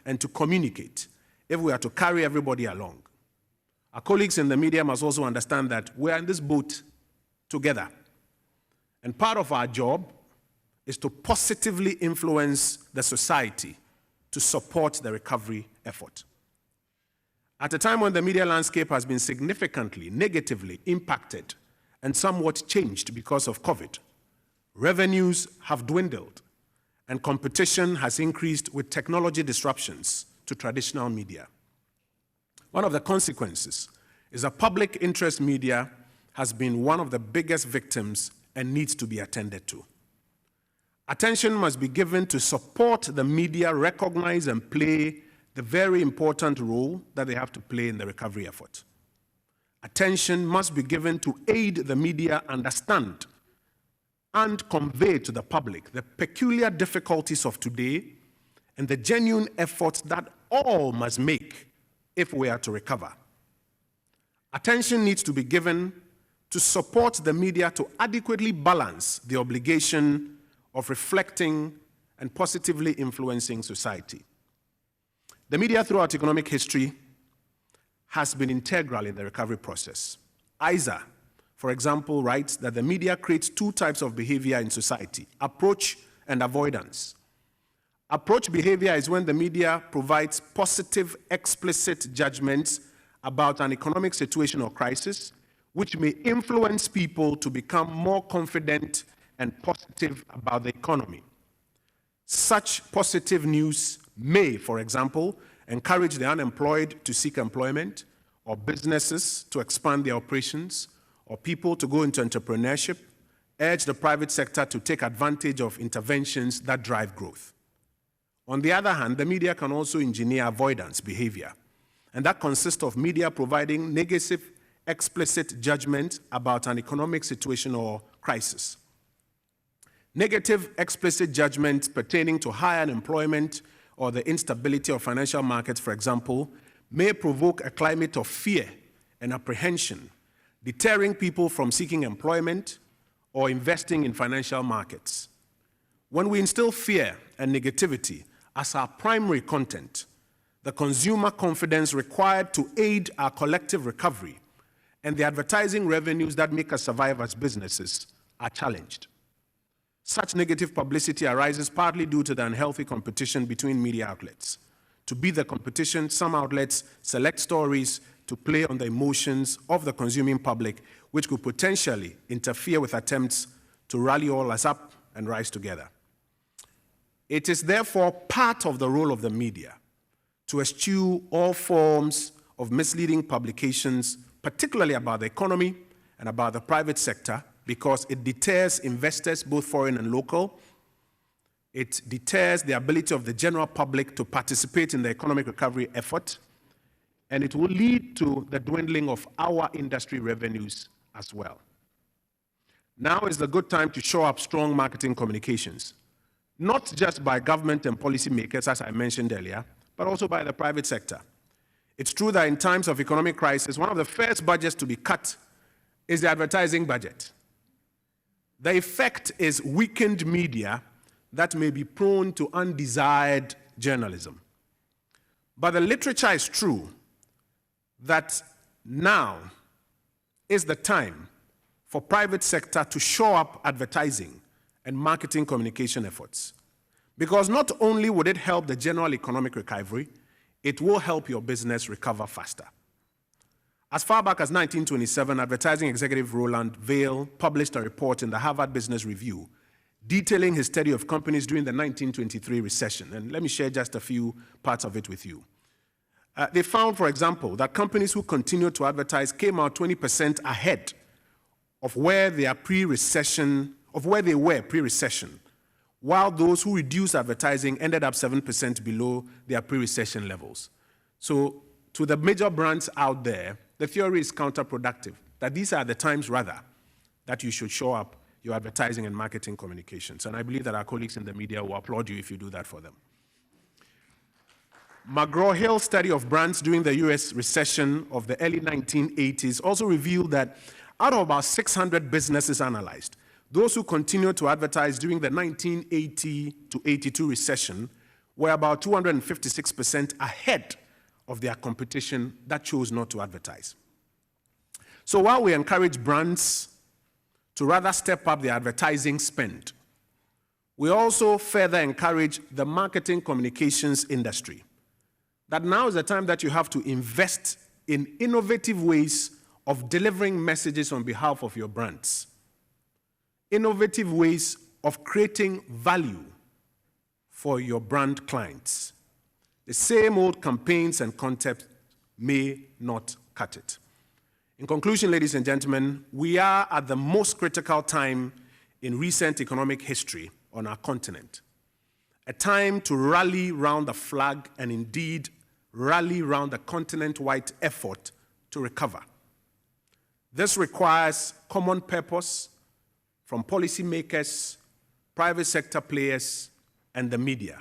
and to communicate if we are to carry everybody along. Our colleagues in the media must also understand that we're in this boat together. And part of our job is to positively influence the society to support the recovery effort. At a time when the media landscape has been significantly negatively impacted and somewhat changed because of COVID, revenues have dwindled and competition has increased with technology disruptions to traditional media. One of the consequences is that public interest media has been one of the biggest victims and needs to be attended to. Attention must be given to support the media recognize and play the very important role that they have to play in the recovery effort. Attention must be given to aid the media understand and convey to the public the peculiar difficulties of today and the genuine efforts that all must make if we are to recover. Attention needs to be given to support the media to adequately balance the obligation of reflecting and positively influencing society. The media throughout economic history has been integral in the recovery process. Isa, for example, writes that the media creates two types of behavior in society: approach and avoidance. Approach behavior is when the media provides positive, explicit judgments about an economic situation or crisis, which may influence people to become more confident and positive about the economy. Such positive news may, for example, encourage the unemployed to seek employment, or businesses to expand their operations, or people to go into entrepreneurship, urge the private sector to take advantage of interventions that drive growth. On the other hand, the media can also engineer avoidance behavior, and that consists of media providing negative, explicit judgment about an economic situation or crisis. Negative, explicit judgments pertaining to high unemployment or the instability of financial markets, for example, may provoke a climate of fear and apprehension, deterring people from seeking employment or investing in financial markets. When we instill fear and negativity as our primary content, the consumer confidence required to aid our collective recovery and the advertising revenues that make us survive as businesses are challenged. Such negative publicity arises partly due to the unhealthy competition between media outlets. To beat the competition, some outlets select stories to play on the emotions of the consuming public, which could potentially interfere with attempts to rally all us up and rise together. It is therefore part of the role of the media to eschew all forms of misleading publications, particularly about the economy and about the private sector, because it deters investors, both foreign and local. It deters the ability of the general public to participate in the economic recovery effort, and it will lead to the dwindling of our industry revenues as well. Now is the good time to show up strong marketing communications, not just by government and policymakers, as I mentioned earlier, but also by the private sector. It's true that in times of economic crisis, one of the first budgets to be cut is the advertising budget. The effect is weakened media that may be prone to undesired journalism. But the literature is true that now is the time for private sector to show up advertising and marketing communication efforts. Because not only would it help the general economic recovery, it will help your business recover faster. As far back as 1927, advertising executive Roland Vail published a report in the Harvard Business Review detailing his study of companies during the 1923 recession. And let me share just a few parts of it with you. They found, for example, that companies who continued to advertise came out 20% ahead of where they were pre-recession, while those who reduced advertising ended up 7% below their pre-recession levels. So to the major brands out there, the theory is counterproductive, that these are the times rather that you should show up your advertising and marketing communications. And I believe that our colleagues in the media will applaud you if you do that for them. McGraw-Hill's study of brands during the US recession of the early 1980s also revealed that out of about 600 businesses analyzed, those who continued to advertise during the 1980 to 82 recession were about 256% ahead of their competition that chose not to advertise. So while we encourage brands to rather step up their advertising spend, we also further encourage the marketing communications industry that now is the time that you have to invest in innovative ways of delivering messages on behalf of your brands, innovative ways of creating value for your brand clients. The same old campaigns and concepts may not cut it. In conclusion, ladies and gentlemen, we are at the most critical time in recent economic history on our continent, a time to rally round the flag and indeed rally round the continent-wide effort to recover. This requires common purpose from policymakers, private sector players, and the media.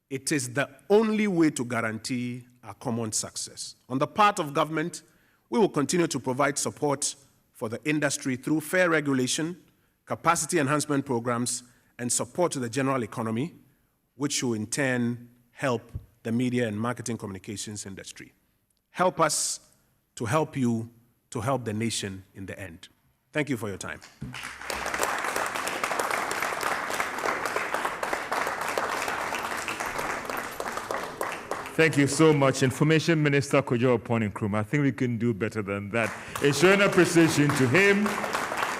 It is the only way to guarantee our common success. On the part of government, we will continue to provide support for the industry through fair regulation, capacity enhancement programs, and support to the general economy, which will in turn help the media and marketing communications industry. Help us to help you, to help the nation in the end. Thank you for your time. Thank you so much, Information Minister Kojo Oppong-Nkrumah. I think we can do better than that. A showing appreciation to him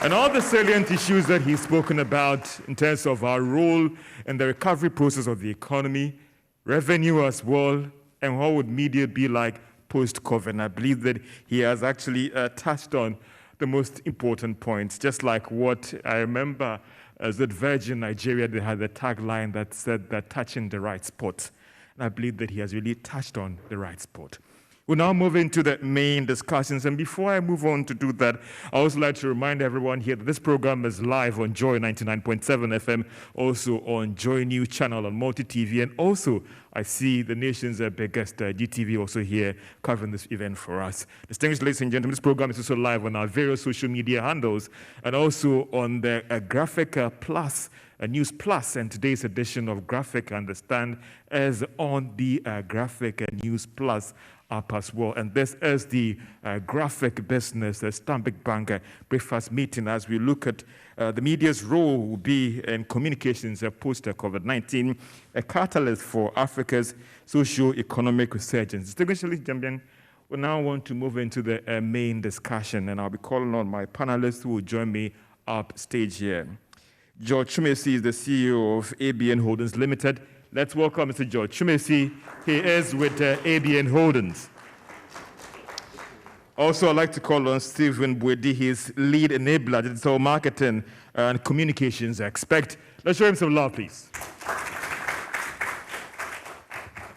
and all the salient issues that he's spoken about in terms of our role in the recovery process of the economy, revenue as well, and what would media be like post-COVID. And I believe that he has actually touched on the most important points, just like what I remember as at Virgin Nigeria, they had a tagline that said that touching the right spot. And I believe that he has really touched on the right spot. We'll now move into the main discussions. And before I move on to do that, I also like to remind everyone here that this program is live on Joy 99.7 FM, also on JoyNews channel on Multi-TV, and also I see the nation's biggest GTV also here covering this event for us. Distinguished ladies and gentlemen, this program is also live on our various social media handles and also on the Graphic Plus, News Plus, and today's edition of Graphic Understand is on the Graphic News Plus app as well. And this is the graphic business, the Stanbic Bank breakfast meeting as we look at the media's role will be in communications post-COVID-19, a catalyst for Africa's socio-economic resurgence. Distinguished ladies and gentlemen, we now want to move into the main discussion, and I'll be calling on my panelists who will join me up stage here. George Chumesi is the CEO of ABN Holdings Limited. Let's welcome Mr. George Chumesi. He is with ABN Holdings. Also, I'd like to call on Stephen Bwedi. He's lead enabler, digital marketing and communications expert. Let's show him some love, please.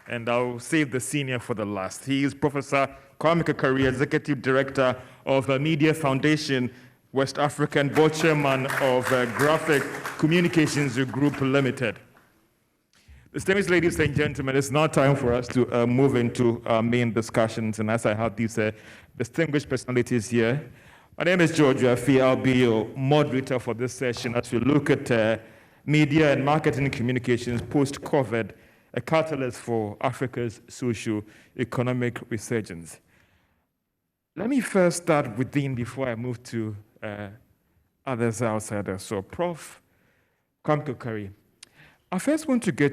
And I'll save the senior for the last. He is Professor Kwame Kakari, Executive Director of the Media Foundation, West Africa, and board chairman of Graphic Communications Group Limited. Distinguished ladies and gentlemen, it's now time for us to move into our main discussions. And as I have these distinguished personalities here, my name is George Afi. I'll be your moderator for this session as we look at media and marketing communications post-COVID, a catalyst for Africa's socio-economic resurgence. Let me first start with Dean before I move to others outside. So, Prof. Kwame Kakari, I first want to get